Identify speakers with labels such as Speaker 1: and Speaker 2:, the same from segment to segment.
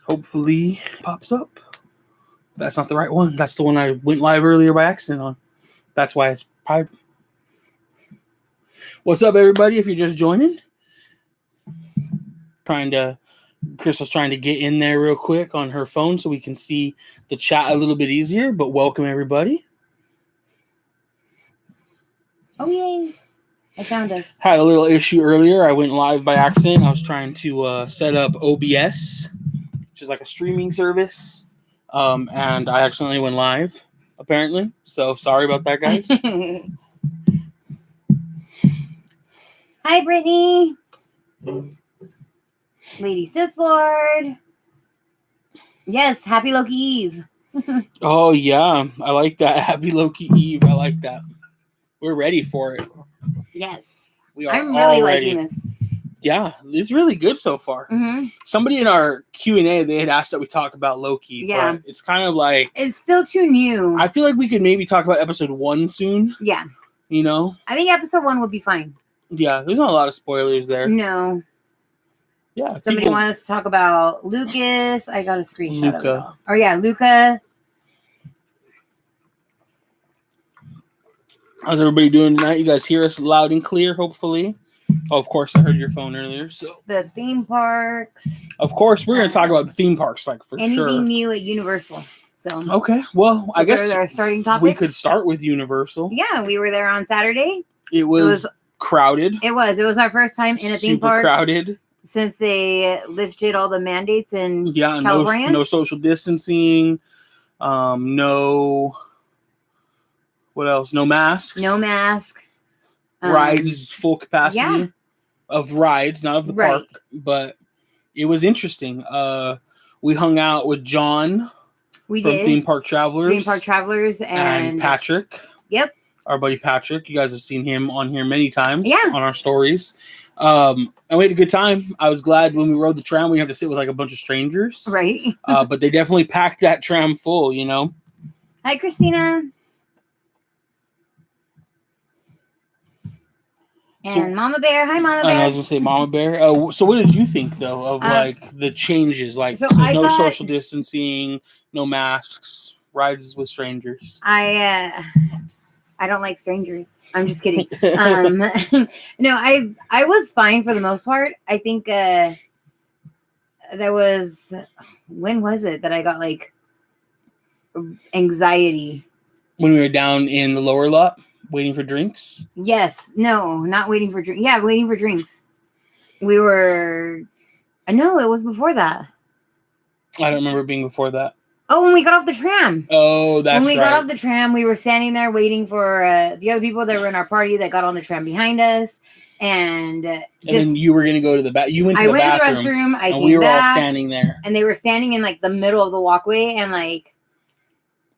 Speaker 1: Hopefully pops up. That's not the right one. That's the one I went live earlier by accident on. That's why it's private. What's up, everybody? If you're just joining, Crystal's trying to get in there real quick on her phone so we can see the chat a little bit easier. But welcome, everybody.
Speaker 2: Oh, yay. I found us.
Speaker 1: Had a little issue earlier. I went live by accident. I was trying to set up OBS, which is like a streaming service. And I accidentally went live, apparently. So sorry about that, guys.
Speaker 2: Hi, Brittany. Lady Sith Lord. Yes, happy Loki Eve.
Speaker 1: Oh, yeah. I like that. Happy Loki Eve. I like that. We're ready for it.
Speaker 2: Yes.
Speaker 1: We are.
Speaker 2: I'm really liking this.
Speaker 1: Yeah, it's really good so far.
Speaker 2: Mm-hmm.
Speaker 1: Somebody in our Q&A, they had asked that we talk about Loki.
Speaker 2: Yeah.
Speaker 1: But it's kind of like...
Speaker 2: It's still too new.
Speaker 1: I feel like we could maybe talk about episode 1 soon.
Speaker 2: Yeah.
Speaker 1: You know?
Speaker 2: I think episode 1 would be fine.
Speaker 1: Yeah, there's not a lot of spoilers there.
Speaker 2: No.
Speaker 1: Yeah.
Speaker 2: Somebody wanted us to talk about Lucas. I got a screenshot of it all. Oh, yeah, Luca.
Speaker 1: How's everybody doing tonight? You guys hear us loud and clear, hopefully. Oh, of course, I heard your phone earlier. So
Speaker 2: the theme parks.
Speaker 1: Of course, we're going to talk about the theme parks, like, for
Speaker 2: anything
Speaker 1: sure.
Speaker 2: Anything new at Universal. So
Speaker 1: okay, well, I guess
Speaker 2: our starting topics.
Speaker 1: We could start with Universal.
Speaker 2: Yeah, we were there on Saturday.
Speaker 1: It was crowded.
Speaker 2: It was our first time in a theme park.
Speaker 1: Super crowded.
Speaker 2: Since they lifted all the mandates in California.
Speaker 1: No social distancing. No. What else? No masks.
Speaker 2: No mask.
Speaker 1: Rides full capacity of rides, not of the park, but it was interesting. We hung out with John.
Speaker 2: We
Speaker 1: from
Speaker 2: did.
Speaker 1: Theme Park Travelers.
Speaker 2: Theme Park Travelers and
Speaker 1: Patrick.
Speaker 2: Yep.
Speaker 1: Our buddy Patrick. You guys have seen him on here many times.
Speaker 2: Yeah.
Speaker 1: On our stories. And we had a good time. I was glad when we rode the tram, we didn't have to sit with like a bunch of strangers.
Speaker 2: Right.
Speaker 1: But they definitely packed that tram full, you know.
Speaker 2: Hi, Christina. And Mama Bear. Hi, Mama Bear.
Speaker 1: I was going to say Mama Bear. So what did you think, though, of like the changes? Like,
Speaker 2: so
Speaker 1: there's no social distancing, no masks, rides with strangers.
Speaker 2: I don't like strangers. I'm just kidding. No, I was fine for the most part. I think there was, when was it that I got like anxiety?
Speaker 1: When we were down in the lower lot waiting for drinks?
Speaker 2: Yes. No, not waiting for drinks. Yeah, waiting for drinks. We were, no, it was before that.
Speaker 1: I don't remember it being before that.
Speaker 2: Oh, when we got off the tram.
Speaker 1: Oh, that's right.
Speaker 2: When we got off the tram, we were standing there waiting for the other people that were in our party that got on the tram behind us. And
Speaker 1: then you were going to go to the bathroom. You went to the bathroom.
Speaker 2: I went to the restroom. I came back.
Speaker 1: We were all standing there.
Speaker 2: And they were standing in like the middle of the walkway. And like,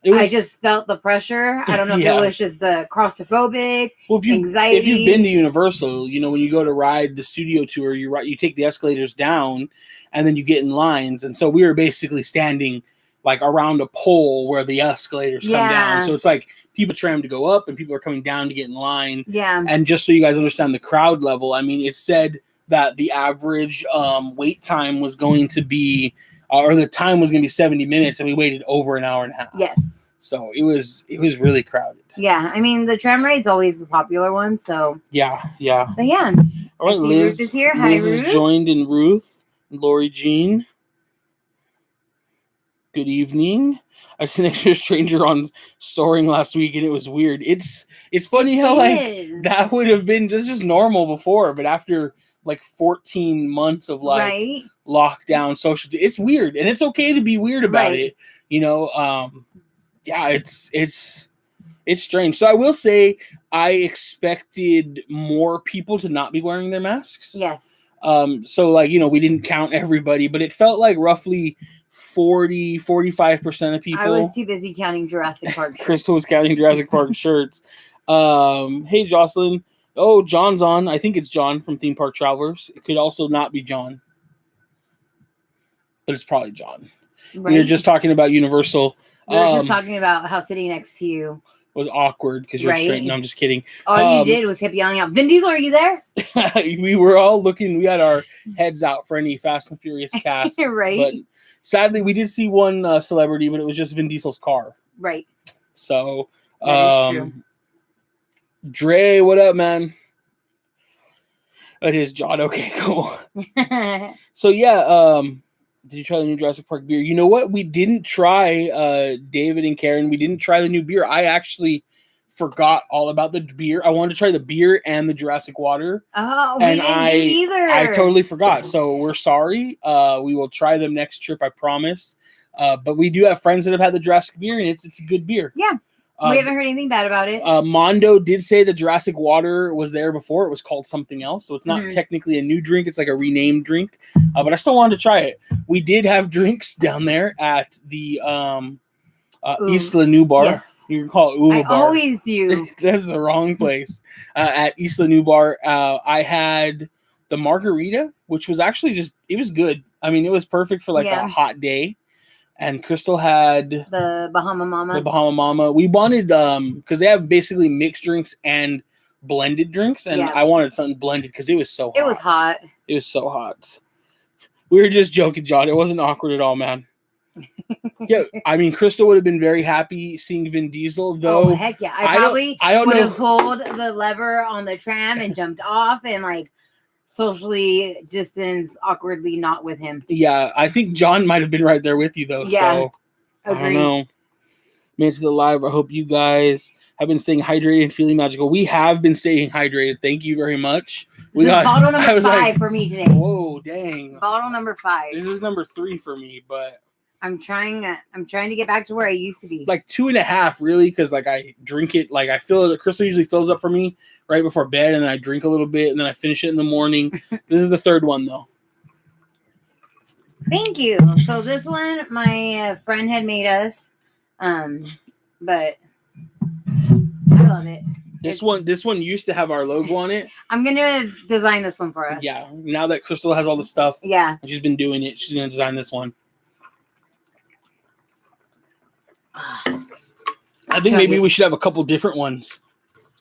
Speaker 2: I just felt the pressure. I don't know if it was just claustrophobic, anxiety.
Speaker 1: If you've been to Universal, you know, when you go to ride the studio tour, you take the escalators down and then you get in lines. And so we were basically standing like around a pole where the escalators come down. So it's like people trying to go up and people are coming down to get in line.
Speaker 2: Yeah.
Speaker 1: And just so you guys understand the crowd level, I mean, it said that the average wait time was going to be, or the time was going to be 70 minutes, and we waited over an hour and a half.
Speaker 2: Yes.
Speaker 1: So it was really crowded.
Speaker 2: Yeah. I mean, the tram ride's always the popular one. So
Speaker 1: yeah.
Speaker 2: But yeah.
Speaker 1: All right, Liz
Speaker 2: is here. Hi,
Speaker 1: Liz
Speaker 2: Ruth.
Speaker 1: is joined in Ruth, Lori Jean. Good evening. I seen a stranger on Soaring last week, and it was weird. It's funny how that would have been just normal before, but after like 14 months of like lockdown, social, it's weird, and it's okay to be weird about it. You know, yeah, it's strange. So I will say I expected more people to not be wearing their masks.
Speaker 2: Yes.
Speaker 1: So like, you know, we didn't count everybody, but it felt like roughly 45% of people.
Speaker 2: I was too busy counting Jurassic Park shirts.
Speaker 1: Crystal was counting Jurassic Park shirts. Hey, Jocelyn. Oh, John's on. I think it's John from Theme Park Travelers. It could also not be John, but it's probably John. Right. We were just talking about Universal.
Speaker 2: We were just talking about how sitting next to you
Speaker 1: was awkward because you're straight. No, I'm just kidding.
Speaker 2: All you did was kept yelling out, Vin Diesel, are you there?
Speaker 1: We were all looking. We had our heads out for any Fast and Furious cast.
Speaker 2: Right.
Speaker 1: But sadly, we did see one celebrity, but it was just Vin Diesel's car.
Speaker 2: Right.
Speaker 1: So,
Speaker 2: that is true.
Speaker 1: Dre, what up, man? It is John. Okay, cool. So, yeah, did you try the new Jurassic Park beer? You know what? We didn't try, David and Karen. We didn't try the new beer. I actually forgot all about the beer. I wanted to try the beer and the Jurassic water.
Speaker 2: Oh, we didn't do either.
Speaker 1: I totally forgot. So we're sorry. We will try them next trip, I promise. But we do have friends that have had the Jurassic beer, and it's a good beer.
Speaker 2: Yeah. We haven't heard anything bad about it.
Speaker 1: Mondo did say the Jurassic water was there before. It was called something else. So it's not technically a new drink. It's like a renamed drink. But I still wanted to try it. We did have drinks down there at the Isla Nubar. Yes. You can call it Uva Bar.
Speaker 2: I always do.
Speaker 1: That's the wrong place. At Isla Nubar, I had the margarita, which was actually it was good. I mean, it was perfect for like a hot day. And Crystal had
Speaker 2: the Bahama Mama.
Speaker 1: We wanted because they have basically mixed drinks and blended drinks, and I wanted something blended because it was so hot.
Speaker 2: It was hot.
Speaker 1: It was so hot. We were just joking, John. It wasn't awkward at all, man. Yeah, I mean, Crystal would have been very happy seeing Vin Diesel, though.
Speaker 2: Oh, heck yeah. I probably would have pulled the lever on the tram and jumped off and like socially distance awkwardly not with him.
Speaker 1: Yeah, I think John might have been right there with you though. Yeah, so agreed. I don't know. Made it to the live. I hope you guys have been staying hydrated and feeling magical. We have been staying hydrated. Thank you very much.
Speaker 2: We got bottle number 5 for me today.
Speaker 1: Whoa, dang.
Speaker 2: Bottle number 5.
Speaker 1: This is number 3 for me, but
Speaker 2: I'm trying to get back to where I used to be.
Speaker 1: Like 2.5, really, because like I drink it, like I fill it. Crystal usually fills up for me right before bed, and then I drink a little bit, and then I finish it in the morning. This is the 3rd one, though.
Speaker 2: Thank you. So this one, my friend had made us, but I love it.
Speaker 1: This one used to have our logo on it.
Speaker 2: I'm gonna design this one for us.
Speaker 1: Yeah. Now that Crystal has all the stuff,
Speaker 2: and
Speaker 1: she's been doing it. She's gonna design this one. I think maybe we should have a couple different ones.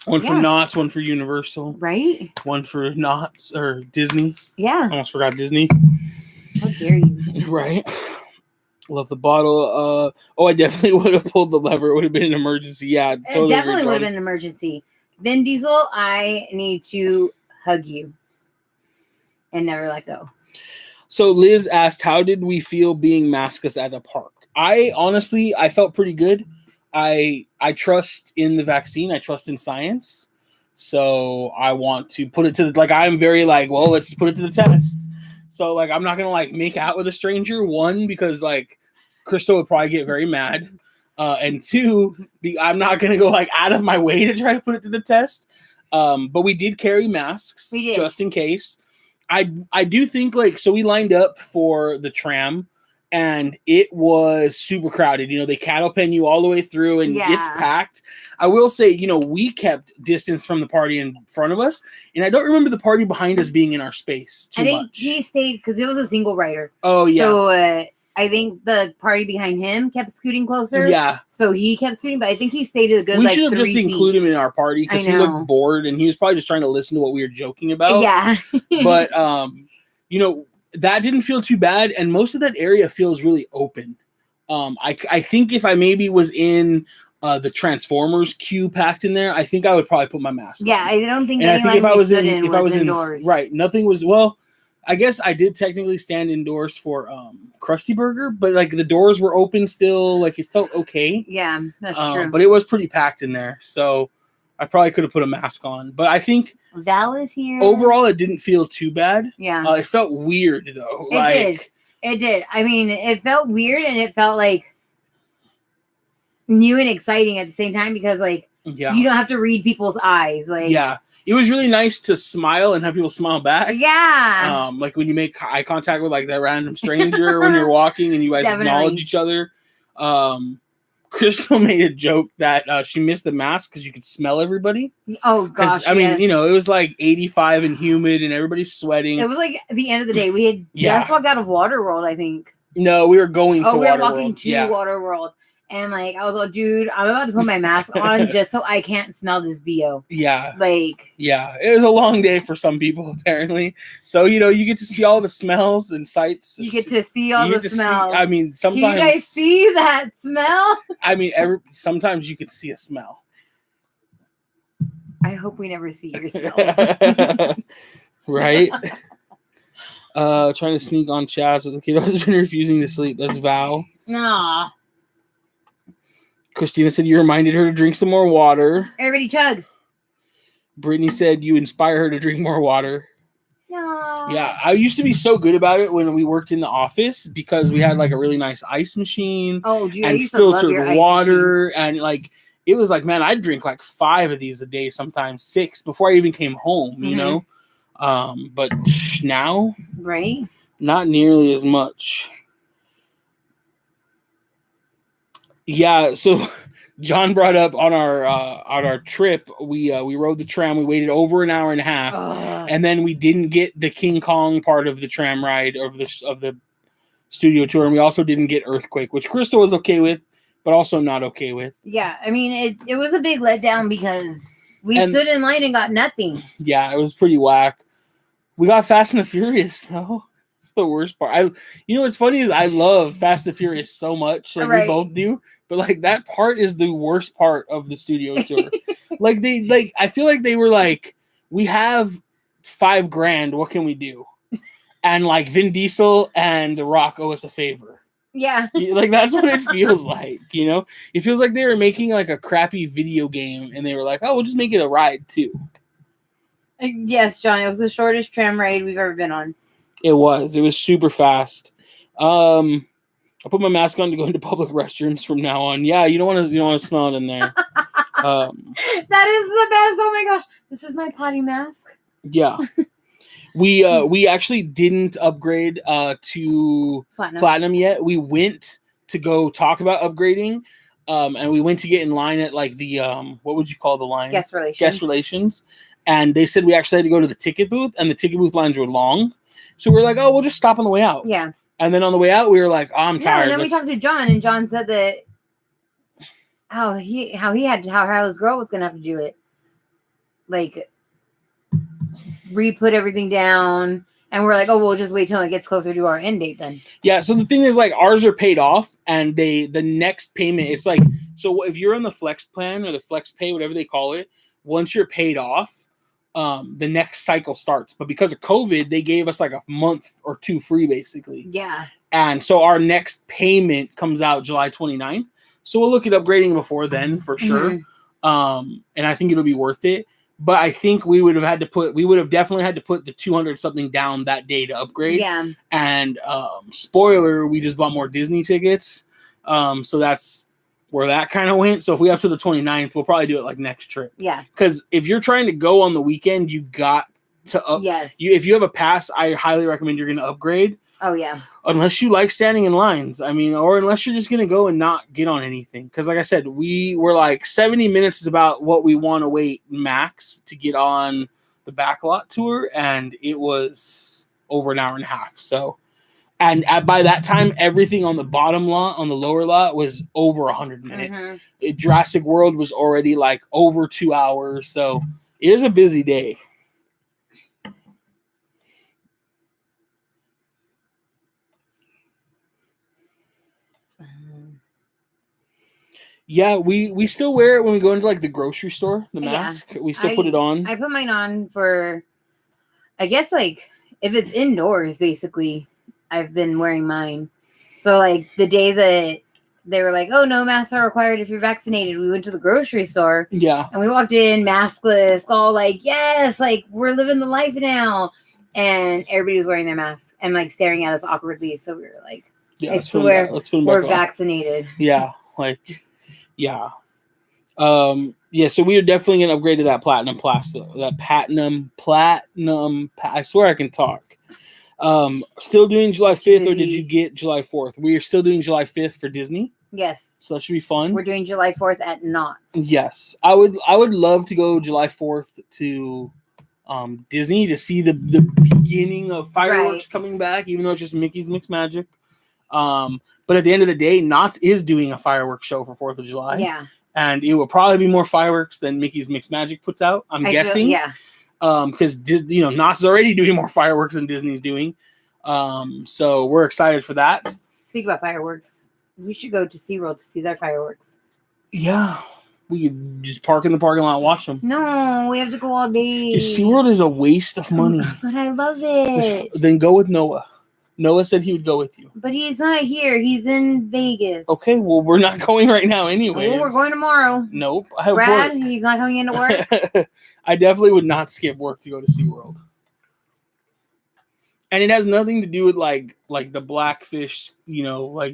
Speaker 1: One for Knott's, one for Universal.
Speaker 2: Right?
Speaker 1: One for Knott's or Disney.
Speaker 2: Yeah.
Speaker 1: Almost forgot Disney.
Speaker 2: How dare you?
Speaker 1: Right. Love the bottle. I definitely would have pulled the lever. It would have been an emergency. Yeah.
Speaker 2: Totally it definitely would have been an emergency. Vin Diesel, I need to hug you and never let go.
Speaker 1: So Liz asked, how did we feel being maskless at the park? I felt pretty good. I trust in the vaccine. I trust in science. So I want to put it to I'm very let's put it to the test. So I'm not going to make out with a stranger. 1, because Crystal would probably get very mad. And 2, I'm not going to go out of my way to try to put it to the test. But we did carry masks just in case. I do think so we lined up for the tram. And it was super crowded. They cattle pen you all the way through and gets packed. I will say, we kept distance from the party in front of us. And I don't remember the party behind us being in our space too much. I think
Speaker 2: he stayed because it was a single rider.
Speaker 1: Oh, yeah.
Speaker 2: So I think the party behind him kept scooting closer.
Speaker 1: Yeah.
Speaker 2: So he kept scooting, but I think he stayed a good
Speaker 1: We should have just included him in our party because he looked bored and he was probably just trying to listen to what we were joking about.
Speaker 2: Yeah.
Speaker 1: But, that didn't feel too bad, and most of that area feels really open. I think if I maybe was in the Transformers queue packed in there, I think I would probably put my mask on.
Speaker 2: Yeah, I don't think.
Speaker 1: And I think if I was
Speaker 2: indoors.
Speaker 1: Right, nothing was. Well, I guess I did technically stand indoors for Krusty Burger, but the doors were open still. It felt okay.
Speaker 2: Yeah, that's true.
Speaker 1: But it was pretty packed in there, so I probably could have put a mask on. But I think
Speaker 2: Val is here.
Speaker 1: Overall, it didn't feel too bad.
Speaker 2: Yeah.
Speaker 1: It felt weird, though.
Speaker 2: It did. I mean, it felt weird and it felt new and exciting at the same time because, you don't have to read people's eyes.
Speaker 1: Yeah. It was really nice to smile and have people smile back.
Speaker 2: Yeah.
Speaker 1: When you make eye contact with, that random stranger when you're walking and you guys acknowledge each other. Crystal made a joke that she missed the mask because you could smell everybody.
Speaker 2: Oh, gosh.
Speaker 1: I mean, it was 85 and humid and everybody's sweating.
Speaker 2: It was the end of the day. We had just walked out of Waterworld, I think.
Speaker 1: No, we were going to Waterworld.
Speaker 2: We were walking to Waterworld. And like I was like, dude, I'm about to put my mask on just so I can't smell this BO.
Speaker 1: Yeah.
Speaker 2: Like,
Speaker 1: yeah, it was a long day for some people apparently. So you get to see all the smells and sights.
Speaker 2: You get to see all the smells.
Speaker 1: I mean, sometimes
Speaker 2: can you guys see that smell?
Speaker 1: I mean, sometimes you could see a smell.
Speaker 2: I hope we never see your smells.
Speaker 1: Right? Trying to sneak on chats with the kid who's been refusing to sleep. That's Val.
Speaker 2: Nah.
Speaker 1: Christina said you reminded her to drink some more water.
Speaker 2: Everybody chug.
Speaker 1: Brittany said you inspire her to drink more water.
Speaker 2: No.
Speaker 1: Yeah, I used to be so good about it when we worked in the office because we had like a really nice ice machine.
Speaker 2: Oh, dude,
Speaker 1: and
Speaker 2: I used to love your
Speaker 1: filtered water,
Speaker 2: ice machine.
Speaker 1: And like it was like, man, I'd drink like 5 of these a day, sometimes 6 before I even came home. You know, but now,
Speaker 2: right?
Speaker 1: Not nearly as much. Yeah, so John brought up on our trip, we rode the tram. We waited over an hour and a half, and then we didn't get the King Kong part of the tram ride of the studio tour, and we also didn't get Earthquake, which Crystal was okay with, but also not okay with.
Speaker 2: Yeah, I mean it was a big letdown because we stood in line and got nothing. Yeah,
Speaker 1: it was pretty whack. We got Fast and the Furious though. It's the worst part. What's funny is I love Fast and the Furious so much, like we both do. But like that part is the worst part of the studio tour. I feel like they were like, we have $5,000. What can we do? And like Vin Diesel and The Rock owe us a favor.
Speaker 2: Yeah.
Speaker 1: Like that's what it feels like. It feels like they were making like a crappy video game, and they were like, oh, we'll just make it a ride too.
Speaker 2: Yes, John. It was the shortest tram ride we've ever been on.
Speaker 1: It was super fast. I put my mask on to go into public restrooms from now on. Yeah, you don't want to smell it in there.
Speaker 2: That is the best. Oh my gosh, this is my potty mask.
Speaker 1: Yeah, we actually didn't upgrade to platinum yet. We went to go talk about upgrading, and we went to get in line at like the what would you call the line?
Speaker 2: Guest relations.
Speaker 1: And they said we actually had to go to the ticket booth, and the ticket booth lines were long. So we're like, oh, we'll just stop on the way out.
Speaker 2: Yeah.
Speaker 1: And then on the way out, we were like, oh, I'm tired.
Speaker 2: And then we talked to John, and John said that how his girl was gonna have to do it, like re-put everything down. And we're like, oh, we'll just wait till it gets closer to our end date then.
Speaker 1: Yeah. So the thing is, like, ours are paid off, and the next payment, it's like, so if you're on the flex plan or the flex pay, whatever they call it, once you're paid off, the next cycle starts. But because of COVID, they gave us like a month or 2 free, basically.
Speaker 2: Yeah.
Speaker 1: And so our next payment comes out July 29th. So we'll look at upgrading before then for sure. And I think it'll be worth it. But I think we would have definitely had to put the 200 something down that day to upgrade.
Speaker 2: Yeah.
Speaker 1: And spoiler, we just bought more Disney tickets. So that's where that kind of went. So if we have to the 29th, we'll probably do it like next trip.
Speaker 2: Yeah.
Speaker 1: Because if you're trying to go on the weekend, you got to up.
Speaker 2: Yes.
Speaker 1: If you have a pass, I highly recommend you're going to upgrade.
Speaker 2: Oh, yeah.
Speaker 1: Unless you like standing in lines. I mean, or unless you're just going to go and not get on anything. Because like I said, we were like 70 minutes is about what we want to wait max to get on the backlot tour. And it was over an hour and a half. So, and by that time, everything on the bottom lot, on the lower lot, was over 100 minutes. Jurassic World was already like over 2 hours. So it is a busy day. Yeah, we still wear it when we go into like the grocery store, the mask. Yeah, we still put it on.
Speaker 2: I put mine on for, I guess, like if it's indoors, basically, I've been wearing mine. So like the day that they were like, oh, no masks are required if you're vaccinated, we went to the grocery store.
Speaker 1: Yeah.
Speaker 2: And we walked in maskless, all like, yes, like we're living the life now. And everybody was wearing their mask and like staring at us awkwardly. So we were like, yeah, I swear we're vaccinated.
Speaker 1: Yeah. Like, yeah. Yeah, so we are definitely going to upgrade to that platinum platinum. I swear I can talk. Still doing July 5th, or did you get July 4th? We are still doing July 5th for Disney.
Speaker 2: Yes.
Speaker 1: So that should be fun.
Speaker 2: We're doing July 4th at Knott's.
Speaker 1: Yes. I would love to go July 4th to Disney to see the beginning of fireworks coming back, even though it's just Mickey's Mixed Magic. But at the end of the day, Knott's is doing a fireworks show for 4th of July.
Speaker 2: Yeah.
Speaker 1: And it will probably be more fireworks than Mickey's Mixed Magic puts out, I'm guessing.
Speaker 2: Yeah.
Speaker 1: Because Knott's is already doing more fireworks than Disney's doing. So we're excited for that.
Speaker 2: Speak about fireworks. We should go to SeaWorld to see their fireworks.
Speaker 1: Yeah. We could just park in the parking lot and watch them.
Speaker 2: No, we have to go all day.
Speaker 1: SeaWorld is a waste of money.
Speaker 2: But I love it.
Speaker 1: Then go with Noah. Noah said he would go with you.
Speaker 2: But he's not here. He's in Vegas.
Speaker 1: Okay, well, we're not going right now anyway.
Speaker 2: Oh, we're going tomorrow.
Speaker 1: Nope. I have
Speaker 2: Brad,
Speaker 1: work.
Speaker 2: he's not coming into work.
Speaker 1: I definitely would not skip work to go to SeaWorld. And it has nothing to do with like the Blackfish,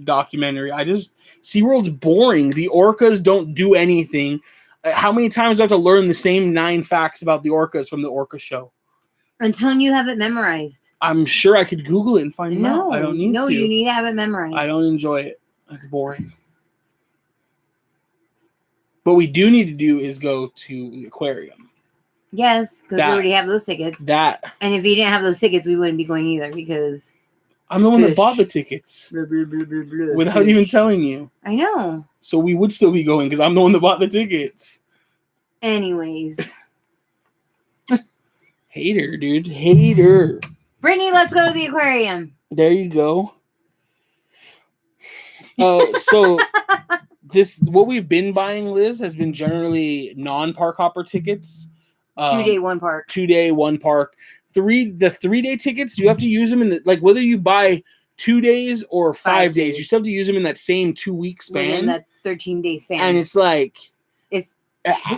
Speaker 1: documentary. SeaWorld's boring. The orcas don't do anything. How many times do I have to learn the same 9 facts about the orcas from the orca show?
Speaker 2: Until you have it memorized.
Speaker 1: I'm sure I could Google it and find out. I don't need to.
Speaker 2: No, you need to have it memorized.
Speaker 1: I don't enjoy it. It's boring. What we do need to do is go to the aquarium.
Speaker 2: Yes, because we already have those tickets. And if you didn't have those tickets, we wouldn't be going either because
Speaker 1: I'm the one that bought the tickets without even telling you.
Speaker 2: I know.
Speaker 1: So we would still be going because I'm the one that bought the tickets.
Speaker 2: Anyways.
Speaker 1: Hater, dude. Hater.
Speaker 2: Brittany, let's go to the aquarium.
Speaker 1: There you go. So what we've been buying, Liz, has been generally non-park hopper tickets.
Speaker 2: 2-day, 1 park.
Speaker 1: 2-day, 1 park. The 3-day tickets, you have to use them in whether you buy 2 days or 5 days, you still have to use them in that same 2-week span.
Speaker 2: Within that 13-day span.
Speaker 1: And it's like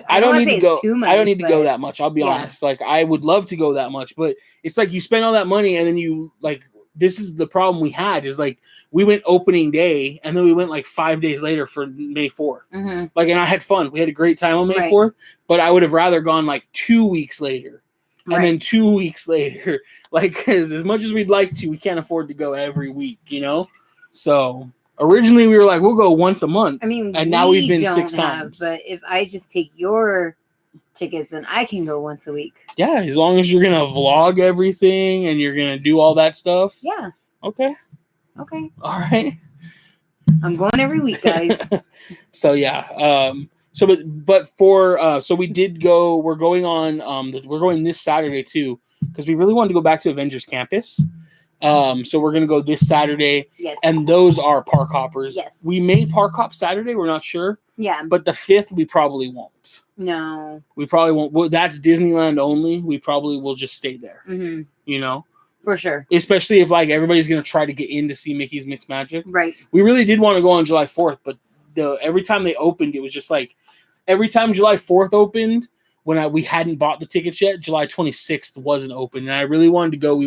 Speaker 1: I don't need to go. I don't need to go that much. I'll be honest. Like I would love to go that much, but it's like you spend all that money and then you this is the problem we had is we went opening day and then we went 5 days later for May 4th.
Speaker 2: Mm-hmm.
Speaker 1: And I had fun. We had a great time on May 4th, but I would have rather gone 2 weeks later and then 2 weeks later. Because as much as we'd like to, we can't afford to go every week, So originally we were we'll go once a month. I mean, and now we've been 6 times.
Speaker 2: But if I just take your tickets, then I can go once a week.
Speaker 1: Yeah, as long as you're gonna vlog everything and you're gonna do all that stuff.
Speaker 2: Yeah.
Speaker 1: Okay. All right.
Speaker 2: I'm going every week, guys.
Speaker 1: So yeah. So we did go. We're going on. We're going this Saturday too because we really wanted to go back to Avengers Campus. So we're gonna go this Saturday.
Speaker 2: Yes.
Speaker 1: And those are park hoppers.
Speaker 2: Yes.
Speaker 1: We may park hop Saturday. We're not sure.
Speaker 2: Yeah.
Speaker 1: But the 5th we probably won't.
Speaker 2: No.
Speaker 1: We probably won't. Well, that's Disneyland only. We probably will just stay there.
Speaker 2: Mm-hmm. For sure.
Speaker 1: Especially if everybody's gonna try to get in to see Mickey's Mixed Magic.
Speaker 2: Right.
Speaker 1: We really did want to go on July 4th, but every time they opened, it was just every time July 4th opened, when we hadn't bought the tickets yet, July 26th wasn't open, and I really wanted to go.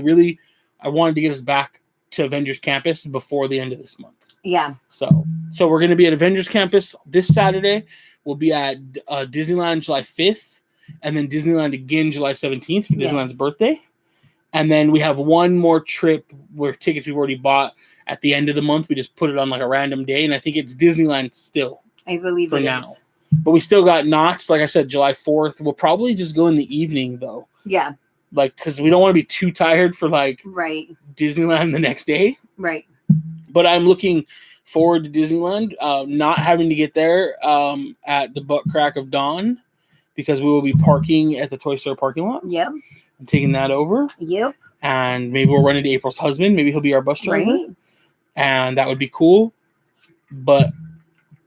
Speaker 1: I wanted to get us back to Avengers Campus before the end of this month.
Speaker 2: Yeah.
Speaker 1: So we're going to be at Avengers Campus this Saturday. We'll be at Disneyland July 5th, and then Disneyland again July 17th for Disneyland's birthday. And then we have one more trip where tickets we've already bought at the end of the month. We just put it on a random day, and I think it's Disneyland still.
Speaker 2: I believe
Speaker 1: for
Speaker 2: it
Speaker 1: now.
Speaker 2: is.
Speaker 1: But we still got Knott's, like I said, July 4th. We'll probably just go in the evening, though.
Speaker 2: Yeah.
Speaker 1: Because we don't want to be too tired for, Disneyland the next day.
Speaker 2: Right.
Speaker 1: But I'm looking forward to Disneyland, not having to get there at the butt crack of dawn because we will be parking at the Toy Store parking lot.
Speaker 2: Yep.
Speaker 1: And taking that over.
Speaker 2: Yep.
Speaker 1: And maybe we'll run into April's husband. Maybe he'll be our bus driver.
Speaker 2: Right.
Speaker 1: And that would be cool. But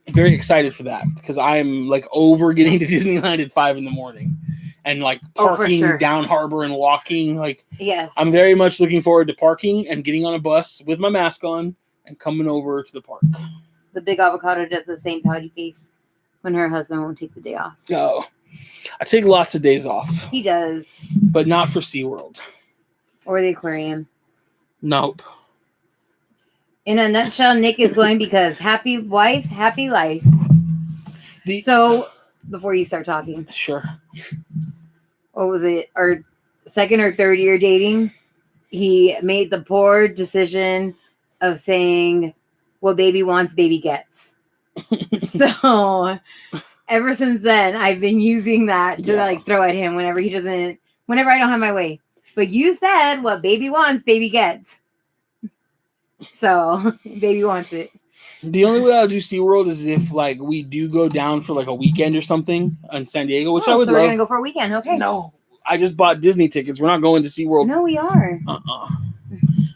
Speaker 1: very excited for that because I'm over getting to Disneyland at 5 a.m. and parking down harbor and walking.
Speaker 2: Yes.
Speaker 1: I'm very much looking forward to parking and getting on a bus with my mask on and coming over to the park.
Speaker 2: The big avocado does the same pouty face when her husband won't take the day off.
Speaker 1: No. I take lots of days off.
Speaker 2: He does.
Speaker 1: But not for SeaWorld.
Speaker 2: Or the aquarium.
Speaker 1: Nope.
Speaker 2: In a nutshell, Nick is going because happy wife, happy life. So, before you start talking.
Speaker 1: Sure.
Speaker 2: What was it? Our second or third year dating, he made the poor decision of saying, what baby wants, baby gets. So, ever since then, I've been using that to throw at him whenever I don't have my way. But you said, what baby wants, baby gets. So baby wants it.
Speaker 1: The only way I'll do SeaWorld is if like we do go down for like a weekend or something in San Diego, which I would
Speaker 2: so
Speaker 1: love.
Speaker 2: We're gonna go for a weekend, okay?
Speaker 1: No, I just bought Disney tickets. We're not going to SeaWorld.
Speaker 2: No, we are.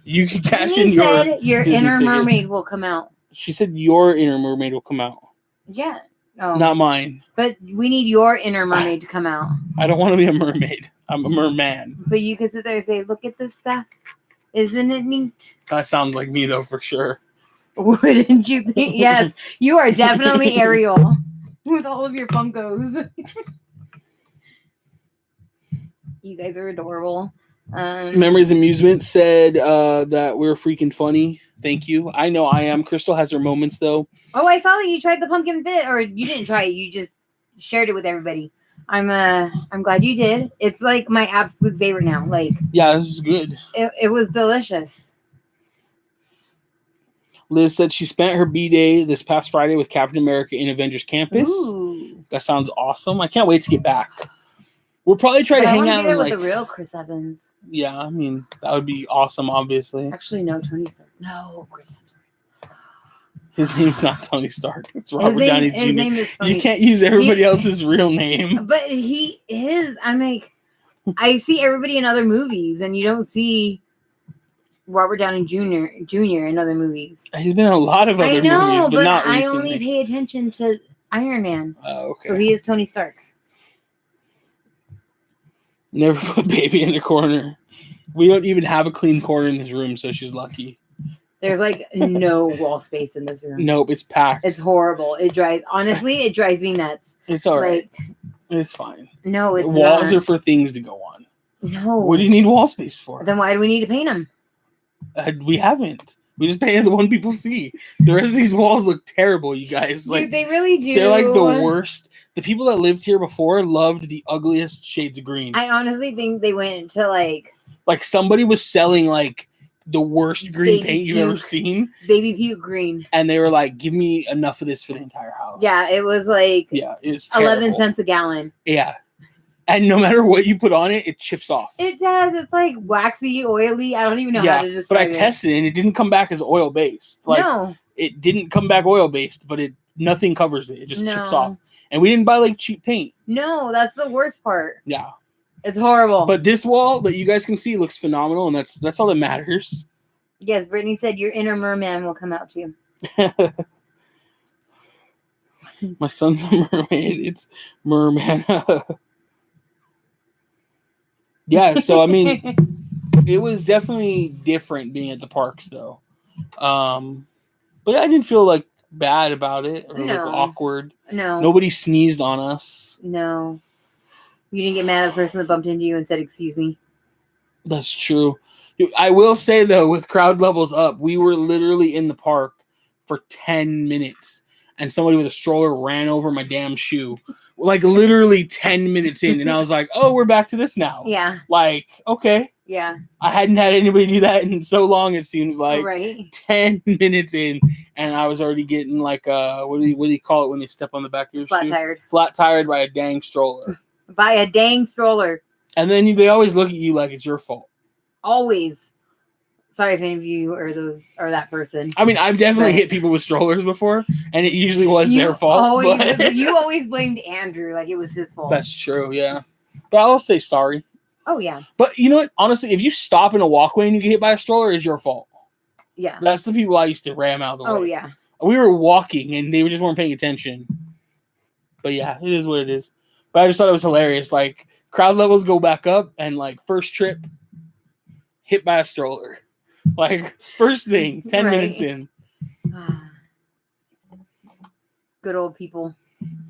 Speaker 1: You can cash
Speaker 2: Disney
Speaker 1: in your
Speaker 2: said your
Speaker 1: Disney
Speaker 2: inner
Speaker 1: ticket.
Speaker 2: mermaid will come out.
Speaker 1: She said your inner mermaid will come out.
Speaker 2: Yeah. Oh.
Speaker 1: Not mine.
Speaker 2: But we need your inner mermaid to come out.
Speaker 1: I don't want to be a mermaid. I'm a merman.
Speaker 2: But you could sit there and say, look at this stuff. Isn't it neat?
Speaker 1: That sounds like me though, for sure.
Speaker 2: Wouldn't you think? Yes, you are definitely Ariel with all of your Funkos. You guys are adorable.
Speaker 1: Memories Amusement said that we're freaking funny. Thank you. I know I am. Crystal has her moments though.
Speaker 2: Oh, I saw that you tried the pumpkin fit, or you didn't try it. You just shared it with everybody. I'm glad you did. It's like my absolute favorite now. Like,
Speaker 1: yeah, this is good.
Speaker 2: It was delicious.
Speaker 1: Liz said she spent her B-Day this past Friday with Captain America in Avengers Campus.
Speaker 2: Ooh.
Speaker 1: That sounds awesome. I can't wait to get back. We'll probably try to hang out
Speaker 2: with the real Chris Evans.
Speaker 1: Yeah, I mean, that would be awesome, obviously.
Speaker 2: Actually, no, Tony Stark. No, Chris Evans.
Speaker 1: His name's not Tony Stark. It's Robert Downey Jr.
Speaker 2: His name is Tony.
Speaker 1: You can't use everybody else's real name.
Speaker 2: But he is. I'm like, I see everybody in other movies, and you don't see Robert Downey Jr. in other movies.
Speaker 1: He's been in a lot of other movies, but not recently.
Speaker 2: I only pay attention to Iron Man.
Speaker 1: Oh, okay.
Speaker 2: So he is Tony Stark.
Speaker 1: Never put baby in the corner. We don't even have a clean corner in this room, so she's lucky.
Speaker 2: There's like no wall space in this room.
Speaker 1: Nope, it's packed.
Speaker 2: It's horrible. It drives me nuts.
Speaker 1: It's all right. It's fine.
Speaker 2: No, it's
Speaker 1: walls
Speaker 2: not.
Speaker 1: are for things to go on.
Speaker 2: No.
Speaker 1: What do you need wall space for?
Speaker 2: Then why do we need to paint them?
Speaker 1: We haven't. We just painted the one people see. The rest of these walls look terrible, you guys. Like,
Speaker 2: dude, they really do.
Speaker 1: They're like the worst. The people that lived here before loved the ugliest shades of green.
Speaker 2: I honestly think they went to like
Speaker 1: somebody was selling like the worst green paint you've ever seen.
Speaker 2: Baby puke green.
Speaker 1: And they were like, give me enough of this for the entire house.
Speaker 2: Yeah, it was like
Speaker 1: it's
Speaker 2: 11 cents a gallon.
Speaker 1: Yeah. And no matter what you put on it, it chips off.
Speaker 2: It does. It's like waxy, oily. I don't even know how to describe it.
Speaker 1: But I tested it and it didn't come back as oil based. No. It didn't come back oil based, but nothing covers it. It just chips off. And we didn't buy like cheap paint.
Speaker 2: No, that's the worst part.
Speaker 1: Yeah.
Speaker 2: It's horrible.
Speaker 1: But this wall that you guys can see looks phenomenal, and that's all that matters.
Speaker 2: Yes, Brittany said your inner merman will come out to you.
Speaker 1: My son's a mermaid. It's merman. Yeah, so I mean, it was definitely different being at the parks, though. But I didn't feel like bad about it or like awkward.
Speaker 2: No.
Speaker 1: Nobody sneezed on us.
Speaker 2: No. You didn't get mad at the person that bumped into you and said, "Excuse me."
Speaker 1: That's true. I will say, though, with crowd levels up, we were literally in the park for 10 minutes, and somebody with a stroller ran over my damn shoe. Like, literally 10 minutes in, and I was like, oh, we're back to this now.
Speaker 2: Yeah.
Speaker 1: Like, okay.
Speaker 2: Yeah.
Speaker 1: I hadn't had anybody do that in so long, it seems like.
Speaker 2: Right.
Speaker 1: 10 minutes in, and I was already getting, like, what do you call it when they step on the back of your shoe?
Speaker 2: Flat-tired.
Speaker 1: Flat-tired by a dang stroller.
Speaker 2: By a dang stroller.
Speaker 1: And then they always look at you like it's your fault.
Speaker 2: Always. Sorry if any of you are that person.
Speaker 1: I mean, I've definitely hit people with strollers before, and it usually was their fault.
Speaker 2: You always blamed Andrew like it was his fault.
Speaker 1: That's true, yeah. But I'll say sorry.
Speaker 2: Oh, yeah.
Speaker 1: But you know what? Honestly, if you stop in a walkway and you get hit by a stroller, it's your fault.
Speaker 2: Yeah.
Speaker 1: That's the people I used to ram out of the way.
Speaker 2: Oh, yeah.
Speaker 1: We were walking, and they just weren't paying attention. But yeah, it is what it is. But I just thought it was hilarious. Like, crowd levels go back up, and like first trip, hit by a stroller. Like, first thing, 10 minutes in.
Speaker 2: Good old people.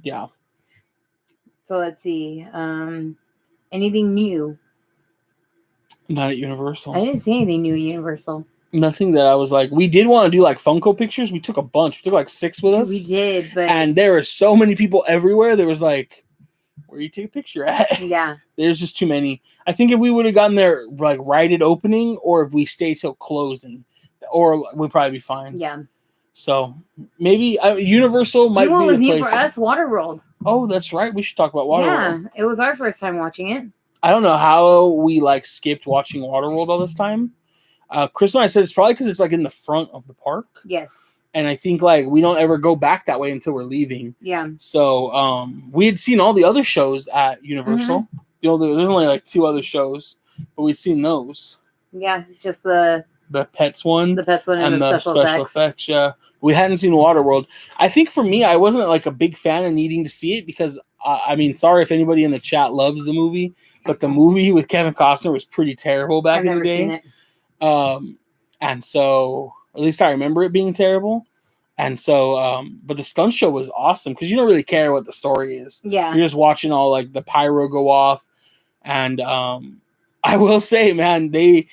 Speaker 1: Yeah.
Speaker 2: So let's see. Anything new?
Speaker 1: Not at Universal.
Speaker 2: I didn't see anything new at Universal.
Speaker 1: Nothing that I was like, we did want to do like Funko pictures. We took a bunch. We took like 6 with us.
Speaker 2: We did, but.
Speaker 1: And there were so many people everywhere. There was like, where do you take a picture at?
Speaker 2: Yeah.
Speaker 1: There's just too many. I think if we would have gotten there like right at opening, or if we stay till closing, or we'd probably be fine.
Speaker 2: Yeah.
Speaker 1: So maybe Universal might be the place.
Speaker 2: was new for us, Waterworld.
Speaker 1: Oh, that's right. We should talk about Waterworld.
Speaker 2: Yeah, it was our first time watching it.
Speaker 1: I don't know how we like skipped watching Waterworld all this time. Crystal and I said it's probably because it's like in the front of the park.
Speaker 2: Yes.
Speaker 1: And I think like we don't ever go back that way until we're leaving.
Speaker 2: Yeah.
Speaker 1: So we had seen all the other shows at Universal.
Speaker 2: Mm-hmm.
Speaker 1: You know, there's only like 2 other shows, but we'd seen those.
Speaker 2: Yeah, just the
Speaker 1: Pets one.
Speaker 2: The Pets one and the special
Speaker 1: effects. Yeah. We hadn't seen Waterworld. I think for me, I wasn't like a big fan of needing to see it because I mean, sorry if anybody in the chat loves the movie, but the movie with Kevin Costner was pretty terrible back in the day. I've never seen it. And so, at least I remember it being terrible. And so, but the stunt show was awesome because you don't really care what the story is.
Speaker 2: Yeah.
Speaker 1: You're just watching all like the pyro go off. And I will say, man, the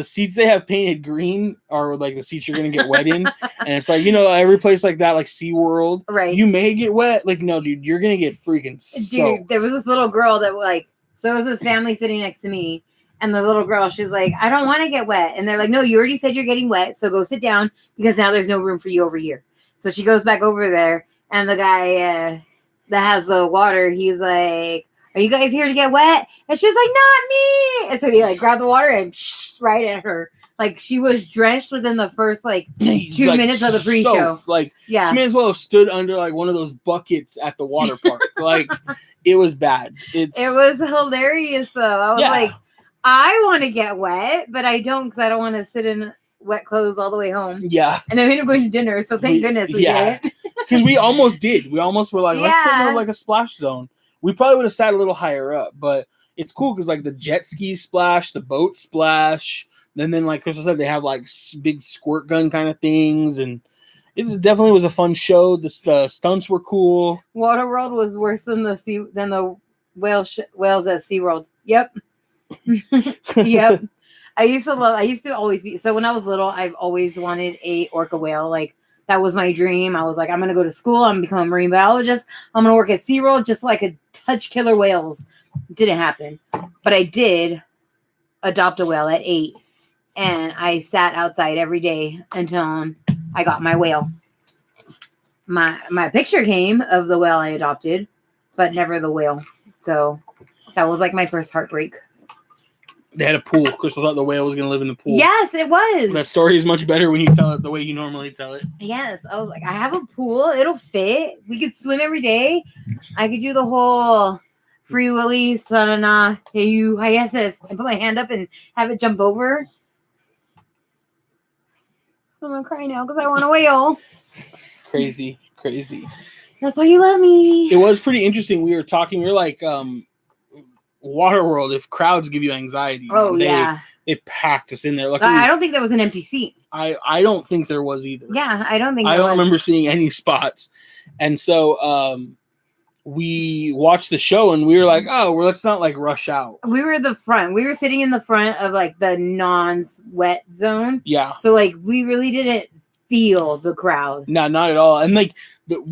Speaker 1: seats they have painted green are like the seats you're gonna get wet in. And it's like, you know, every place like that, like SeaWorld,
Speaker 2: right?
Speaker 1: You may get wet. Like, no, dude, you're gonna get freaking soaked.
Speaker 2: Dude, there was this little girl that like, so it was this family sitting next to me. And the little girl, she's like, I don't want to get wet. And they're like, no, you already said you're getting wet. So go sit down because now there's no room for you over here. So she goes back over there. And the guy that has the water, he's like, are you guys here to get wet? And she's like, not me. And so he like grabbed the water and right at her. Like she was drenched within the first like 2
Speaker 1: like,
Speaker 2: minutes of the pre-show.
Speaker 1: Like,
Speaker 2: yeah,
Speaker 1: she may as well have stood under like one of those buckets at the water park. Like, it was bad. It
Speaker 2: was hilarious though. I was like, I want to get wet, but I don't because I don't want to sit in wet clothes all the way home.
Speaker 1: Yeah.
Speaker 2: And then we ended up going to dinner, so thank goodness we did.
Speaker 1: Because we almost did. We almost were like, let's sit in like a splash zone. We probably would have sat a little higher up, but it's cool because like the jet ski splash, the boat splash, then like Crystal said, they have like big squirt gun kind of things, and it definitely was a fun show. The stunts were cool.
Speaker 2: Waterworld was worse than the whales at SeaWorld. Yep. Yep. I used to always be, so when I was little, I've always wanted a orca whale. Like that was my dream. I was like, I'm going to go to school. I'm going to become a marine biologist. I'm going to work at SeaWorld just so I could touch killer whales. Didn't happen, but I did adopt a whale at 8 and I sat outside every day until I got my whale. My picture came of the whale I adopted, but never the whale. So that was like my first heartbreak.
Speaker 1: They had a pool. Crystal thought the whale was going to live in the pool.
Speaker 2: Yes, it was.
Speaker 1: That story is much better when you tell it the way you normally tell it.
Speaker 2: Yes. I was like, I have a pool. It'll fit. We could swim every day. I could do the whole Free Willy, Sanana, hey you, hi yes, and put my hand up and have it jump over. I'm going to cry now because I want a whale.
Speaker 1: Crazy.
Speaker 2: That's why you love me.
Speaker 1: It was pretty interesting. We were talking. We were like, Waterworld, if crowds give you anxiety, they packed us in there. Luckily,
Speaker 2: I don't think there was an empty seat.
Speaker 1: I don't think there was either.
Speaker 2: Yeah, I don't think
Speaker 1: I don't remember seeing any spots. And so we watched the show and we were like, oh, well, let's not like rush out.
Speaker 2: We were the front. We were sitting in the front of like the non-wet zone.
Speaker 1: Yeah.
Speaker 2: So like we really didn't feel the crowd.
Speaker 1: No, not at all. And like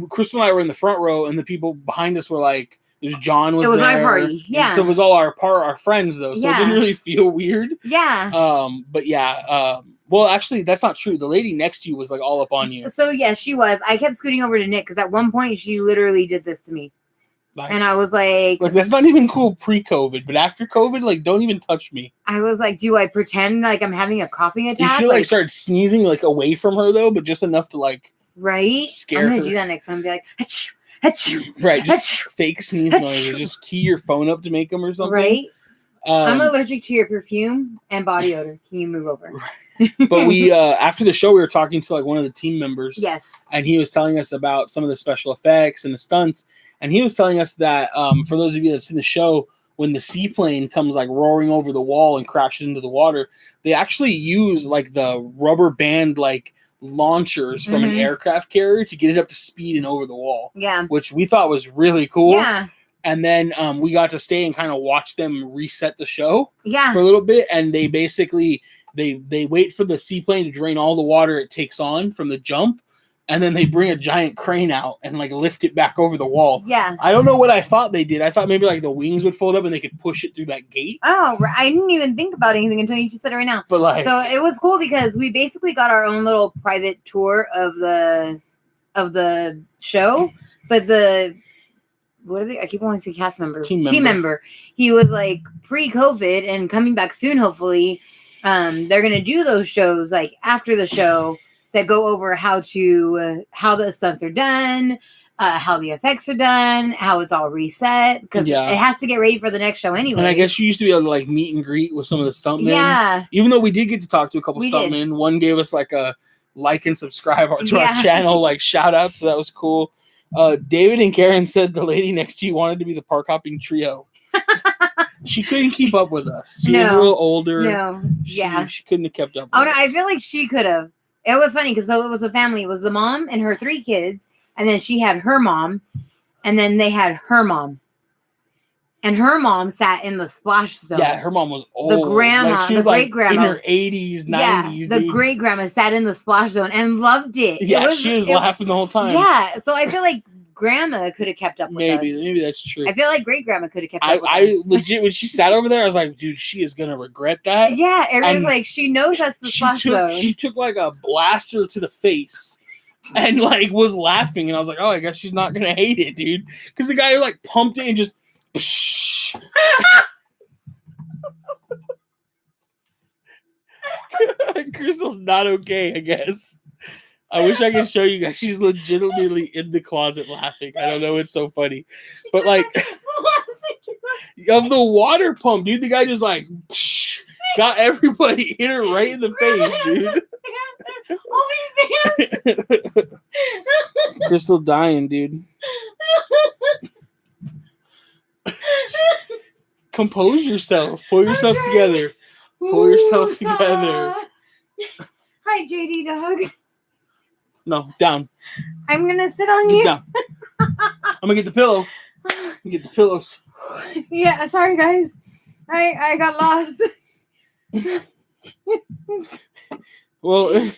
Speaker 1: Crystal and I were in the front row and the people behind us were like, John was there. It was
Speaker 2: our party. Yeah.
Speaker 1: And so it was all our friends though. So it didn't really feel weird.
Speaker 2: Yeah.
Speaker 1: But yeah. Well, actually, that's not true. The lady next to you was like all up on you.
Speaker 2: So yeah, she was. I kept scooting over to Nick because at one point she literally did this to me. And I was like,
Speaker 1: that's not even cool pre-COVID, but after COVID, like, don't even touch me.
Speaker 2: I was like, do I pretend like I'm having a coughing attack?
Speaker 1: You should like start sneezing like away from her though, but just enough to like
Speaker 2: scare her. I'm gonna do that next time. Be like, achoo, achoo,
Speaker 1: right? Just fake sneeze noises. Just key your phone up to make them or something.
Speaker 2: Right. I'm allergic to your perfume and body odor. Can you move over?
Speaker 1: Right. But we after the show, we were talking to like one of the team members.
Speaker 2: Yes.
Speaker 1: And he was telling us about some of the special effects and the stunts. And he was telling us that for those of you that's in the show, when the seaplane comes like roaring over the wall and crashes into the water, they actually use like the rubber band like launchers from an aircraft carrier to get it up to speed and over the wall.
Speaker 2: Yeah.
Speaker 1: Which we thought was really cool.
Speaker 2: Yeah.
Speaker 1: And then we got to stay and kind of watch them reset the show
Speaker 2: for
Speaker 1: a little bit. And they basically they wait for the seaplane to drain all the water it takes on from the jump. And then they bring a giant crane out and like lift it back over the wall.
Speaker 2: Yeah.
Speaker 1: I don't know what I thought they did. I thought maybe like the wings would fold up and they could push it through that gate.
Speaker 2: Oh, I didn't even think about anything until you just said it right now.
Speaker 1: But like,
Speaker 2: so it was cool because we basically got our own little private tour of the show. But what are they? I keep wanting to say cast member. Team member. He was like pre-COVID and coming back soon, hopefully. they're gonna do those shows like after the show that go over how the stunts are done, how the effects are done, how it's all reset, because it has to get ready for the next show anyway.
Speaker 1: And I guess you used to be able to like meet and greet with some of the stuntmen. Yeah. Even though we did get to talk to a couple stuntmen, one gave us like a like and subscribe to our channel, like shout out, so that was cool. David and Karen said the lady next to you wanted to be the park hopping trio. She couldn't keep up with us. She was a little older. No, she couldn't have kept up with us.
Speaker 2: I feel like she could have. It was funny because it was a family. It was the mom and her 3 kids, and then she had her mom, and then they had her mom. And her mom sat in the splash zone.
Speaker 1: Yeah, her mom was old.
Speaker 2: The grandma, like the great grandma.
Speaker 1: In her 80s, 90s.
Speaker 2: Yeah, the great grandma sat in the splash zone and loved it.
Speaker 1: Yeah, she was laughing the whole time.
Speaker 2: Yeah, so I feel like grandma could have kept up with us.
Speaker 1: Maybe that's true.
Speaker 2: I feel like great grandma could have kept up with us.
Speaker 1: I legit, when she sat over there, I was like, dude, she is going to regret that.
Speaker 2: Yeah, everyone's like, she knows that's the splash zone.
Speaker 1: She took like a blaster to the face and like was laughing. And I was like, oh, I guess she's not going to hate it, dude. Because the guy like pumped it and just... Crystal's not okay, I guess. I wish I could show you guys. She's legitimately in the closet laughing. I don't know. It's so funny. But like, of the water pump, dude, the guy just like got everybody hit her right in the face, dude. Crystal dying, dude. Compose yourself. Pull yourself together. Pull yourself together.
Speaker 2: Hi, JD dog.
Speaker 1: No, down.
Speaker 2: I'm gonna sit on you.
Speaker 1: Down. I'm gonna get the pillow. Get the pillows.
Speaker 2: Yeah, sorry guys. I got lost.
Speaker 1: Well,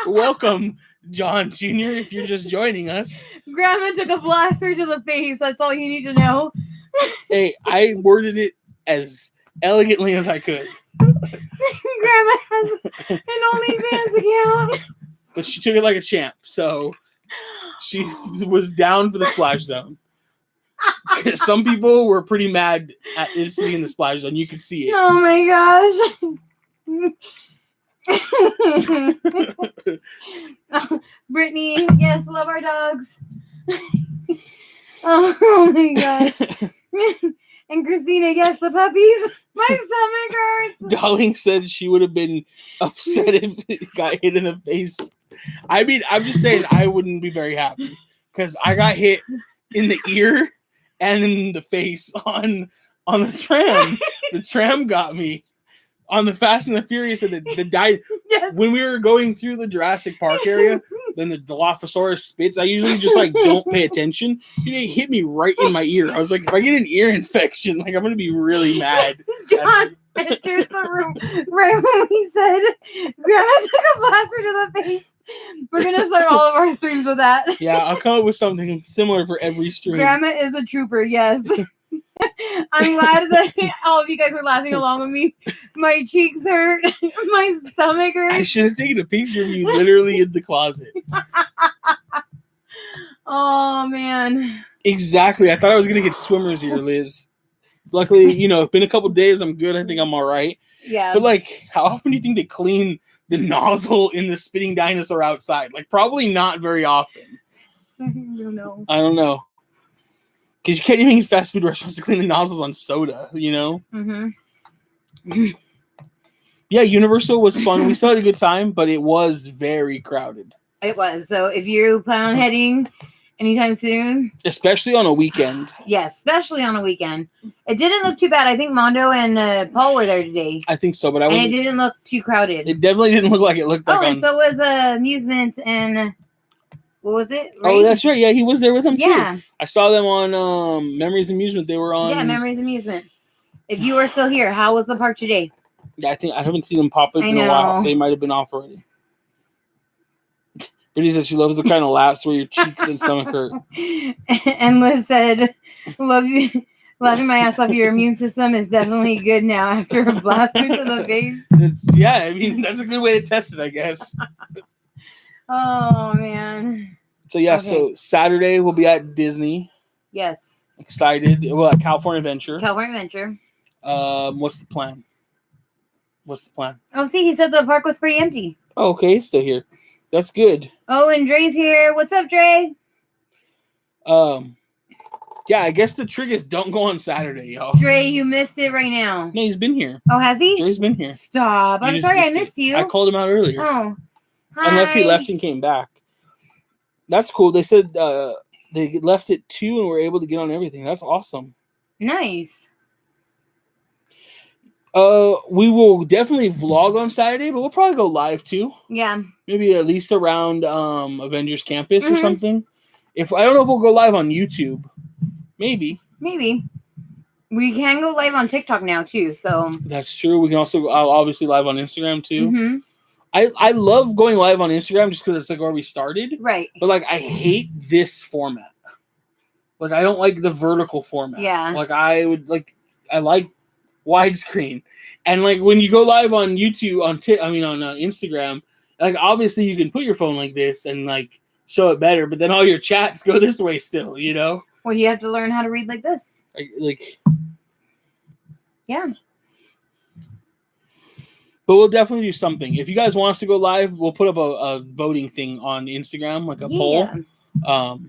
Speaker 1: welcome, John Jr. If you're just joining us.
Speaker 2: Grandma took a blaster to the face. That's all you need to know.
Speaker 1: Hey, I worded it as elegantly as I could.
Speaker 2: Grandma has an OnlyFans account.
Speaker 1: But she took it like a champ, so she was down for the splash zone. Some people were pretty mad at it sitting in the splash zone. You could see it.
Speaker 2: Oh my gosh. Brittany, yes, love our dogs. Oh my gosh. And Christina, yes, the puppies. My stomach hurts.
Speaker 1: Darling said she would have been upset if it got hit in the face. I mean, I'm just saying I wouldn't be very happy because I got hit in the ear and in the face on the tram. The tram got me on the Fast and the Furious and the died. Yes. When we were going through the Jurassic Park area, then the Dilophosaurus spits. I usually just like don't pay attention. It hit me right in my ear. I was like, if I get an ear infection, like I'm gonna be really mad.
Speaker 2: John entered the room right when we said Grandma took a blaster to the face. We're gonna start all of our streams with that.
Speaker 1: Yeah, I'll come up with something similar for every stream.
Speaker 2: Grandma is a trooper, yes. I'm glad that all of you guys are laughing along with me. My cheeks hurt. My stomach hurts.
Speaker 1: I should have taken a picture of you literally in the closet.
Speaker 2: Oh, man.
Speaker 1: Exactly. I thought I was going to get swimmer's ear, Liz. Luckily, it's been a couple days. I'm good. I think I'm all right.
Speaker 2: Yeah.
Speaker 1: But, like, how often do you think they clean the nozzle in the spitting dinosaur outside? Like, probably not very often.
Speaker 2: I don't know.
Speaker 1: I don't know. Because you can't even eat fast food restaurants to clean the nozzles on soda,
Speaker 2: Mm-hmm.
Speaker 1: Yeah, Universal was fun. We still had a good time, but it was very crowded.
Speaker 2: It was. So if you plan on heading anytime soon.
Speaker 1: Especially on a weekend.
Speaker 2: Yes, especially on a weekend. It didn't look too bad. I think Mondo and Paul were there today.
Speaker 1: I think so, but
Speaker 2: and it didn't look too crowded.
Speaker 1: It definitely didn't look like it looked like
Speaker 2: and so was Amusement and... What was it?
Speaker 1: Right? Oh, that's right. Yeah, he was there with them too.
Speaker 2: Yeah.
Speaker 1: I saw them on Memories Amusement. They were on...
Speaker 2: Yeah, Memories Amusement. If you were still here, how was the park today?
Speaker 1: Yeah, I think I haven't seen them pop up in a while, so they might have been off already. Brittany said she loves the kind of laughs where your cheeks and stomach hurt.
Speaker 2: And Liz said, laughing my ass off, your immune system is definitely good now after a blaster to the face.
Speaker 1: Yeah, I mean, that's a good way to test it, I guess.
Speaker 2: Oh, man.
Speaker 1: So, yeah, So Saturday we'll be at Disney.
Speaker 2: Yes.
Speaker 1: Excited. Well, at California Adventure.
Speaker 2: California Adventure.
Speaker 1: What's the plan? What's the plan?
Speaker 2: Oh, see, he said the park was pretty empty.
Speaker 1: Oh, okay, he's still here. That's good.
Speaker 2: Oh, and Dre's here. What's up, Dre?
Speaker 1: Yeah, I guess the trick is don't go on Saturday, y'all.
Speaker 2: Dre, you missed it right now.
Speaker 1: No, he's been here.
Speaker 2: Oh, has he?
Speaker 1: Dre's been here.
Speaker 2: Stop. I'm sorry I missed you.
Speaker 1: I called him out earlier.
Speaker 2: Oh. Hi.
Speaker 1: Unless he left and came back. That's cool. They said they left at 2 and were able to get on everything. That's awesome.
Speaker 2: Nice.
Speaker 1: We will definitely vlog on Saturday, but we'll probably go live too.
Speaker 2: Yeah.
Speaker 1: Maybe at least around Avengers Campus or something. I don't know if we'll go live on YouTube. Maybe. We can go live on TikTok now too. So that's true. We can also obviously live on Instagram too.
Speaker 2: Mm-hmm.
Speaker 1: I love going live on Instagram just because it's like where we started.
Speaker 2: Right.
Speaker 1: But like I hate this format. Like I don't like the vertical format.
Speaker 2: Yeah.
Speaker 1: Like I like widescreen. And like when you go live on YouTube on Instagram, like obviously you can put your phone like this and like show it better, but then all your chats go this way still, you know?
Speaker 2: Well, you have to learn how to read like this. Yeah.
Speaker 1: But we'll definitely do something. If you guys want us to go live, we'll put up a voting thing on Instagram, like a poll.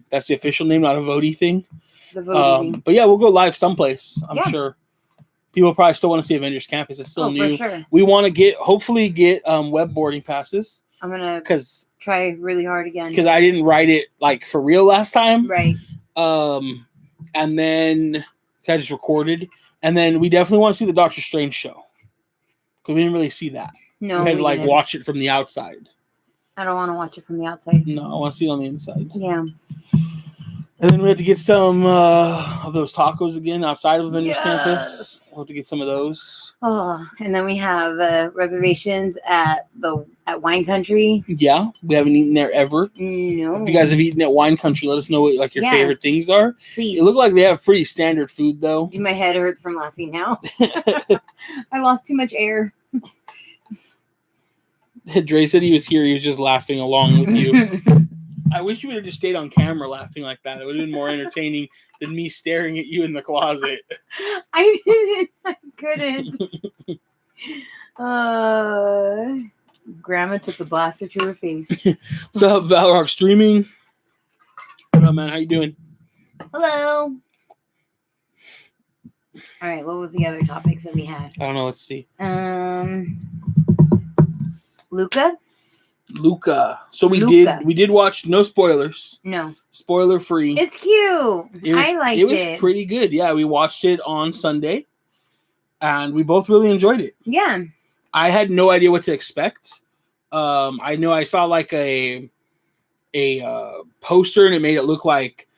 Speaker 1: That's the official name, not a voting thing.
Speaker 2: The voting.
Speaker 1: But yeah, we'll go live someplace. I'm sure people probably still want to see Avengers Campus. It's still new. For sure. We want to hopefully get web boarding passes.
Speaker 2: I'm gonna try really hard again
Speaker 1: because I didn't write it like for real last time.
Speaker 2: Right.
Speaker 1: And then I just recorded, and then we definitely want to see the Doctor Strange show because we didn't really see that.
Speaker 2: No,
Speaker 1: we had to like watch it from the outside.
Speaker 2: I don't want to watch it from the outside.
Speaker 1: No, I want to see it on the inside.
Speaker 2: Yeah.
Speaker 1: And then we had to get some of those tacos again outside of Avengers Campus. We'll have to get some of those.
Speaker 2: Oh, and then we have reservations at Wine Country.
Speaker 1: Yeah, we haven't eaten there ever.
Speaker 2: No.
Speaker 1: If you guys have eaten at Wine Country, let us know what like your favorite things are.
Speaker 2: Please.
Speaker 1: It looked like they have pretty standard food though.
Speaker 2: My head hurts from laughing now. I lost too much air.
Speaker 1: Dre said he was here. He was just laughing along with you. I wish you would have just stayed on camera laughing like that. It would have been more entertaining than me staring at you in the closet.
Speaker 2: I didn't. I couldn't. Grandma took the blaster to her face.
Speaker 1: What's up, Valrock Streaming? What up, man? How you doing?
Speaker 2: Hello. All right. What was the other topics that we had?
Speaker 1: I don't know. Let's see. Luca. So we did watch, no spoilers.
Speaker 2: No.
Speaker 1: Spoiler free.
Speaker 2: It's cute. I liked it.
Speaker 1: It was pretty good. Yeah, we watched it on Sunday and we both really enjoyed it.
Speaker 2: Yeah.
Speaker 1: I had no idea what to expect. I know I saw like a poster and it made it look like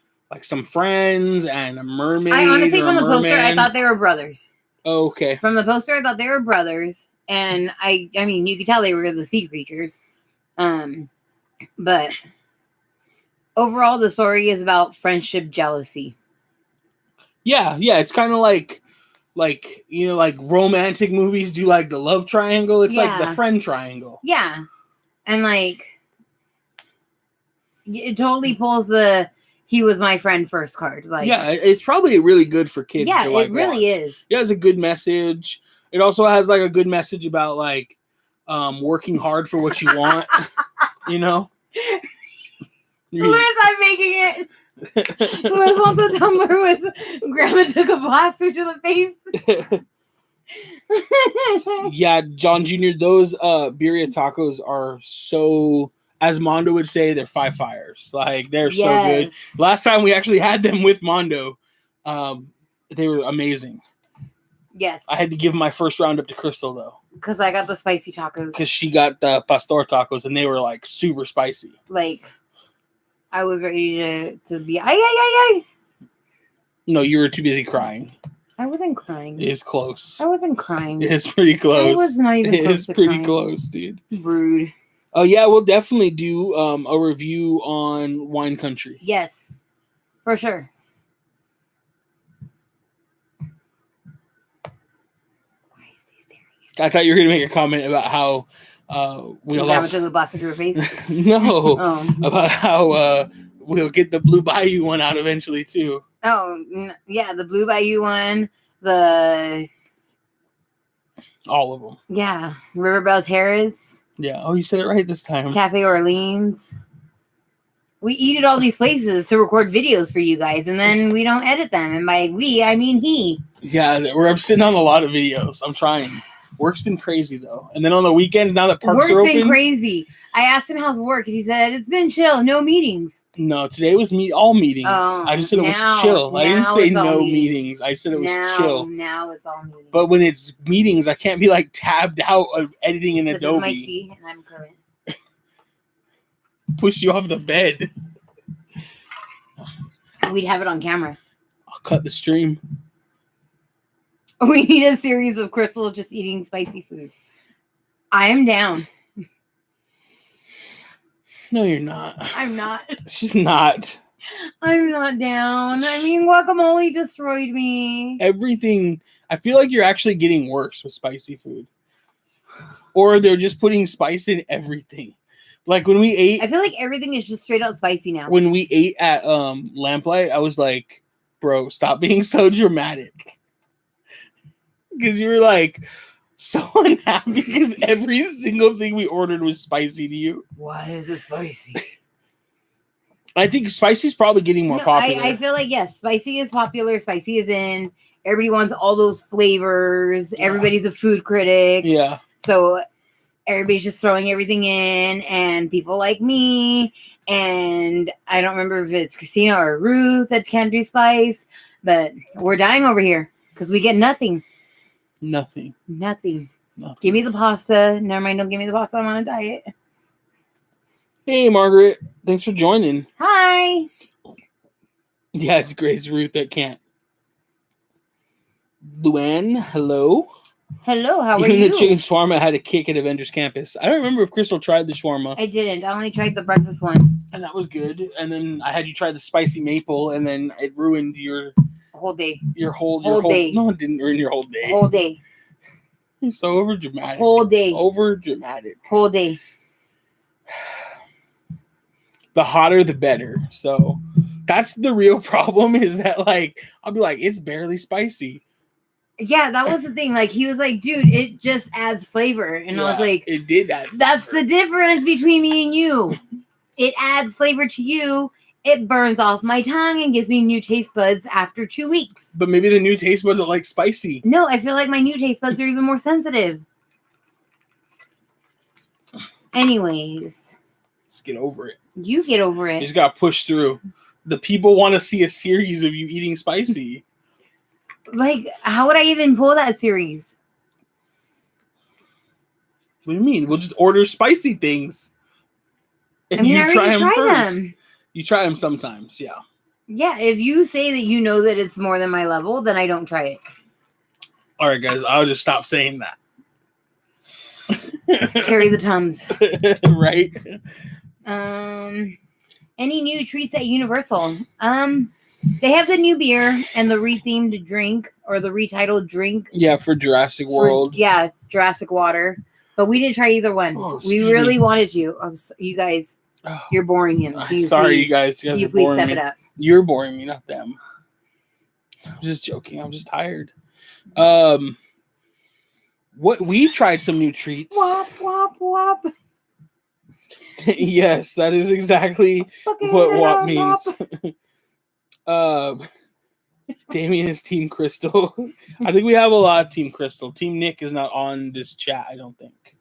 Speaker 1: some friends and a mermaid.
Speaker 2: I honestly, from the poster, I thought they were brothers.
Speaker 1: Oh, okay.
Speaker 2: From the poster, I thought they were brothers. And I mean, you could tell they were the sea creatures. But overall, the story is about friendship jealousy. Yeah.
Speaker 1: It's kind of like romantic movies do like the love triangle. It's like the friend triangle.
Speaker 2: Yeah. And like, it totally pulls the he was my friend first card. Like,
Speaker 1: yeah, it's probably really good for kids.
Speaker 2: Yeah, it really is.
Speaker 1: It has a good message. It also has like a good message about like working hard for what you want. You know?
Speaker 2: Who is I making it? Who else wants a tumbler with Grandma took a blaster to the face?
Speaker 1: Yeah, John Jr., those birria tacos are so, as Mondo would say, they're 5 fires. Like, they're so good. Last time we actually had them with Mondo, they were amazing.
Speaker 2: Yes.
Speaker 1: I had to give my first round up to Crystal, though.
Speaker 2: Because I got the spicy tacos.
Speaker 1: Because she got the pastor tacos, and they were, like, super spicy.
Speaker 2: Like, I was ready to be, ay.
Speaker 1: No, you were too busy crying.
Speaker 2: I wasn't crying.
Speaker 1: It's close.
Speaker 2: I wasn't crying.
Speaker 1: It's pretty close.
Speaker 2: I was not even close to
Speaker 1: pretty
Speaker 2: crying.
Speaker 1: close, dude.
Speaker 2: Rude.
Speaker 1: Oh, yeah, we'll definitely do a review on Wine Country.
Speaker 2: Yes, for sure. Why is he staring at me?
Speaker 1: I thought you were going to make a comment about how we lost...
Speaker 2: the blaster to her face?
Speaker 1: No. About how we'll get the Blue Bayou one out eventually, too.
Speaker 2: Oh, yeah, the Blue Bayou one, the
Speaker 1: All of them.
Speaker 2: Yeah. Riverbell Terrace.
Speaker 1: Yeah. Oh, you said it right this time.
Speaker 2: Cafe Orleans. We eat at all these places to record videos for you guys, and then we don't edit them. And by we, I mean he.
Speaker 1: Yeah, I'm sitting on a lot of videos. I'm trying. Work's been crazy though. And then on the weekends, now that parks are open.
Speaker 2: Work's been crazy. I asked him how's work, and he said it's been chill, no meetings.
Speaker 1: No, today was all meetings.
Speaker 2: Oh,
Speaker 1: I just said it was chill. I didn't say no meetings. I said it was chill.
Speaker 2: Now it's all meetings.
Speaker 1: But when it's meetings, I can't be like tabbed out of editing in Adobe.
Speaker 2: This is my tea, and I'm current.
Speaker 1: Push you off the bed.
Speaker 2: We'd have it on camera.
Speaker 1: I'll cut the stream.
Speaker 2: We need a series of Crystal just eating spicy food. I am down.
Speaker 1: No, you're not.
Speaker 2: I'm not.
Speaker 1: She's not.
Speaker 2: I'm not down. I mean, guacamole destroyed me.
Speaker 1: Everything. I feel like you're actually getting worse with spicy food. Or they're just putting spice in everything. Like when we ate,
Speaker 2: I feel like everything is just straight out spicy now.
Speaker 1: When we ate at Lamplight, I was like, bro, stop being so dramatic. Because you were like so unhappy because every single thing we ordered was spicy to you.
Speaker 2: Why is it spicy?
Speaker 1: I think spicy's probably getting more popular.
Speaker 2: I feel like, yes, spicy is popular. Spicy is in. Everybody wants all those flavors. Yeah. Everybody's a food critic.
Speaker 1: Yeah.
Speaker 2: So everybody's just throwing everything in, and people like me, and I don't remember if it's Christina or Ruth that can't do spice, but we're dying over here because we get nothing.
Speaker 1: Nothing.
Speaker 2: Give me the pasta. Never mind, don't give me the pasta. I'm on a diet.
Speaker 1: Hey, Margaret. Thanks for joining.
Speaker 2: Hi.
Speaker 1: Yeah, it's great. It's Ruth that can't. Luann, hello.
Speaker 2: Hello, how are you?
Speaker 1: Even the chicken shawarma had a kick at Avengers Campus. I don't remember if Crystal tried the shawarma.
Speaker 2: I didn't. I only tried the breakfast one.
Speaker 1: And that was good. And then I had you try the spicy maple, and then it ruined your
Speaker 2: whole day.
Speaker 1: Your whole
Speaker 2: day.
Speaker 1: No, it didn't ruin your whole day.
Speaker 2: Whole day.
Speaker 1: You're so overdramatic.
Speaker 2: Whole day.
Speaker 1: Overdramatic.
Speaker 2: Whole day.
Speaker 1: The hotter, the better. So that's the real problem is that, like, I'll be like, it's barely spicy.
Speaker 2: Yeah, that was the thing. Like, he was like, dude, it just adds flavor. And I was like,
Speaker 1: it did add flavor.
Speaker 2: That's the difference between me and you. It adds flavor to you. It burns off my tongue and gives me new taste buds after 2 weeks.
Speaker 1: But maybe the new taste buds are like spicy.
Speaker 2: No, I feel like my new taste buds are even more sensitive. Anyways.
Speaker 1: Just get over it.
Speaker 2: You get over it.
Speaker 1: You just got to push through. The people want to see a series of you eating spicy.
Speaker 2: Like, how would I even pull that series?
Speaker 1: What do you mean? We'll just order spicy things. And
Speaker 2: you try them first.
Speaker 1: You try them sometimes, yeah.
Speaker 2: Yeah, if you say that you know that it's more than my level, then I don't try it.
Speaker 1: All right, guys, I'll just stop saying that.
Speaker 2: Carry the Tums.
Speaker 1: Right?
Speaker 2: Any new treats at Universal? They have the new beer and the rethemed drink or the retitled drink.
Speaker 1: Yeah, for Jurassic World.
Speaker 2: Yeah, Jurassic Water. But we didn't try either one. We really wanted to. You guys, you're boring him.
Speaker 1: Sorry, you guys.
Speaker 2: Can you please step it up?
Speaker 1: You're boring me, not them. I'm just joking. I'm just tired. What we tried some new treats.
Speaker 2: Wop, wop, wop.
Speaker 1: Yes, that is exactly what WAP means. Damien is Team Crystal. I think we have a lot of Team Crystal. Team Nick is not on this chat, I don't think.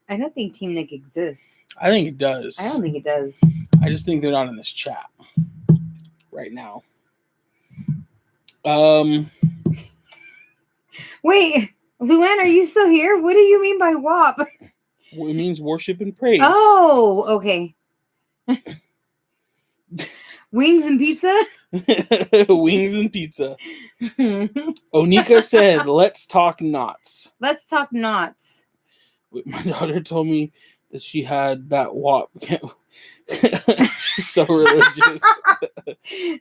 Speaker 2: I don't think Team Nick exists.
Speaker 1: I think it does.
Speaker 2: I don't think it does.
Speaker 1: I just think they're not in this chat right now.
Speaker 2: Wait, Luann, are you still here? What do you mean by WAP?
Speaker 1: It means worship and praise.
Speaker 2: Oh, okay. Wings and pizza?
Speaker 1: Wings and pizza. Onika said, let's talk knots.
Speaker 2: Let's talk knots.
Speaker 1: My daughter told me that she had that WAP. She's so religious.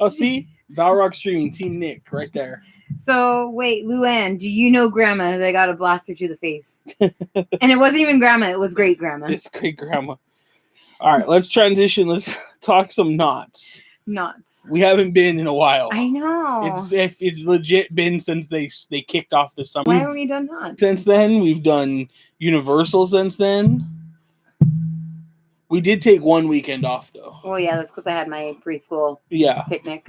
Speaker 1: Oh, see? Valrock streaming, Team Nick, right there.
Speaker 2: So, wait, Luann, do you know Grandma that got a blaster to the face? And it wasn't even Grandma, it was Great Grandma.
Speaker 1: It's Great Grandma. All right, let's transition. Let's talk some knots.
Speaker 2: Nuts.
Speaker 1: We haven't been in a while.
Speaker 2: I know.
Speaker 1: It's legit been since they kicked off the summer.
Speaker 2: Why haven't we done Knott's?
Speaker 1: Since then, we've done Universal since then. We did take one weekend off, though.
Speaker 2: Well, yeah, that's because I had my preschool picnic.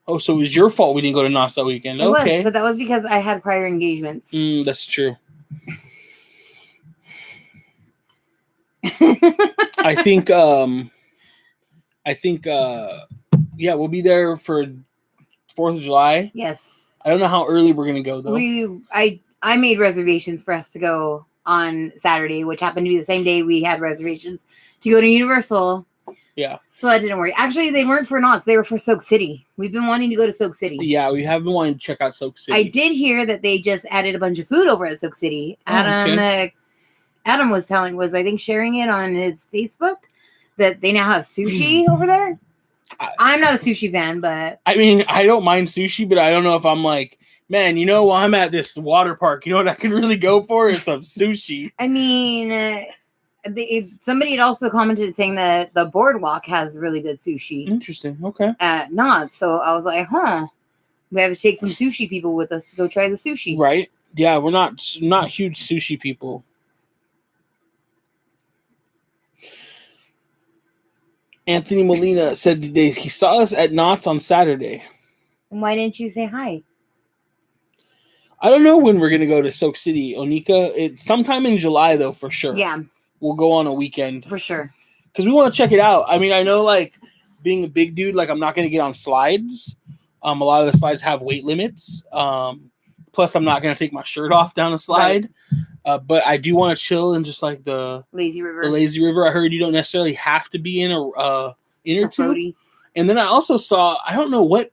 Speaker 1: Oh, so it was your fault we didn't go to Knott's that weekend.
Speaker 2: It was, but that was because I had prior engagements.
Speaker 1: That's true. I think, we'll be there for 4th of July.
Speaker 2: Yes.
Speaker 1: I don't know how early we're going to go, though.
Speaker 2: I made reservations for us to go on Saturday, which happened to be the same day we had reservations to go to Universal.
Speaker 1: Yeah.
Speaker 2: So that didn't work. Actually, they weren't for Knott's. They were for Soak City. We've been wanting to go to Soak City.
Speaker 1: Yeah, we have been wanting to check out Soak City.
Speaker 2: I did hear that they just added a bunch of food over at Soak City. Adam was I think sharing it on his Facebook that they now have sushi over there. I'm not a sushi fan, but
Speaker 1: I mean, I don't mind sushi, but I don't know if I'm like, man, while I'm at this water park, what I could really go for is some sushi.
Speaker 2: I mean, somebody had also commented saying that the boardwalk has really good sushi.
Speaker 1: Interesting. Okay.
Speaker 2: At Knott's, so I was like, we have to take some sushi people with us to go try the sushi.
Speaker 1: Right. Yeah, we're not huge sushi people. Anthony Molina said he saw us at Knott's on Saturday.
Speaker 2: Why didn't you say hi?
Speaker 1: I don't know when we're going to go to Soak City, Onika. It's sometime in July, though, for sure.
Speaker 2: Yeah.
Speaker 1: We'll go on a weekend.
Speaker 2: For sure.
Speaker 1: Because we want to check it out. I mean, I know, like, being a big dude, like, I'm not going to get on slides. A lot of the slides have weight limits. Plus, I'm not going to take my shirt off down a slide. Right. But I do want to chill in just, like, the Lazy River. I heard you don't necessarily have to be in a inner tube. And then I also saw, I don't know what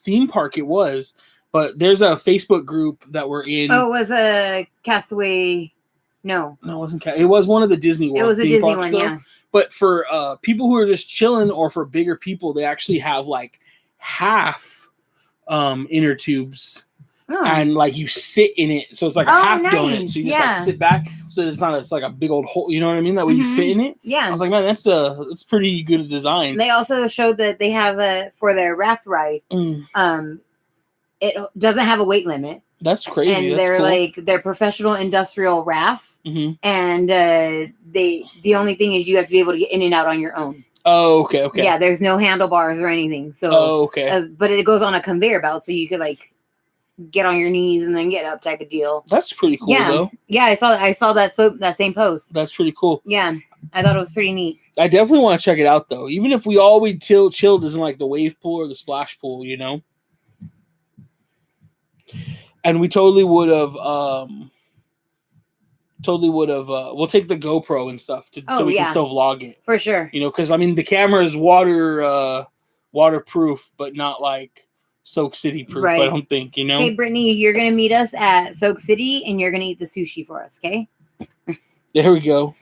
Speaker 1: theme park it was, but there's a Facebook group that we're in.
Speaker 2: Oh, it was a Castaway. No,
Speaker 1: it wasn't. It was one of the Disney World.
Speaker 2: It was a Disney one, though. Yeah.
Speaker 1: But for people who are just chilling, or for bigger people, they actually have like half inner tubes, and like you sit in it, so it's like a half donut. So you just like sit back, so it's like a big old hole. You know what I mean? That way you fit in it.
Speaker 2: Yeah.
Speaker 1: I was like, man, that's pretty good at design.
Speaker 2: They also showed that they have for their raft ride. It doesn't have a weight limit.
Speaker 1: That's crazy.
Speaker 2: And they're professional industrial rafts.
Speaker 1: Mm-hmm.
Speaker 2: And the only thing is you have to be able to get in and out on your own.
Speaker 1: Oh, okay.
Speaker 2: Yeah, there's no handlebars or anything. So, but it goes on a conveyor belt, so you could like get on your knees and then get up, type of deal.
Speaker 1: That's pretty cool, though.
Speaker 2: Yeah, I saw that same post.
Speaker 1: That's pretty cool.
Speaker 2: Yeah, I thought it was pretty neat.
Speaker 1: I definitely want to check it out, though. Even if we chilled isn't like the wave pool or the splash pool, And we totally would have. We'll take the GoPro and stuff so we can still vlog it
Speaker 2: for sure.
Speaker 1: Because I mean the camera is waterproof, but not like Soak City proof. Right. I don't think.
Speaker 2: Okay, Brittany, you're gonna meet us at Soak City, and you're gonna eat the sushi for us. Okay.
Speaker 1: There we go.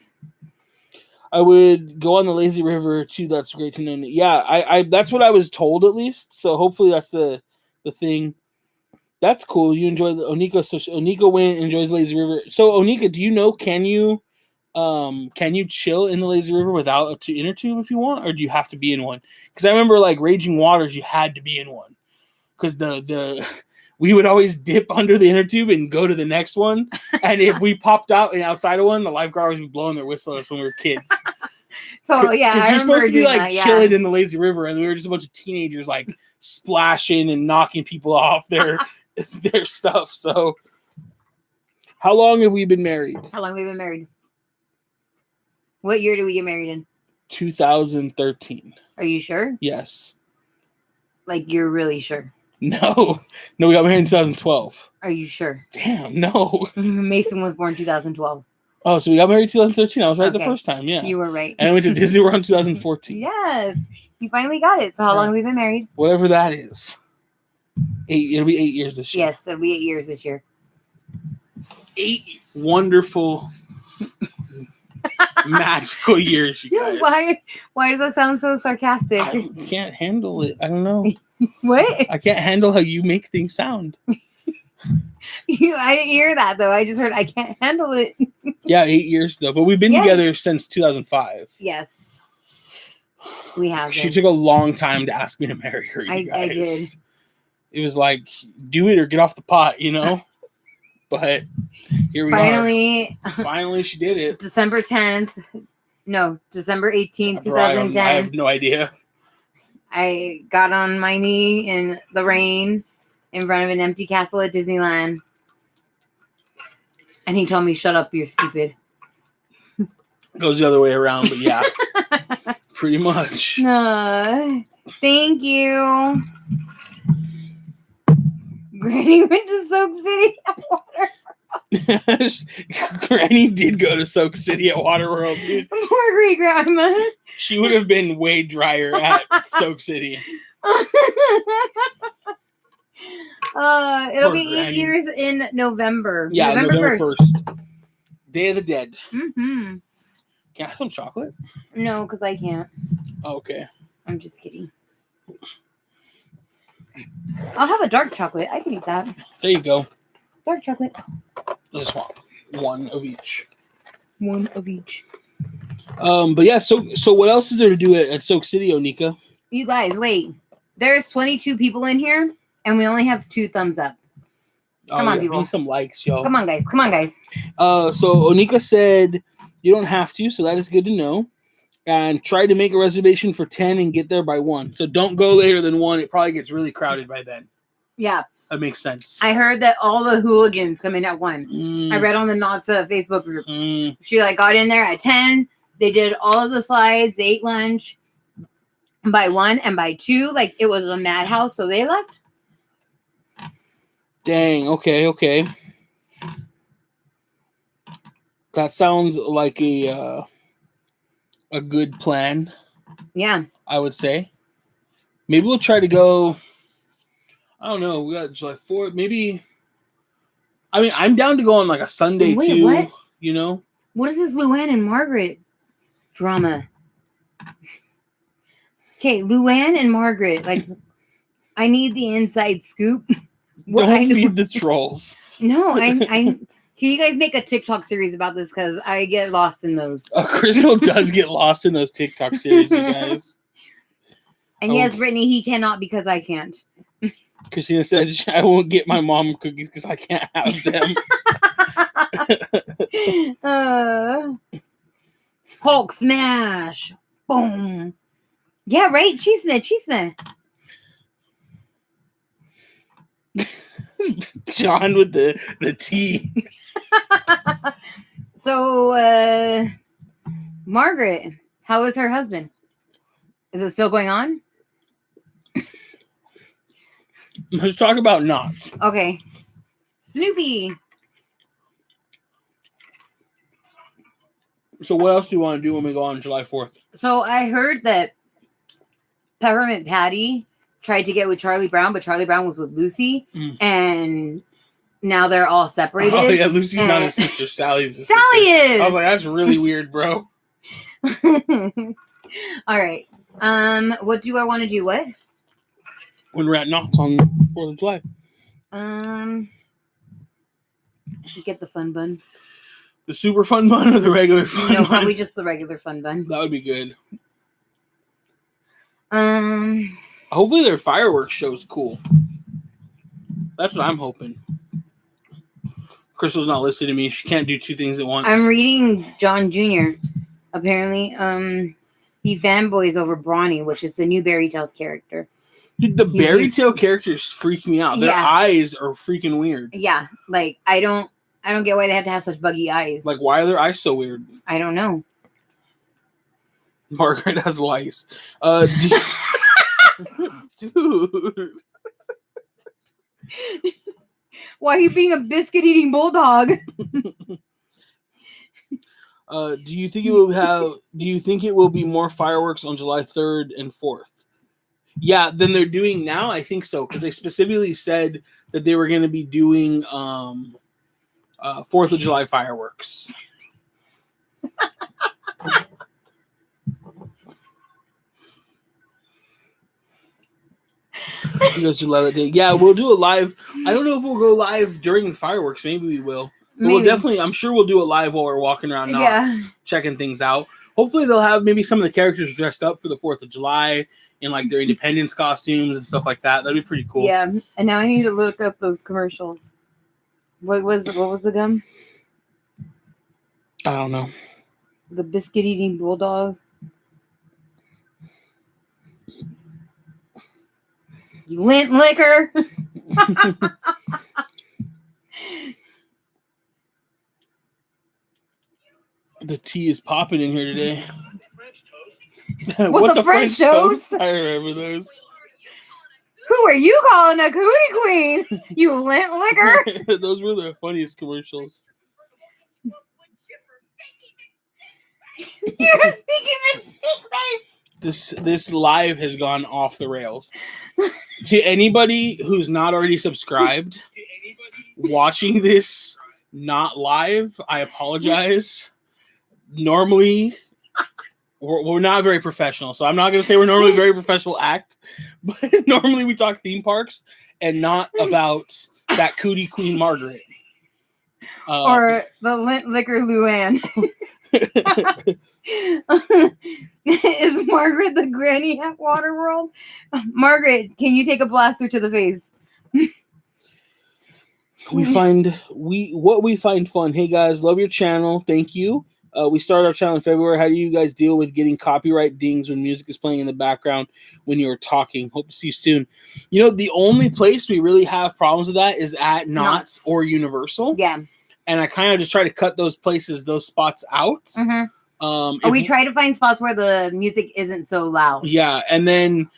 Speaker 1: I would go on the Lazy River too. That's great to know. Yeah, I that's what I was told at least. So hopefully that's the thing. That's cool. You enjoy the Onika. So Onika went and enjoys Lazy River. So Onika, do you know? Can you chill in the Lazy River without an inner tube if you want, or do you have to be in one? Because I remember like Raging Waters, you had to be in one. Because we would always dip under the inner tube and go to the next one, and if we popped out and outside of one, the lifeguard would be blowing their whistle at us when we were kids.
Speaker 2: Totally, yeah.
Speaker 1: Because you're supposed to be like chilling in the Lazy River, and we were just a bunch of teenagers like splashing and knocking people off their stuff. So how long have we been married?
Speaker 2: What year did we get married in?
Speaker 1: 2013.
Speaker 2: Are you sure?
Speaker 1: Yes.
Speaker 2: Like, you're really sure?
Speaker 1: No, we got married in 2012.
Speaker 2: Are you sure?
Speaker 1: Damn, no.
Speaker 2: Mason was born 2012.
Speaker 1: Oh, so we got married in 2013. I was right the first time. Yeah,
Speaker 2: you were right.
Speaker 1: And I went to Disney World in 2014.
Speaker 2: Yes, you finally got it. So how long have we been married?
Speaker 1: Whatever that is. 8. It'll be 8 years this year.
Speaker 2: Yes, it'll be 8 years this year.
Speaker 1: 8 wonderful, magical years, you guys.
Speaker 2: Why does that sound so sarcastic?
Speaker 1: I can't handle it. I don't know.
Speaker 2: What?
Speaker 1: I can't handle how you make things sound.
Speaker 2: I didn't hear that, though. I just heard I can't handle it.
Speaker 1: Yeah, 8 years, though. But we've been together since 2005.
Speaker 2: Yes. We have.
Speaker 1: She took a long time to ask me to marry her. You guys.
Speaker 2: I did.
Speaker 1: It was like, do it or get off the pot, you know. But here we are. Finally, she did it.
Speaker 2: December 10th. No, December 18th,
Speaker 1: Bro,
Speaker 2: 2010.
Speaker 1: I have no idea.
Speaker 2: I got on my knee in the rain in front of an empty castle at Disneyland. And he told me, shut up, you're stupid.
Speaker 1: It goes the other way around, but yeah. Pretty much.
Speaker 2: Thank you. Granny went to Soak City at Water.
Speaker 1: Granny did go to Soak City at Waterworld, dude.
Speaker 2: Poor great grandma.
Speaker 1: She would have been way drier at Soak City.
Speaker 2: It'll be 8 years in November.
Speaker 1: Yeah, November 1st. Day of the Dead.
Speaker 2: Mm-hmm.
Speaker 1: Can I have some chocolate?
Speaker 2: No, because I can't.
Speaker 1: Oh, okay.
Speaker 2: I'm just kidding. I'll have a dark chocolate. I can eat that.
Speaker 1: There you go.
Speaker 2: Dark chocolate.
Speaker 1: I just want one of each.
Speaker 2: One of each.
Speaker 1: But yeah, so what else is there to do at Soak City, Onika?
Speaker 2: You guys, wait. There's 22 people in here, and we only have 2 thumbs up. Come on, people.
Speaker 1: Need some likes, yo.
Speaker 2: Come on, guys. Come on, guys.
Speaker 1: So Onika said you don't have to, so that is good to know. And try to make a reservation for 10 and get there by 1. So don't go later than 1. It probably gets really crowded by then.
Speaker 2: Yeah.
Speaker 1: That makes sense.
Speaker 2: I heard that all the hooligans come in at 1. I read on the NOTSA Facebook group. She got in there at 10. They did all of the slides. They ate lunch. By 1 and by 2, it was a madhouse, so they left.
Speaker 1: Dang. Okay. That sounds like a good plan.
Speaker 2: Yeah.
Speaker 1: I would say. Maybe we'll try to go. I don't know. We got July 4th. Maybe. I mean, I'm down to go on a Sunday too.
Speaker 2: What?
Speaker 1: You know?
Speaker 2: What is this Luann and Margaret drama? Okay, Luann and Margaret. I need the inside scoop.
Speaker 1: Don't feed the trolls.
Speaker 2: No, I can you guys make a TikTok series about this? Because I get lost in those.
Speaker 1: Crystal does get lost in those TikTok series, you guys.
Speaker 2: And yes, Brittany, he cannot because I can't.
Speaker 1: Christina said, I won't get my mom cookies because I can't have them.
Speaker 2: Hulk smash. Boom. Yeah, right? Cheeseman.
Speaker 1: John with the tea.
Speaker 2: So, Margaret, how is her husband? Is it still going on?
Speaker 1: Let's talk about knots.
Speaker 2: Okay. Snoopy.
Speaker 1: So what else do you want to do when we go on July 4th?
Speaker 2: So I heard that Peppermint Patty tried to get with Charlie Brown, but Charlie Brown was with Lucy, and now they're all separated.
Speaker 1: Oh yeah, Lucy's not his sister. Sally's his
Speaker 2: Sally
Speaker 1: sister.
Speaker 2: is!
Speaker 1: I was like, that's really weird, bro.
Speaker 2: All right. What do I want to do? What?
Speaker 1: When we're at Knott's on 4th of July.
Speaker 2: Get the fun bun.
Speaker 1: The super fun bun or the regular fun bun?
Speaker 2: No, probably just the regular fun bun.
Speaker 1: That would be good. Hopefully their fireworks show's cool. That's what I'm hoping. Crystal's not listening to me. She can't do 2 things at once.
Speaker 2: I'm reading John Jr. Apparently, he fanboys over Brawny, which is the new Barry Tales character.
Speaker 1: Dude, the Barry Tale characters freak me out. Their eyes are freaking weird.
Speaker 2: Yeah, I don't get why they have to have such buggy eyes.
Speaker 1: Why are their eyes so weird?
Speaker 2: I don't know.
Speaker 1: Margaret has lice. Dude.
Speaker 2: Why are you being a biscuit-eating bulldog?
Speaker 1: Do you think it will be more fireworks on July 3rd and 4th? Yeah, than they're doing now? I think so, because they specifically said that they were going to be doing 4th of July fireworks. Yeah, we'll do a live. I don't know if we'll go live during the fireworks. Maybe we will. But we'll definitely, I'm sure we'll do it live while we're walking around checking things out. hopefully they'll have maybe some of the characters dressed up for the 4th of July in like their independence costumes and stuff like that. That'd be pretty cool.
Speaker 2: Yeah, and now I need to look up those commercials. What was the gum?
Speaker 1: I don't know.
Speaker 2: The biscuit eating bulldog. You lint liquor.
Speaker 1: The tea is popping in here today.
Speaker 2: What the French toast?
Speaker 1: I remember those.
Speaker 2: Who are you calling a cootie queen? You lint liquor.
Speaker 1: Those were the funniest commercials.
Speaker 2: You're a stinky mistake face.
Speaker 1: This live has gone off the rails. To anybody who's not already subscribed, watching this not live, I apologize. Normally, we're not very professional, so I'm not going to say we're normally a very professional act, but normally we talk theme parks and not about that cootie queen Margaret.
Speaker 2: Or the lint liquor Luann. Is Margaret the granny at Waterworld? Margaret, can you take a blaster to the face?
Speaker 1: What we find fun. Hey guys, love your channel. Thank you. We started our channel in February. How do you guys deal with getting copyright dings when music is playing in the background when you're talking? Hope to see you soon. You know, the only place we really have problems with that is at Knott's or Universal.
Speaker 2: Yeah.
Speaker 1: And I kind of just try to cut those spots out.
Speaker 2: Mm-hmm. We try to find spots where the music isn't so loud.
Speaker 1: Yeah, and then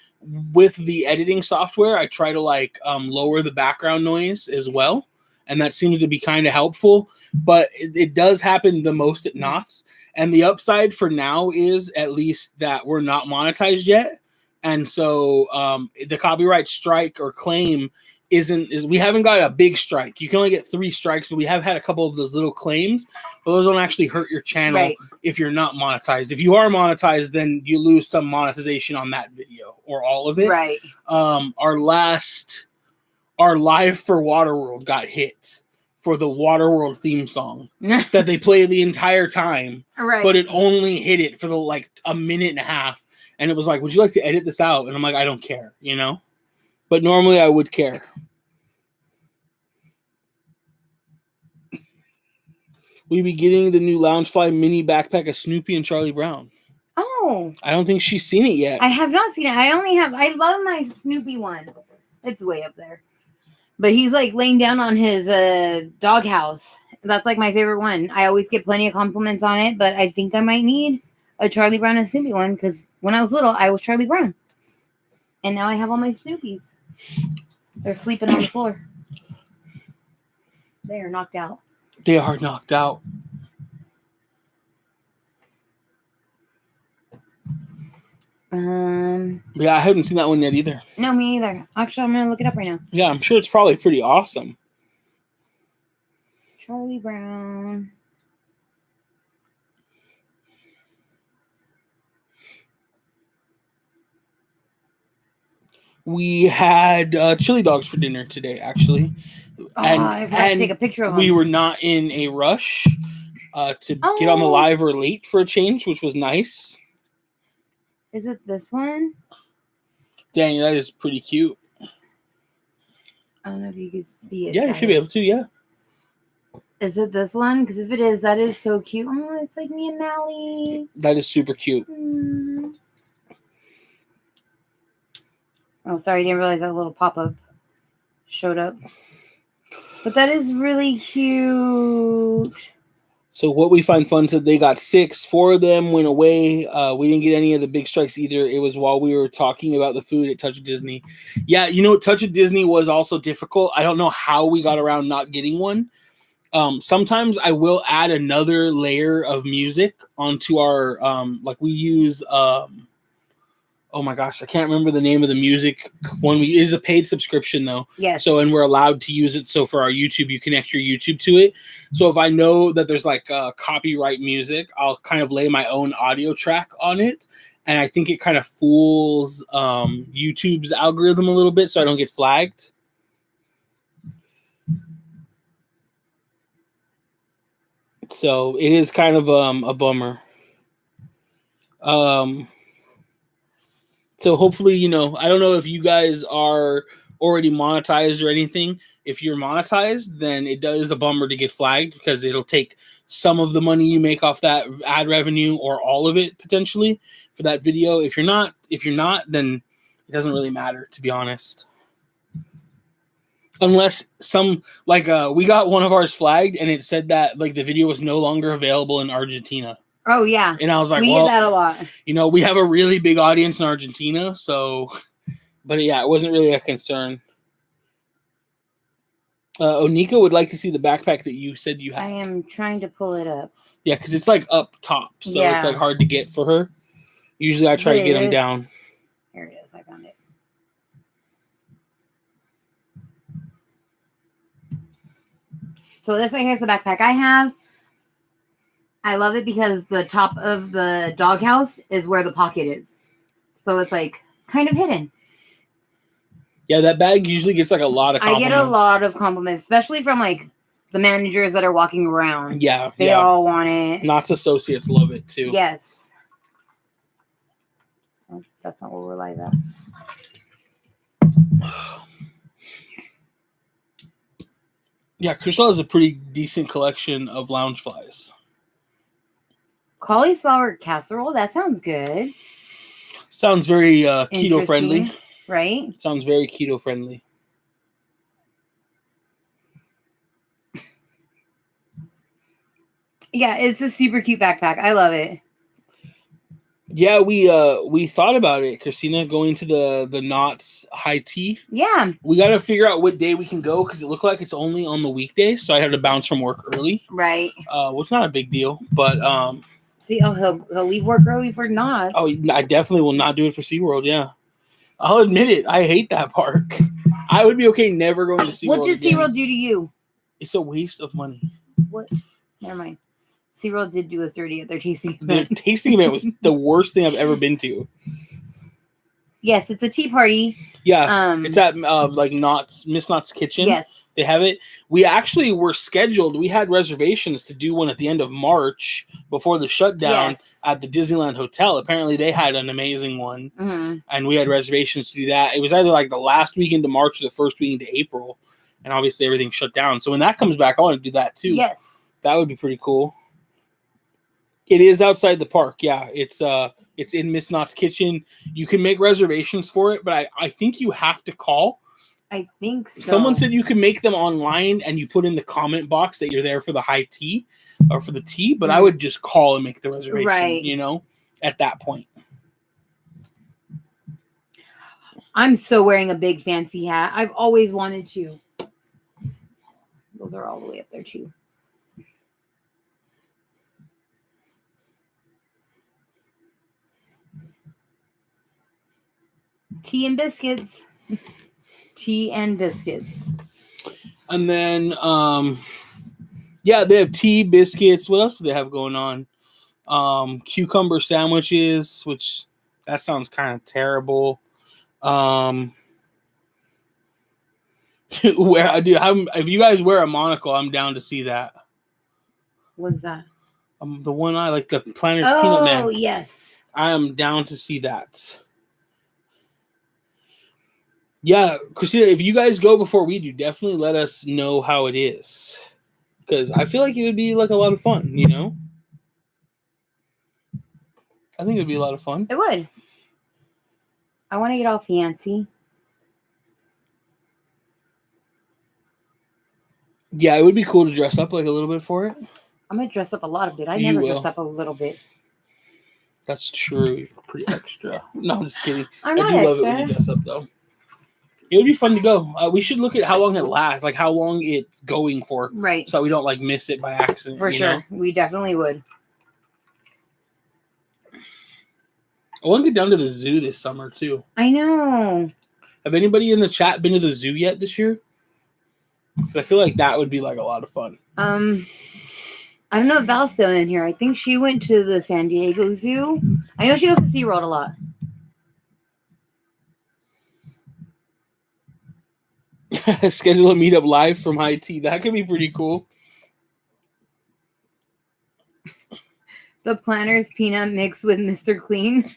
Speaker 1: with the editing software, I try to lower the background noise as well, and that seems to be kind of helpful. But it does happen the most at Knott's, and the upside for now is at least that we're not monetized yet, and so the copyright strike or claim we haven't got a big strike. You can only get 3 strikes, but we have had a couple of those little claims, but those don't actually hurt your channel if you're not monetized. If you are monetized, then you lose some monetization on that video or all of it.
Speaker 2: Right.
Speaker 1: Our live for Waterworld got hit for the Waterworld theme song that they play the entire time, but it only hit it for a minute and a half, and it was like, would you like to edit this out? And I'm like, I don't care, but normally I would care. We be getting the new Loungefly mini backpack of Snoopy and Charlie Brown.
Speaker 2: Oh.
Speaker 1: I don't think she's seen it yet.
Speaker 2: I have not seen it. I love my Snoopy one. It's way up there. But he's laying down on his doghouse. That's my favorite one. I always get plenty of compliments on it, but I think I might need a Charlie Brown and Snoopy one because when I was little, I was Charlie Brown. And now I have all my Snoopies. They're sleeping on the floor. They are knocked out.
Speaker 1: They are knocked out. Yeah, I haven't seen that one yet either.
Speaker 2: No, me either. Actually, I'm gonna look it up right now.
Speaker 1: Yeah, I'm sure it's probably pretty awesome.
Speaker 2: Charlie Brown.
Speaker 1: We had chili dogs for dinner today, actually.
Speaker 2: I forgot to take a picture of them.
Speaker 1: We were not in a rush to get on the live or late for a change, which was nice.
Speaker 2: Is it this one?
Speaker 1: Dang, that is pretty cute.
Speaker 2: I don't know if you can see it.
Speaker 1: Yeah, you should be able to, yeah.
Speaker 2: Is it this one? Because if it is, that is so cute. Oh, it's like me and Mally.
Speaker 1: That is super cute.
Speaker 2: Oh, sorry, I didn't realize that little pop-up showed up. But that is really cute.
Speaker 1: So what we find fun said they got 6. 4 of them went away. We didn't get any of the big strikes either. It was while we were talking about the food at Touch of Disney. Yeah, Touch of Disney was also difficult. I don't know how we got around not getting one. Sometimes I will add another layer of music onto our we use oh my gosh, I can't remember the name of the music one. It is a paid subscription though.
Speaker 2: Yes.
Speaker 1: So, and we're allowed to use it. So for our YouTube, you connect your YouTube to it. So if I know that there's copyright music, I'll kind of lay my own audio track on it. And I think it kind of fools YouTube's algorithm a little bit so I don't get flagged. So it is kind of a bummer. So hopefully, I don't know if you guys are already monetized or anything. If you're monetized, then it is a bummer to get flagged because it'll take some of the money you make off that ad revenue or all of it potentially for that video. If you're not, then it doesn't really matter, to be honest. Unless we got one of ours flagged and it said that like the video was no longer available in Argentina.
Speaker 2: Oh yeah.
Speaker 1: And I was like,
Speaker 2: we get that a lot.
Speaker 1: We have a really big audience in Argentina, so but yeah, it wasn't really a concern. Onika would like to see the backpack that you said you had.
Speaker 2: I am trying to pull it up.
Speaker 1: Yeah, because it's like up top, so it's like hard to get for her. Usually I try to get them down.
Speaker 2: Here it is. I found it. So this right here is the backpack I have. I love it because the top of the doghouse is where the pocket is. So it's like kind of hidden.
Speaker 1: Yeah, that bag usually gets like a lot of compliments.
Speaker 2: I get a lot of compliments, especially from like the managers that are walking around.
Speaker 1: Yeah.
Speaker 2: They all want it.
Speaker 1: Knott's associates love it too.
Speaker 2: Yes. Oh, that's not what we're live at.
Speaker 1: Yeah, Crystal has a pretty decent collection of Loungeflies.
Speaker 2: Cauliflower casserole? That sounds good.
Speaker 1: Sounds very keto friendly.
Speaker 2: Right?
Speaker 1: Sounds very keto friendly.
Speaker 2: Yeah, it's a super cute backpack. I love it.
Speaker 1: Yeah, we thought about it, Christina, going to the Knott's high tea.
Speaker 2: Yeah.
Speaker 1: We got to figure out what day we can go because it looked like it's only on the weekdays, so I have to bounce from work early.
Speaker 2: Right.
Speaker 1: Well, it's not a big deal, but
Speaker 2: see, he'll leave work early for Knott's.
Speaker 1: Oh, I definitely will not do it for SeaWorld, yeah. I'll admit it. I hate that park. I would be okay never going to SeaWorld.
Speaker 2: What did SeaWorld do to you?
Speaker 1: It's a waste of money.
Speaker 2: What? Never mind. SeaWorld did do us dirty at their tasting
Speaker 1: event. Their tasting event was the worst thing I've ever been to.
Speaker 2: Yes, it's a tea party.
Speaker 1: Yeah, it's at like Miss Knott's Kitchen.
Speaker 2: Yes.
Speaker 1: They have it. We actually were scheduled. We had reservations to do one at the end of March before the shutdown at the Disneyland Hotel. Apparently, they had an amazing one, and we had reservations to do that. It was either like the last weekend of March or the first weekend of April, and obviously everything shut down. So when that comes back, I want to do that too.
Speaker 2: Yes,
Speaker 1: that would be pretty cool. It is outside the park. Yeah, it's in Miss Knott's Kitchen. You can make reservations for it, but I think you have to call.
Speaker 2: I think so.
Speaker 1: Someone said you can make them online and you put in the comment box that you're there for the high tea or for the tea, but I would just call and make the reservation, at that point.
Speaker 2: I'm so wearing a big fancy hat. I've always wanted to. Those are all the way up there too. Tea and biscuits. Tea and biscuits.
Speaker 1: And then, they have tea, biscuits. What else do they have going on? Cucumber sandwiches, which that sounds kind of terrible. If you guys wear a monocle, I'm down to see that.
Speaker 2: What's that?
Speaker 1: The one I like, the Planters Peanut Man.
Speaker 2: Oh, yes.
Speaker 1: I am down to see that. Yeah, Christina, if you guys go before we do, definitely let us know how it is. Because I feel like it would be like a lot of fun, I think it would be a lot of fun.
Speaker 2: It would. I want to get all fancy.
Speaker 1: Yeah, it would be cool to dress up like a little bit for it.
Speaker 2: I'm going to dress up a lot of it. I never dress up a little bit.
Speaker 1: That's true. You're pretty extra. No, I'm just kidding.
Speaker 2: I do love it when
Speaker 1: you dress up, though. It would be fun to go. We should look at how long it lasts, like how long it's going for.
Speaker 2: Right.
Speaker 1: So we don't like miss it by accident.
Speaker 2: For sure. We definitely would.
Speaker 1: I want to get down to the zoo this summer, too.
Speaker 2: I know.
Speaker 1: Have anybody in the chat been to the zoo yet this year? Because I feel like that would be like a lot of fun.
Speaker 2: I don't know if Val's still in here. I think she went to the San Diego Zoo. I know she goes to SeaWorld a lot.
Speaker 1: Schedule a meetup live from high tea. That could be pretty cool.
Speaker 2: The Planner's peanut mix with Mr. Clean.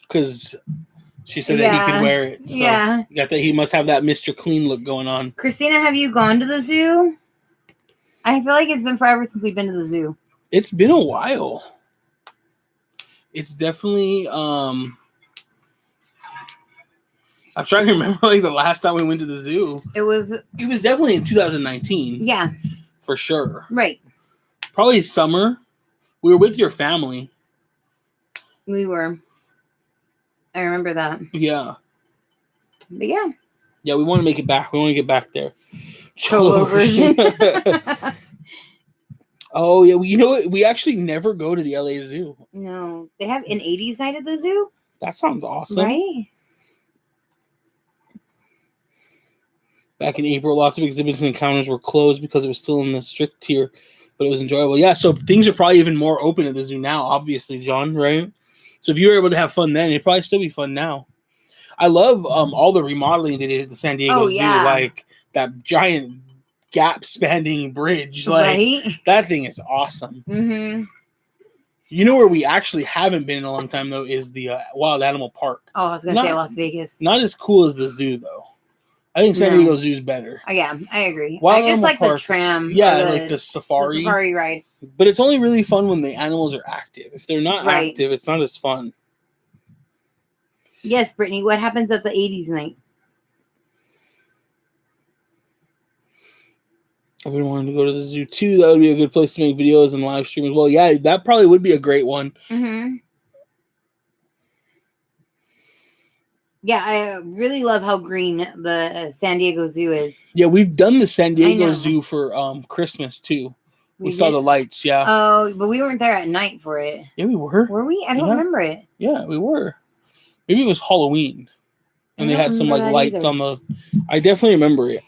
Speaker 1: Because she said that he could wear it. So
Speaker 2: yeah.
Speaker 1: got that he must have that Mr. Clean look going on.
Speaker 2: Christina, have you gone to the zoo? I feel like it's been forever since we've been to the zoo.
Speaker 1: It's been a while. It's definitely I'm trying to remember like the last time we went to the zoo. It was definitely in 2019.
Speaker 2: Yeah.
Speaker 1: For sure.
Speaker 2: Right.
Speaker 1: Probably summer. We were with your family.
Speaker 2: We were. I remember that.
Speaker 1: Yeah.
Speaker 2: But yeah.
Speaker 1: Yeah, we want to make it back. We want to get back there.
Speaker 2: Cholo version.
Speaker 1: Oh, yeah. You know what? We actually never go to the LA Zoo.
Speaker 2: No. They have an 80s night at the zoo?
Speaker 1: That sounds awesome.
Speaker 2: Right?
Speaker 1: Back in April, lots of exhibits and encounters were closed because it was still in the strict tier, but it was enjoyable. Yeah, so things are probably even more open at the zoo now, obviously, John, right? So if you were able to have fun then, it'd probably still be fun now. I love all the remodeling they did at the San Diego Zoo, like that giant gap-spanning bridge. Like, that thing is awesome.
Speaker 2: Mm-hmm.
Speaker 1: You know where we actually haven't been in a long time, though, is the Wild Animal Park.
Speaker 2: Oh, I was going to say Las Vegas.
Speaker 1: Not as cool as the zoo, though. I think San Diego Zoo's better.
Speaker 2: Yeah, I agree.
Speaker 1: Wild
Speaker 2: I just like
Speaker 1: Park,
Speaker 2: the tram.
Speaker 1: Yeah, like the safari.
Speaker 2: The safari ride.
Speaker 1: But it's only really fun when the animals are active. If they're not active, it's not as fun.
Speaker 2: Yes, Brittany, what happens at the 80s night?
Speaker 1: I've been wanting to go to the zoo too. That would be a good place to make videos and live stream as well. Yeah, that probably would be a great one.
Speaker 2: Mm-hmm. Yeah, I really love how green the San Diego Zoo is.
Speaker 1: Yeah, we've done the San Diego Zoo for Christmas too. We saw the lights, yeah.
Speaker 2: Oh, but we weren't there at night for it.
Speaker 1: Yeah, we were.
Speaker 2: Were we? I don't remember it.
Speaker 1: Yeah, we were. Maybe it was Halloween. And they had some like lights on the... I definitely remember it.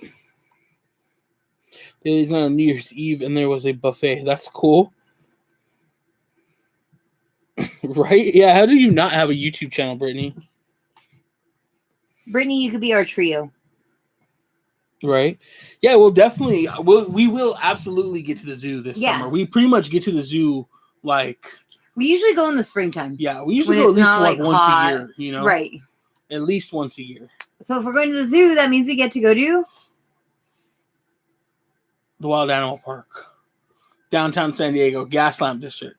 Speaker 1: It was on New Year's Eve and there was a buffet. That's cool. Right? Yeah, how do you not have a YouTube channel, Brittany?
Speaker 2: Brittany, you could be our trio.
Speaker 1: Right? Yeah, we'll definitely... We will absolutely get to the zoo this summer. We pretty much get to the zoo like...
Speaker 2: We usually go in the springtime.
Speaker 1: Yeah, we usually go at least like once a year, you know?
Speaker 2: Right.
Speaker 1: At least once a year.
Speaker 2: So if we're going to the zoo, that means we get to go to...
Speaker 1: the Wild Animal Park. Downtown San Diego, Gaslamp District.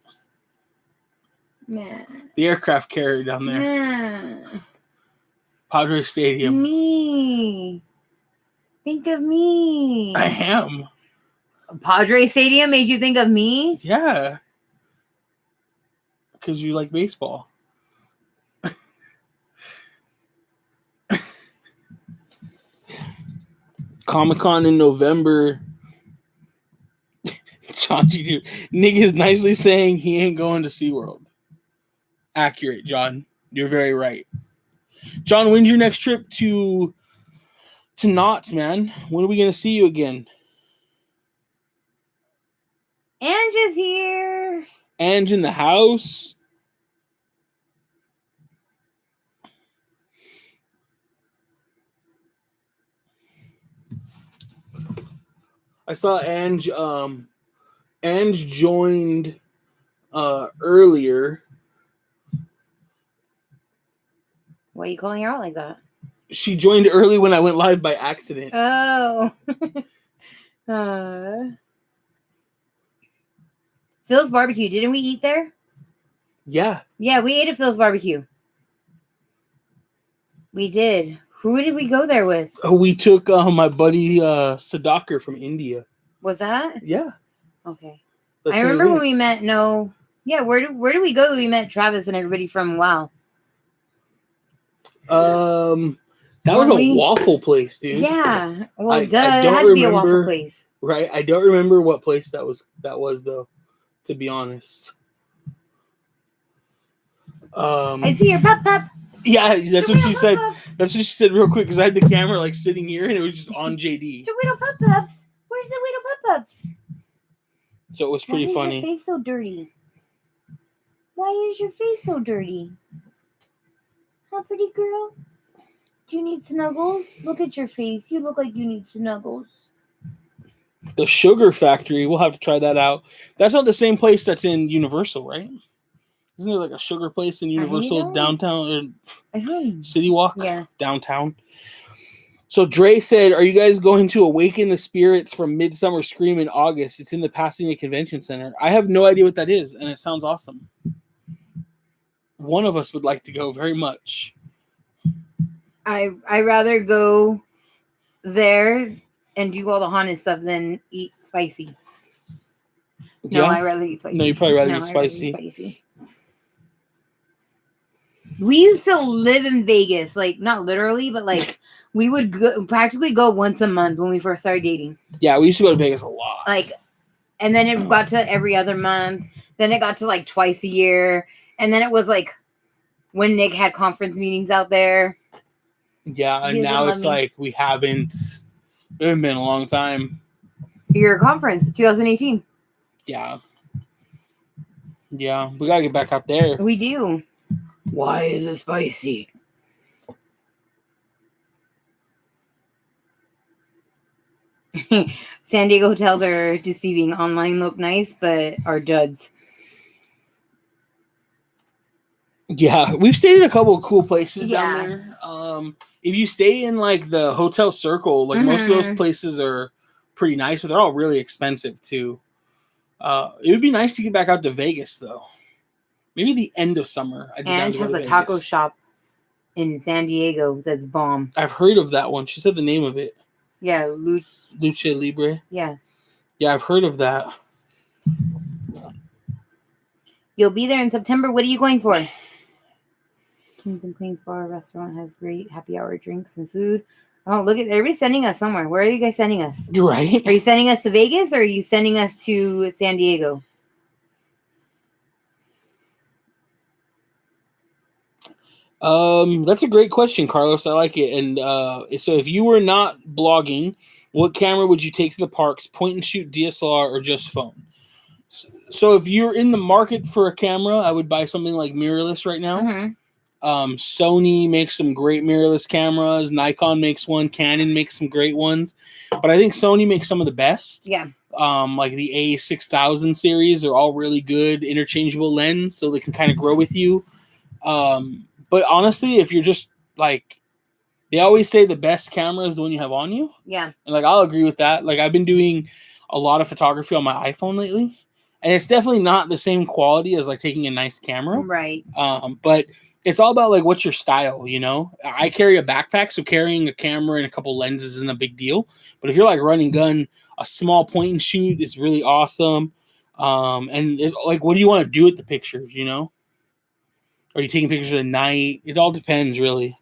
Speaker 2: Man.
Speaker 1: The aircraft carrier down there.
Speaker 2: Man.
Speaker 1: Padre Stadium.
Speaker 2: Me. Think of me.
Speaker 1: I am.
Speaker 2: Padre Stadium made you think of me?
Speaker 1: Yeah. Because you like baseball. Comic-Con in November. John, Nick is nicely saying he ain't going to SeaWorld. Accurate, John. You're very right. John, when's your next trip to Knott's, man? When are we going to see you again?
Speaker 2: Ange is here.
Speaker 1: Ange in the house. I saw Ange. Ange joined earlier.
Speaker 2: Why are you calling her out like that?
Speaker 1: She joined early when I went live by accident.
Speaker 2: Oh. Phil's Barbecue. Didn't we eat there?
Speaker 1: Yeah.
Speaker 2: Yeah, we ate at Phil's Barbecue. We did. Who did we go there with?
Speaker 1: Oh, we took my buddy Sadaker from India.
Speaker 2: Was that?
Speaker 1: Yeah.
Speaker 2: Okay. I remember when we met. No. Yeah. Where did we go? We met Travis and everybody from WoW.
Speaker 1: That was a waffle place, dude.
Speaker 2: Yeah. Well, it had
Speaker 1: to
Speaker 2: be a waffle place.
Speaker 1: Right. I don't remember what place that was though, to be honest.
Speaker 2: I see your pup.
Speaker 1: Yeah, that's what she said. That's what she said real quick because I had the camera like sitting here and it was just on JD.
Speaker 2: Dorito pup-ups. Where's the Dorito pup-ups?
Speaker 1: So it was pretty funny.
Speaker 2: Why is your face so dirty? Why is your face so dirty? Huh, pretty girl? Do you need snuggles? Look at your face. You look like you need snuggles.
Speaker 1: The Sugar Factory. We'll have to try that out. That's not the same place that's in Universal, right? Isn't there like a sugar place in Universal downtown or City Walk?
Speaker 2: Yeah.
Speaker 1: Downtown. So Dre said, "Are you guys going to awaken the spirits from Midsummer Scream in August? It's in the Pasadena Convention Center." I have no idea what that is, and it sounds awesome. One of us would like to go very much.
Speaker 2: I rather go there and do all the haunted stuff than eat spicy.
Speaker 1: Yeah?
Speaker 2: No, I'd rather eat spicy.
Speaker 1: No, you'd probably rather eat spicy.
Speaker 2: We used to live in Vegas, like not literally, but like we would practically go once a month when we first started dating.
Speaker 1: Yeah, we used to go to Vegas a lot.
Speaker 2: Like, and then it got to every other month. Then it got to like twice a year, and then it was like when Nick had conference meetings out there.
Speaker 1: Yeah, and now it's like we haven't been a long time.
Speaker 2: Your conference, 2018.
Speaker 1: Yeah. Yeah, we gotta get back out there.
Speaker 2: We do. Why is it spicy? San Diego hotels are deceiving. Online look nice, but are duds.
Speaker 1: Yeah, we've stayed in a couple of cool places down there. If you stay in like the hotel circle, like most of those places are pretty nice, but they're all really expensive too. It would be nice to get back out to Vegas though. Maybe the end of summer.
Speaker 2: And has a taco shop in San Diego that's bomb.
Speaker 1: I've heard of that one. She said the name of it.
Speaker 2: Yeah,
Speaker 1: Lucha Libre.
Speaker 2: Yeah.
Speaker 1: Yeah, I've heard of that.
Speaker 2: You'll be there in September. What are you going for? Kings and Queens Bar Restaurant has great happy hour drinks and food. Oh, look at everybody's sending us somewhere. Where are you guys sending us?
Speaker 1: You're right.
Speaker 2: Are you sending us to Vegas or are you sending us to San Diego?
Speaker 1: That's a great question, Carlos. I like it. And so if you were not blogging, what camera would you take to the parks? Point and shoot, DSLR, or just phone? So if you're in the market for a camera, I would buy something like mirrorless right now. Sony makes some great mirrorless cameras. Nikon makes one. Canon makes some great ones. But I think Sony makes some of the best.
Speaker 2: Yeah.
Speaker 1: Like the A6000 series are all really good interchangeable lens, so they can kind of grow with you. But honestly, if you're just like, they always say the best camera is the one you have on you.
Speaker 2: Yeah.
Speaker 1: And like, I'll agree with that. Like, I've been doing a lot of photography on my iPhone lately, and it's definitely not the same quality as like taking a nice camera.
Speaker 2: Right.
Speaker 1: But it's all about like, what's your style, you know? I carry a backpack, so carrying a camera and a couple lenses isn't a big deal. But if you're like running gun, a small point and shoot is really awesome. And like, what do you want to do with the pictures, you know? Are you taking pictures at night? It all depends, really.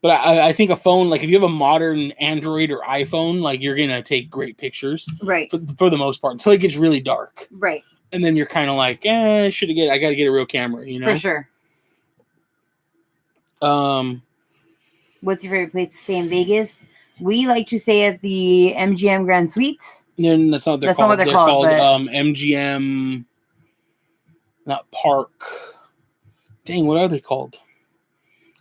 Speaker 1: But I think a phone, like if you have a modern Android or iPhone, like you're going to take great pictures.
Speaker 2: Right.
Speaker 1: For the most part, until it gets really dark.
Speaker 2: Right.
Speaker 1: And then you're kind of like, I got to get a real camera, you know?
Speaker 2: For sure. What's your favorite place to stay in Vegas? We like to stay at the MGM Grand Suites.
Speaker 1: No, that's not what they're called. They're called MGM, not Park. Dang, what are they called?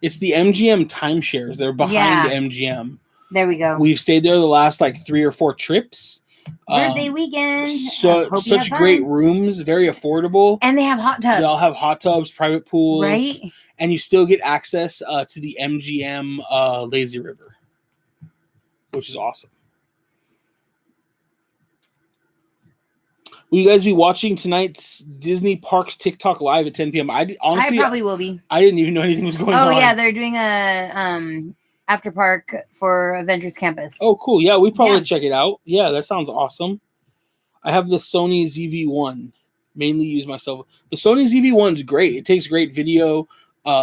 Speaker 1: It's the MGM timeshares. They're behind MGM.
Speaker 2: There we go.
Speaker 1: We've stayed there the last like 3 or 4 trips.
Speaker 2: Birthday weekend.
Speaker 1: So such great rooms, very affordable.
Speaker 2: And they have hot tubs.
Speaker 1: They all have hot tubs, private pools.
Speaker 2: Right.
Speaker 1: And you still get access to the MGM Lazy River, which is awesome. Will you guys be watching tonight's Disney Parks TikTok live at 10 p.m.? I
Speaker 2: probably will be.
Speaker 1: I didn't even know anything was going on.
Speaker 2: Oh yeah, they're doing a after park for Avengers Campus.
Speaker 1: Oh cool. Yeah, we probably check it out. Yeah, that sounds awesome. I have the Sony ZV-1. Mainly use myself. The Sony ZV-1 is great. It takes great video.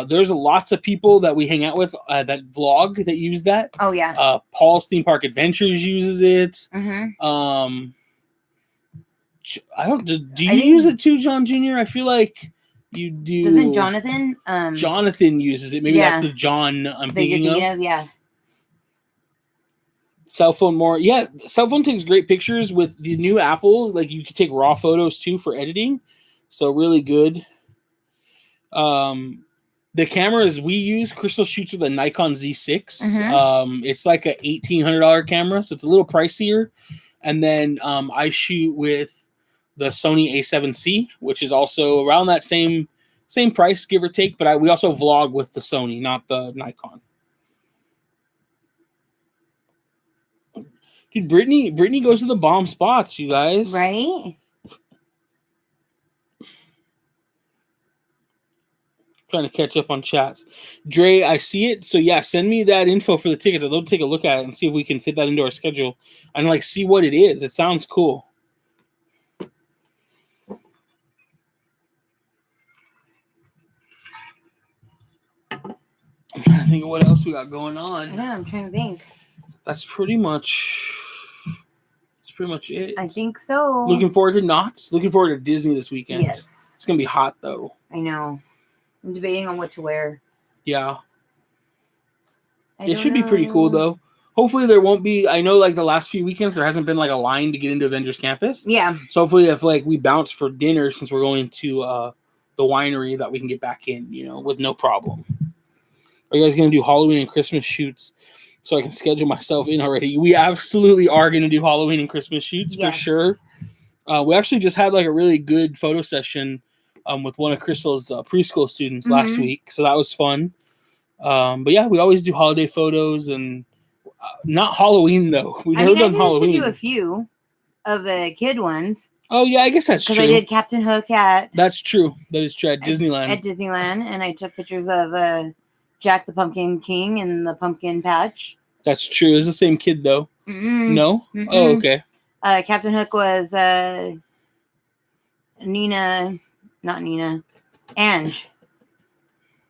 Speaker 1: There's lots of people that we hang out with that vlog that use that.
Speaker 2: Oh yeah.
Speaker 1: Paul's Theme Park Adventures uses it. I don't. Do you use it too, John Jr.? I feel like you do.
Speaker 2: Doesn't Jonathan?
Speaker 1: Jonathan uses it. Maybe that's the John I'm thinking of.
Speaker 2: Yeah.
Speaker 1: Cell phone more. Yeah, cell phone takes great pictures with the new Apple. Like you can take raw photos too for editing. So really good. The cameras we use, Crystal shoots with a Nikon Z6. It's like a $1,800 camera, so it's a little pricier. And then I shoot with the Sony A7C, which is also around that same price, give or take. But we also vlog with the Sony, not the Nikon. Dude, Brittany goes to the bomb spots, you guys.
Speaker 2: Right?
Speaker 1: Trying to catch up on chats. Dre, I see it. So yeah, send me that info for the tickets. I'd love to take a look at it and see if we can fit that into our schedule and like see what it is. It sounds cool. I'm trying to think of what else we got going on.
Speaker 2: I know, I'm trying to think.
Speaker 1: That's pretty much it.
Speaker 2: I think so.
Speaker 1: Looking forward to Knott's. Looking forward to Disney this weekend.
Speaker 2: Yes.
Speaker 1: It's gonna be hot though.
Speaker 2: I know. I'm debating on what to wear.
Speaker 1: Yeah. It should be pretty cool though. Hopefully there won't be. I know like the last few weekends there hasn't been like a line to get into Avengers Campus.
Speaker 2: Yeah.
Speaker 1: So hopefully if like we bounce for dinner since we're going to the winery that we can get back in, with no problem. Are you guys gonna do Halloween and Christmas shoots so I can schedule myself in already? We absolutely are gonna do Halloween and Christmas shoots for sure. We actually just had like a really good photo session with one of Crystal's preschool students last week, so that was fun. But yeah, we always do holiday photos and not Halloween though. We've never done Halloween.
Speaker 2: I used to do a few of the kid ones.
Speaker 1: Oh yeah, I guess that's true.
Speaker 2: Because I did Captain Hook at.
Speaker 1: That's true. That is true at Disneyland.
Speaker 2: At Disneyland, and I took pictures of Jack the Pumpkin King and the pumpkin patch. That's
Speaker 1: true. It's the same kid though. No. Oh, okay.
Speaker 2: Captain Hook was Nina, not Nina, Ange.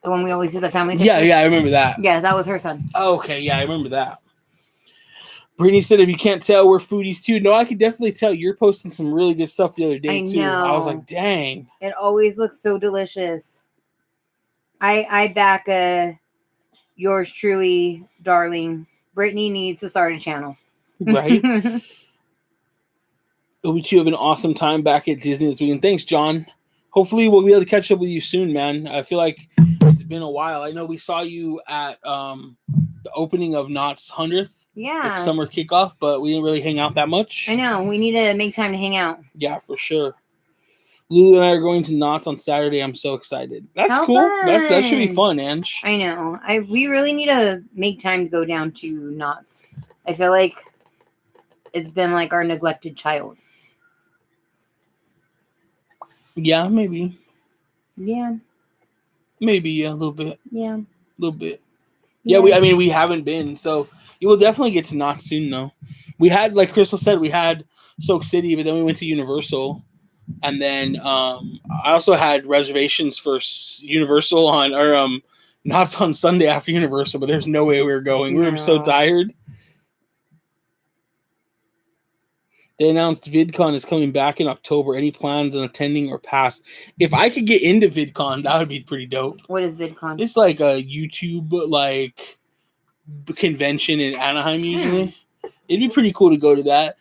Speaker 2: The one we always see the family pictures.
Speaker 1: Yeah, I remember that.
Speaker 2: Yeah, that was her son.
Speaker 1: Oh, okay, yeah, I remember that. Brittany said, if you can't tell, we're foodies too. No, I could definitely tell. You're posting some really good stuff the other day, too. I was like, dang.
Speaker 2: It always looks so delicious. I back yours truly, darling. Brittany needs to start a channel.
Speaker 1: Right? We too have an awesome time back at Disney this weekend. Thanks, John. Hopefully we'll be able to catch up with you soon, man. I feel like it's been a while. I know we saw you at the opening of Knott's 100th summer kickoff, but we didn't really hang out that much.
Speaker 2: I know. We need to make time to hang out.
Speaker 1: Yeah, for sure. Lulu and I are going to Knott's on Saturday. I'm so excited. That's cool. That should be fun, Ange.
Speaker 2: I know. We really need to make time to go down to Knott's. I feel like it's been like our neglected child.
Speaker 1: Yeah, maybe.
Speaker 2: Yeah.
Speaker 1: Maybe, yeah, a little bit.
Speaker 2: Yeah.
Speaker 1: A little bit. Yeah, we haven't been, so you will definitely get to Knott's soon, though. We had, like Crystal said, we had Soak City, but then we went to Universal. And then I also had reservations for Universal on Knott's on Sunday after Universal, but there's no way we were going. We were so tired. They announced VidCon is coming back in October. Any plans on attending or pass? If I could get into VidCon, that would be pretty dope.
Speaker 2: What is VidCon?
Speaker 1: It's like a YouTube like convention in Anaheim usually. It'd be pretty cool to go to that.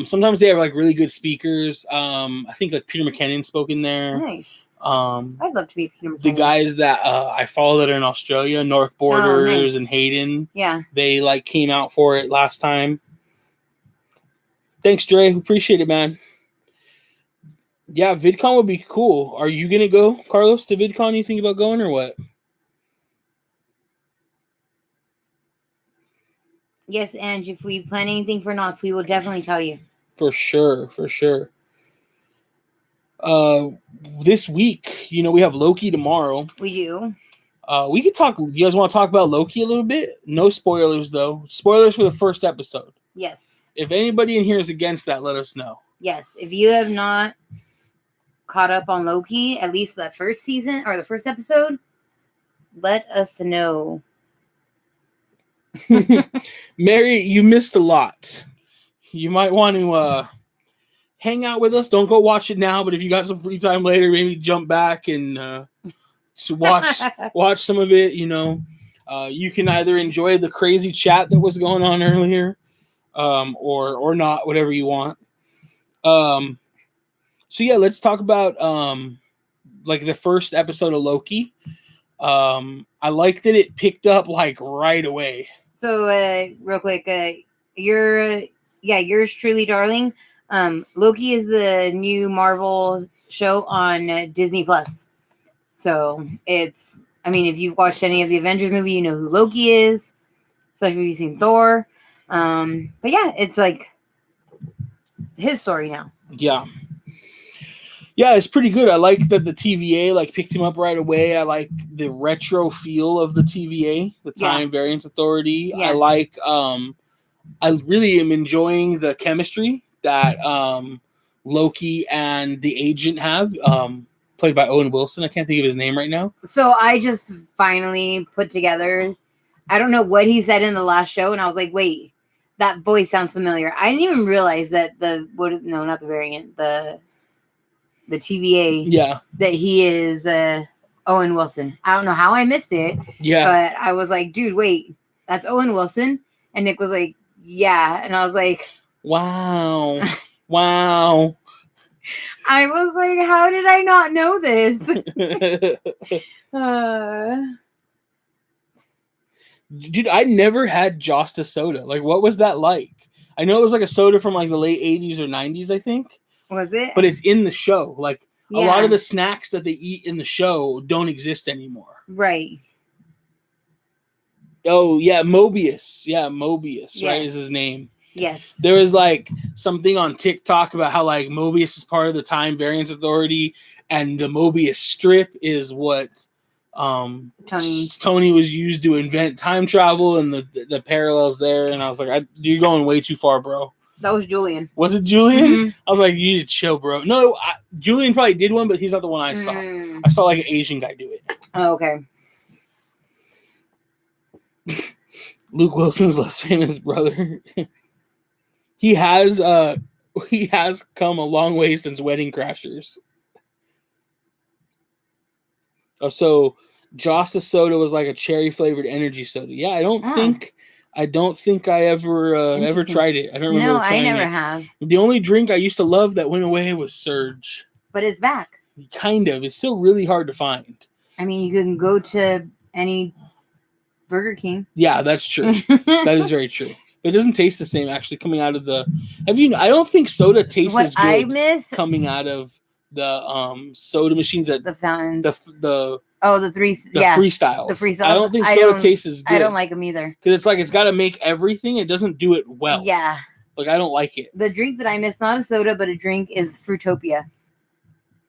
Speaker 1: Sometimes they have like really good speakers. I think like Peter McKinnon spoke in there.
Speaker 2: Nice. I'd love to meet Peter McKinnon.
Speaker 1: The guys that I follow that are in Australia, North Borders and Hayden.
Speaker 2: Yeah.
Speaker 1: They like came out for it last time. Thanks, Dre. Appreciate it, man. Yeah, VidCon would be cool. Are you gonna go, Carlos, to VidCon? You think about going or what?
Speaker 2: Yes, Ange, if we plan anything for Knott's, we will definitely tell you.
Speaker 1: For sure. This week, we have Loki tomorrow.
Speaker 2: We do.
Speaker 1: We could talk. You guys want to talk about Loki a little bit? No spoilers, though. Spoilers for the first episode.
Speaker 2: Yes.
Speaker 1: If anybody in here is against that, let us know.
Speaker 2: Yes. If you have not caught up on Loki, at least that first season or the first episode, let us know.
Speaker 1: Mary, you missed a lot. You might want to hang out with us. Don't go watch it now, but if you got some free time later, maybe jump back and watch some of it. You can either enjoy the crazy chat that was going on earlier, or not, whatever you want. So yeah, let's talk about like the first episode of Loki. I like that it picked up like right away.
Speaker 2: So real quick, you yeah, yours truly, darling. Loki is the new Marvel show on Disney Plus. So it's, I mean, if you've watched any of the Avengers movie, you know who Loki is, especially if you've seen Thor. But yeah, it's like his story now.
Speaker 1: Yeah. Yeah, it's pretty good. I like that the TVA like picked him up right away. I like the retro feel of the TVA, the Time Variance Authority.
Speaker 2: Yeah.
Speaker 1: I like I really am enjoying the chemistry that Loki and the agent have, played by Owen Wilson. I can't think of his name right now.
Speaker 2: So I just finally put together, I don't know what he said in the last show, and I was like, wait, that voice sounds familiar. I didn't even realize that not the variant, the TVA.
Speaker 1: Yeah.
Speaker 2: That he is Owen Wilson. I don't know how I missed it.
Speaker 1: Yeah.
Speaker 2: But I was like, dude, wait, that's Owen Wilson? And Nick was like, yeah. And I was like,
Speaker 1: wow. Wow.
Speaker 2: I was like, how did I not know this?
Speaker 1: Dude, I never had Josta soda. Like, what was that like? I know it was like a soda from like the late 80s or 90s, I think.
Speaker 2: Was it?
Speaker 1: But it's in the show. Like, a lot of the snacks that they eat in the show don't exist anymore.
Speaker 2: Right.
Speaker 1: Oh, yeah, Mobius. Yeah, Mobius, right, is his name.
Speaker 2: Yes.
Speaker 1: There was like something on TikTok about how like Mobius is part of the Time Variance Authority, and the Mobius strip is what Tony was used to invent time travel and the parallels there. And I was like, you're going way too far, bro.
Speaker 2: That was Julian.
Speaker 1: Was it Julian?
Speaker 2: Mm-hmm.
Speaker 1: I was like, you need to chill, bro. No, Julian probably did one, but he's not the one I saw. I saw like an Asian guy do it.
Speaker 2: Oh, okay.
Speaker 1: Luke Wilson's less famous brother. He has come a long way since Wedding Crashers. Oh, so Josta soda was like a cherry flavored energy soda. Yeah, I don't think I ever tried it. I don't remember. No, I never have. The only drink I used to love that went away was Surge.
Speaker 2: But it's back.
Speaker 1: Kind of. It's still really hard to find.
Speaker 2: I mean, you can go to any Burger King.
Speaker 1: Yeah, that's true. That is very true. It doesn't taste the same actually coming out of the. I don't think soda tastes as good. I miss coming out of the soda machines at
Speaker 2: the fountains.
Speaker 1: The
Speaker 2: freestyle. The freestyle.
Speaker 1: I don't think soda tastes as good.
Speaker 2: I don't like them either.
Speaker 1: Because it's like it's got to make everything. It doesn't do it well.
Speaker 2: Yeah.
Speaker 1: Like I don't like it.
Speaker 2: The drink that I miss, not a soda, but a drink, is Fruitopia.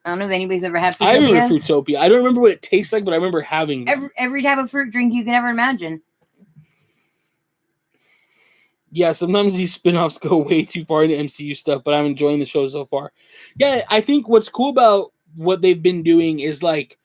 Speaker 2: I don't know if anybody's ever had Fruitopia.
Speaker 1: I remember Fruitopia. I don't remember what it tastes like, but I remember having
Speaker 2: every type of fruit drink you can ever imagine.
Speaker 1: Yeah, sometimes these spin-offs go way too far into MCU stuff, but I'm enjoying the show so far. Yeah, I think what's cool about what they've been doing is like,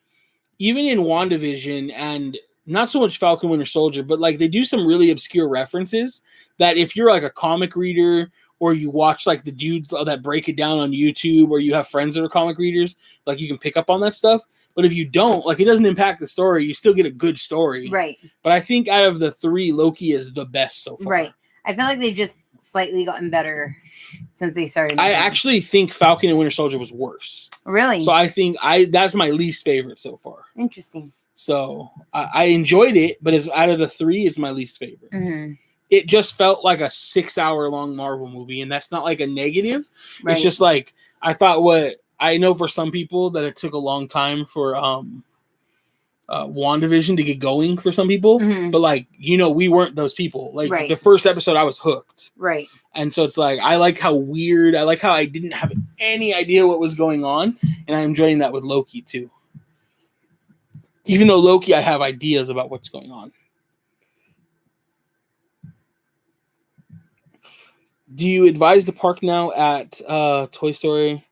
Speaker 1: even in WandaVision and not so much Falcon Winter Soldier, but like they do some really obscure references that if you're like a comic reader or you watch like the dudes that break it down on YouTube or you have friends that are comic readers, like you can pick up on that stuff. But if you don't, like it doesn't impact the story. You still get a good story.
Speaker 2: Right.
Speaker 1: But I think out of the three, Loki is the best so far.
Speaker 2: Right. I feel like they've just slightly gotten better since they started.
Speaker 1: I actually think Falcon and Winter Soldier was worse.
Speaker 2: Really?
Speaker 1: So I think that's my least favorite so far.
Speaker 2: Interesting.
Speaker 1: So I enjoyed it, but out of the three, it's my least favorite.
Speaker 2: Mm-hmm.
Speaker 1: It just felt like a 6-hour-long Marvel movie, and that's not like a negative. Right. It's just like I thought I know for some people that it took a long time for WandaVision to get going for some people, but like we weren't those people. Like the first episode, I was hooked.
Speaker 2: Right.
Speaker 1: And so it's like I like how weird. I like how I didn't have any idea what was going on, and I'm enjoying that with Loki too. Even though Loki, I have ideas about what's going on. Do you advise the park now at Toy Story?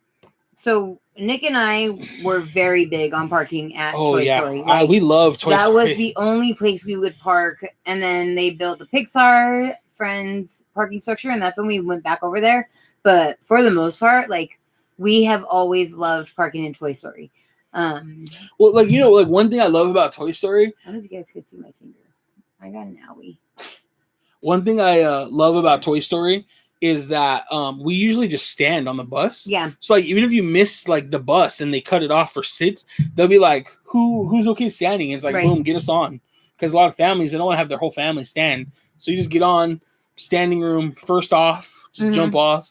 Speaker 2: So Nick and I were very big on parking at Toy Story.
Speaker 1: We love Toy Story.
Speaker 2: That was the only place we would park. And then they built the Pixar Friends parking structure, and that's when we went back over there. But for the most part, like we have always loved parking in Toy Story.
Speaker 1: Well, like one thing I love about Toy Story.
Speaker 2: I don't know if you guys could see my finger. I got an owie.
Speaker 1: One thing I love about Toy Story is that we usually just stand on the bus.
Speaker 2: Yeah.
Speaker 1: So like even if you miss like the bus and they cut it off for sits, they'll be like, who's okay standing? And it's like boom, get us on. Because a lot of families, they don't want to have their whole family stand. So you just get on, standing room, first off. just jump off.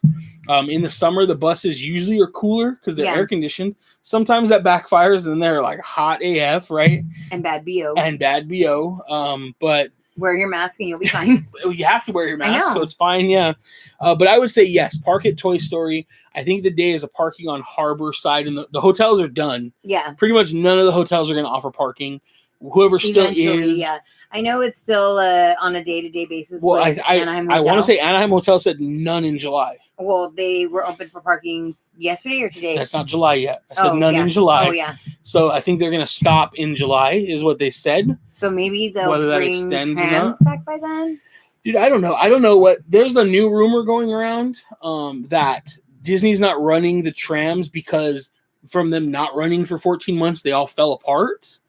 Speaker 1: In the summer, the buses usually are cooler because they're air conditioned. Sometimes that backfires and they're like hot AF, right?
Speaker 2: And bad BO.
Speaker 1: But
Speaker 2: wear your mask and you'll be fine.
Speaker 1: You have to wear your mask, so it's fine. Yeah. But I would say yes, park at Toy Story. I think the day is a parking on Harbor side, and the hotels are done.
Speaker 2: Yeah.
Speaker 1: Pretty much none of the hotels are going to offer parking. Whoever still is.
Speaker 2: Yeah. I know it's still on a day-to-day basis.
Speaker 1: Well, I want to say Anaheim Hotel said none in July.
Speaker 2: Well, they were open for parking yesterday or today?
Speaker 1: That's not July yet. I said none in July.
Speaker 2: Oh, yeah.
Speaker 1: So I think they're going to stop in July is what they said.
Speaker 2: So maybe they'll bring trams back by then?
Speaker 1: Dude, I don't know. There's a new rumor going around that Disney's not running the trams because from them not running for 14 months, they all fell apart.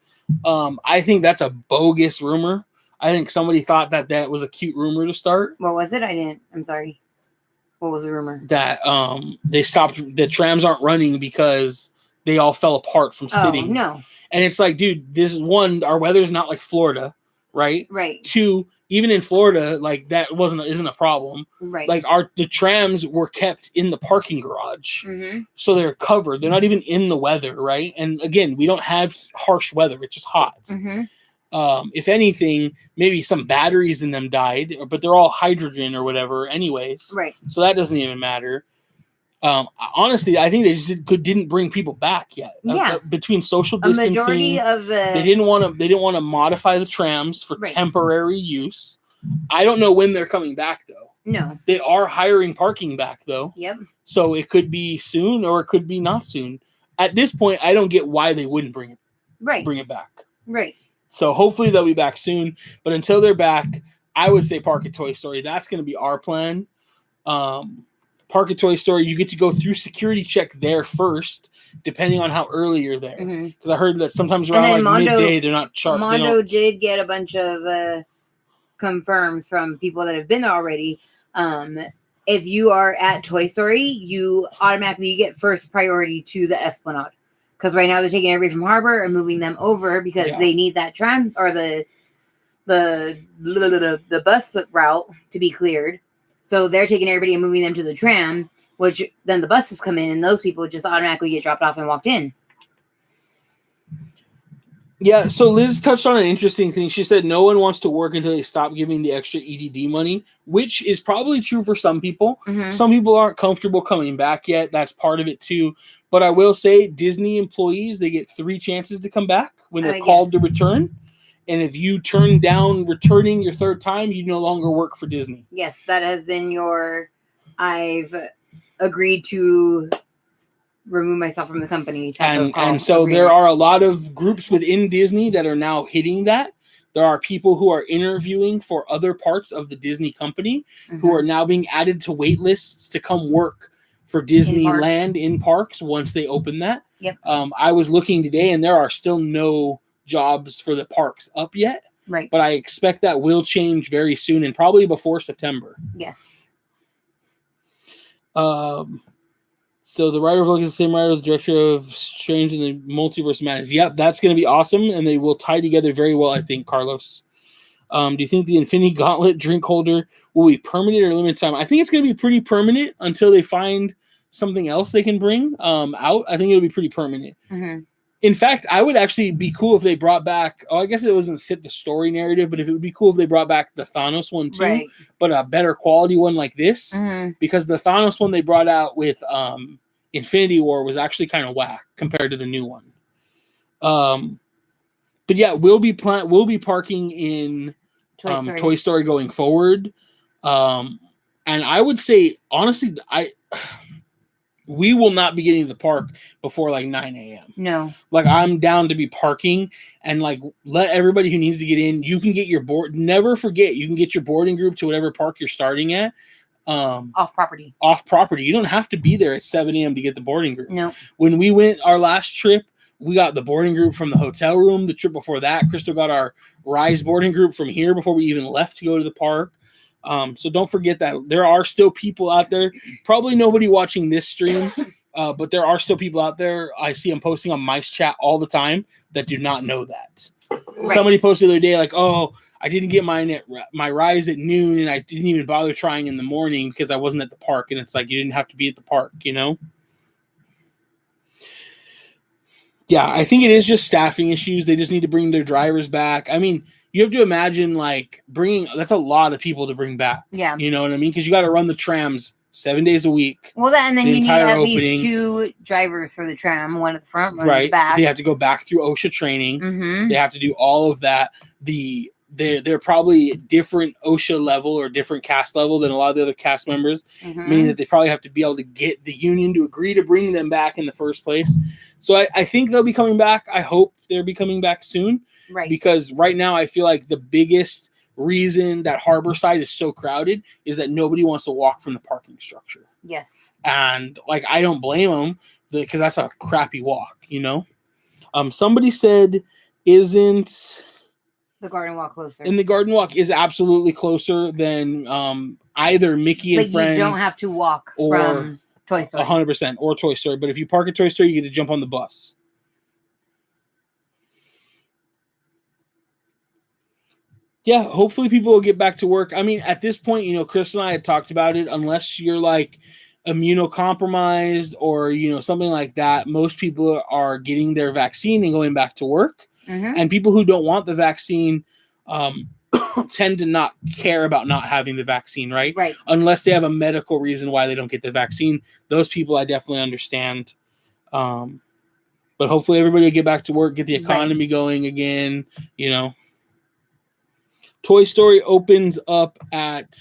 Speaker 1: I think that's a bogus rumor. I think somebody thought that was a cute rumor to start.
Speaker 2: What was it? I'm sorry. What was the rumor?
Speaker 1: That they stopped, the trams aren't running because they all fell apart from sitting.
Speaker 2: Oh, no.
Speaker 1: And it's like, dude, this is one, our weather's not like Florida, right?
Speaker 2: Right.
Speaker 1: Two, even in Florida, like that isn't a problem.
Speaker 2: Right.
Speaker 1: Like the trams were kept in the parking garage.
Speaker 2: Mm-hmm.
Speaker 1: So they're covered. They're not even in the weather, right? And again, we don't have harsh weather. It's just hot.
Speaker 2: Mm-hmm.
Speaker 1: If anything, maybe some batteries in them died, but they're all hydrogen or whatever anyways.
Speaker 2: Right.
Speaker 1: So that doesn't even matter. Honestly, I think they just didn't bring people back yet.
Speaker 2: Yeah.
Speaker 1: Between social distancing,
Speaker 2: a majority of
Speaker 1: they didn't want to modify the trams for temporary use. I don't know when they're coming back though.
Speaker 2: No.
Speaker 1: They are hiring parking back though.
Speaker 2: Yep.
Speaker 1: So it could be soon or it could be not soon. At this point, I don't get why they wouldn't bring it back.
Speaker 2: Right.
Speaker 1: So hopefully they'll be back soon. But until they're back, I would say park at Toy Story. That's going to be our plan. Park at Toy Story. You get to go through security check there first, depending on how early you're there. Because I heard that sometimes around midday they're not charged.
Speaker 2: Mondo did get a bunch of confirms from people that have been there already. If you are at Toy Story, you automatically get first priority to the Esplanade. Because right now they're taking everybody from Harbor and moving them over because they need that tram or the bus route to be cleared. So they're taking everybody and moving them to the tram, which then the buses come in and those people just automatically get dropped off and walked in.
Speaker 1: Yeah, so Liz touched on an interesting thing. She said no one wants to work until they stop giving the extra EDD money, which is probably true for some people. Mm-hmm. Some people aren't comfortable coming back yet. That's part of it too. But I will say Disney employees, they get 3 chances to come back when they're called to return. And if you turn down returning your 3rd time, you no longer work for Disney.
Speaker 2: Yes, that has been I've agreed to remove myself from the company.
Speaker 1: And so there are a lot of groups within Disney that are now hitting that. There are people who are interviewing for other parts of the Disney company who are now being added to wait lists to come work for Disneyland in parks once they open that.
Speaker 2: Yep.
Speaker 1: I was looking today and there are still no jobs for the parks up yet.
Speaker 2: Right.
Speaker 1: But I expect that will change very soon and probably before September.
Speaker 2: Yes.
Speaker 1: So the writer of Look is the same writer, the director of Strange and the Multiverse Madness. Yep, that's going to be awesome, and they will tie together very well, I think, Carlos. Do you think the Infinity Gauntlet drink holder will be permanent or limited time? I think it's going to be pretty permanent until they find something else they can bring out. I think it'll be pretty permanent. Mm-hmm. In fact, I would actually be cool if they brought back, I guess it doesn't fit the story narrative, but if it would be cool if they brought back the Thanos one too, but a better quality one like this, because the Thanos one they brought out with Infinity War was actually kind of whack compared to the new one. But yeah, we'll be parking in Toy Story going forward. And I would say, honestly, we will not be getting to the park before like 9 a.m.
Speaker 2: No.
Speaker 1: Like I'm down to be parking and like let everybody who needs to get in, you can get your board. Never forget, you can get your boarding group to whatever park you're starting at.
Speaker 2: Off property.
Speaker 1: You don't have to be there at 7 a.m. to get the boarding group.
Speaker 2: No.
Speaker 1: When we went our last trip, we got the boarding group from the hotel room. The trip before that, Crystal got our Rise boarding group from here before we even left to go to the park. So don't forget that there are still people out there, probably nobody watching this stream, but there are still people out there. I see them posting on Mice Chat all the time that do not know that. Right. Somebody posted the other day like, oh, I didn't get my rise at noon, and I didn't even bother trying in the morning because I wasn't at the park. And it's like, you didn't have to be at the park, you know? Yeah, I think it is just staffing issues. They just need to bring their drivers back. I mean, you have to imagine like that's a lot of people to bring back.
Speaker 2: Yeah.
Speaker 1: You know what I mean? Because you got to run the trams 7 days a week.
Speaker 2: Well, and then you need at least 2 drivers for the tram, one at the front, one at the back.
Speaker 1: They have to go back through OSHA training.
Speaker 2: Mm-hmm.
Speaker 1: They have to do all of that. They're probably different OSHA level or different cast level than a lot of the other cast members, meaning that they probably have to be able to get the union to agree to bring them back in the first place. So I think they'll be coming back. I hope they'll be coming back soon.
Speaker 2: Right.
Speaker 1: Because right now I feel like the biggest reason that Harborside is so crowded is that nobody wants to walk from the parking structure.
Speaker 2: Yes.
Speaker 1: And like, I don't blame them because that's a crappy walk, you know? Somebody said, isn't
Speaker 2: the Garden Walk closer?
Speaker 1: And the Garden Walk is absolutely closer than either Mickey and Friends.
Speaker 2: You don't have to walk from Toy Story.
Speaker 1: 100%, or Toy Story. But if you park at Toy Story, you get to jump on the bus. Yeah, hopefully people will get back to work. I mean, at this point, you know, Chris and I had talked about it. Unless you're like immunocompromised or, you know, something like that, most people are getting their vaccine and going back to work.
Speaker 2: Mm-hmm.
Speaker 1: And people who don't want the vaccine tend to not care about not having the vaccine, right?
Speaker 2: Right.
Speaker 1: Unless they have a medical reason why they don't get the vaccine. Those people I definitely understand. But hopefully everybody will get back to work, get the economy going again, you know. Toy Story opens up at,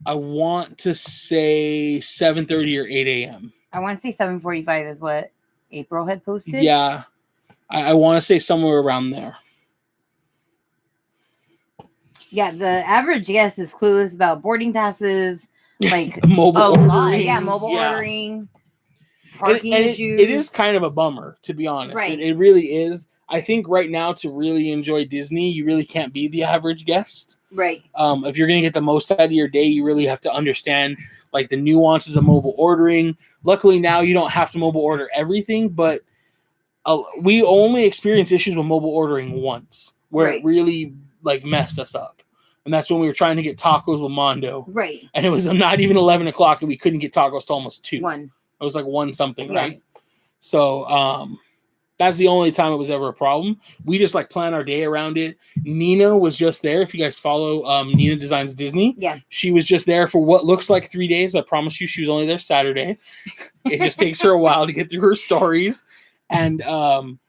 Speaker 1: I want to say 7:30 or 8 a.m.
Speaker 2: I want to say 7:45 is what April had posted.
Speaker 1: Yeah. I want to say somewhere around there.
Speaker 2: Yeah, the average guest is clueless about boarding passes, like
Speaker 1: mobile ordering.
Speaker 2: Yeah, mobile ordering, parking issues.
Speaker 1: It is kind of a bummer, to be honest.
Speaker 2: Right.
Speaker 1: It really is. I think right now to really enjoy Disney, you really can't be the average guest.
Speaker 2: Right.
Speaker 1: If you're going to get the most out of your day, you really have to understand like the nuances of mobile ordering. Luckily now you don't have to mobile order everything, but we only experienced issues with mobile ordering once where it really like messed us up. And that's when we were trying to get tacos with Mondo.
Speaker 2: Right.
Speaker 1: And it was not even 11 o'clock and we couldn't get tacos till almost 2.
Speaker 2: 1.
Speaker 1: It was like 1 something, right? So that's the only time it was ever a problem. We just like plan our day around it. Nina was just there. If you guys follow Nina Designs Disney, she was just there for what looks like 3 days. I promise you she was only there Saturday. It just takes her a while to get through her stories. And her and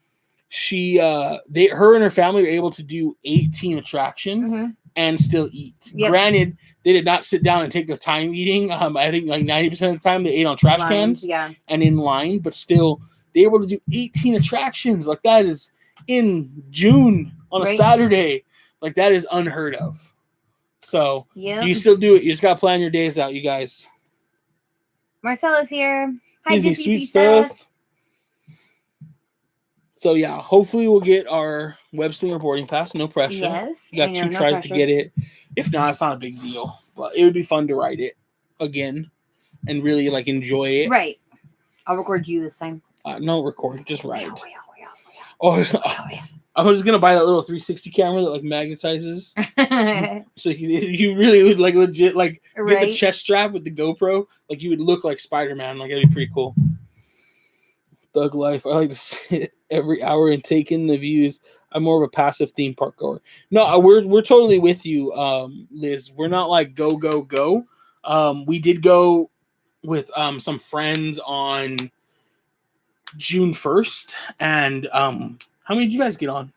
Speaker 1: her family were able to do 18 attractions and still eat. Granted, they did not sit down and take their time eating. I think like 90% of the time they ate on trash cans and in line, but still they were able to do 18 attractions. Like that is in June on a Saturday. Like that is unheard of. So you still do it. You just got to plan your days out, you guys.
Speaker 2: Marcella's here. Hi,
Speaker 1: Disney Sweet Stuff. So yeah, hopefully we'll get our web slinger boarding pass. No pressure.
Speaker 2: Yes.
Speaker 1: You got 2 tries to get it. If not, it's not a big deal. But it would be fun to ride it again and really like enjoy it.
Speaker 2: Right. I'll record you this time.
Speaker 1: No record, just ride. I'm just gonna buy that little 360 camera that like magnetizes. So you really would like legit like get the chest strap with the GoPro. Like you would look like Spider-Man. Like that'd be pretty cool. Thug life. I like to sit every hour and take in the views. I'm more of a passive theme park goer. No, we're totally with you, Liz. We're not like go. We did go with some friends on June 1st, and how many did you guys get on?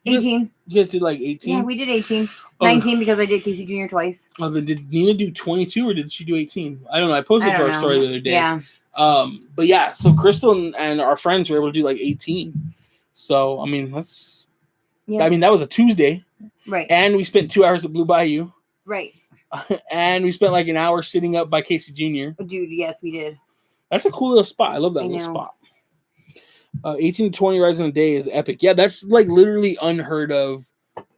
Speaker 2: 18.
Speaker 1: You guys did like 18?
Speaker 2: Yeah, we did 18. 19 because I did Casey Jr. twice.
Speaker 1: Oh, did Nina do 22 or did she do 18? I don't know. I posted to our story the other day.
Speaker 2: Yeah.
Speaker 1: But yeah, so Crystal and our friends were able to do like 18. So, I mean, that was a Tuesday.
Speaker 2: Right.
Speaker 1: And we spent 2 hours at Blue Bayou.
Speaker 2: Right.
Speaker 1: And we spent like an hour sitting up by Casey Jr.
Speaker 2: Dude, yes, we did.
Speaker 1: That's a cool little spot. I love that little spot. 18 to 20 rides in a day is epic. Yeah, that's like literally unheard of.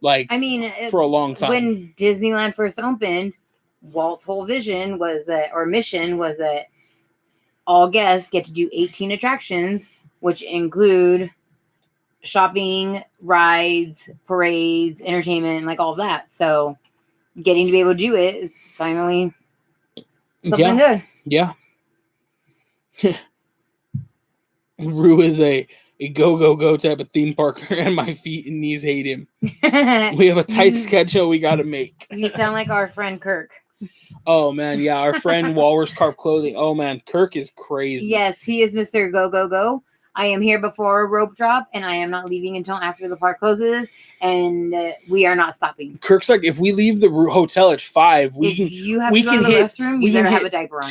Speaker 1: Like, I mean, for a long time.
Speaker 2: When Disneyland first opened, Walt's whole vision was that, or mission was that all guests get to do 18 attractions, which include shopping, rides, parades, entertainment, like all of that. So getting to be able to do it, it's finally something good.
Speaker 1: Yeah. Rue is a go type of theme parker, and my feet and knees hate him. We have a tight schedule we got to make.
Speaker 2: You sound like our friend Kirk.
Speaker 1: Oh man, yeah, our friend Walrus Carp Clothing. Oh man, Kirk is crazy.
Speaker 2: Yes, he is Mr. Go. I am here before rope drop, and I am not leaving until after the park closes, and we are not stopping.
Speaker 1: Kirk's like, if we leave the hotel at 5,
Speaker 2: you have to go to the restroom, you better have a diaper on.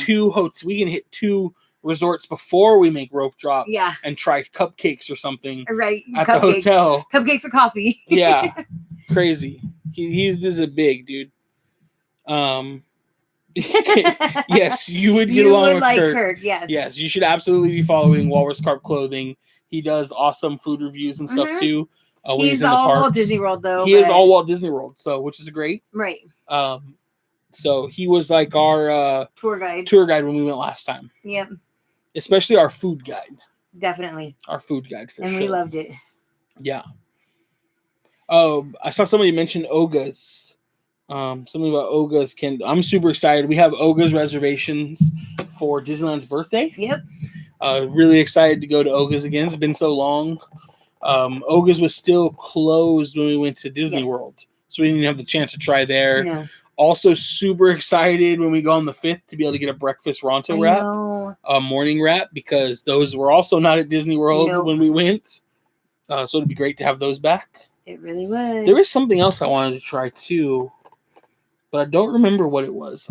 Speaker 1: We can hit 2 resorts before we make rope drop.
Speaker 2: Yeah.
Speaker 1: And try cupcakes or something.
Speaker 2: Right.
Speaker 1: At the hotel.
Speaker 2: Cupcakes or coffee.
Speaker 1: Yeah. Crazy. He's just a big dude. Yes, you would get along with
Speaker 2: like
Speaker 1: Kirk.
Speaker 2: Yes.
Speaker 1: Yes, you should absolutely be following Walrus Carp Clothing. He does awesome food reviews and stuff too.
Speaker 2: He's
Speaker 1: in
Speaker 2: all
Speaker 1: the
Speaker 2: Walt Disney World though.
Speaker 1: He is all Walt Disney World, so which is great.
Speaker 2: Right.
Speaker 1: So he was like our
Speaker 2: tour guide
Speaker 1: when we went last time.
Speaker 2: Yep.
Speaker 1: Especially our food guide.
Speaker 2: Definitely.
Speaker 1: Our food guide for sure.
Speaker 2: And we loved it.
Speaker 1: Yeah. Oh, I saw somebody mention Oga's. Something about Oga's. I'm super excited. We have Oga's reservations for Disneyland's birthday.
Speaker 2: Yep.
Speaker 1: Really excited to go to Oga's again. It's been so long. Oga's was still closed when we went to Disney World, so we didn't have the chance to try there.
Speaker 2: No.
Speaker 1: Also, super excited when we go on the 5th to be able to get a breakfast Ronto wrap, a morning wrap, because those were also not at Disney World when we went. So it'd be great to have those back.
Speaker 2: It really would.
Speaker 1: There is something else I wanted to try too, but I don't remember what it was.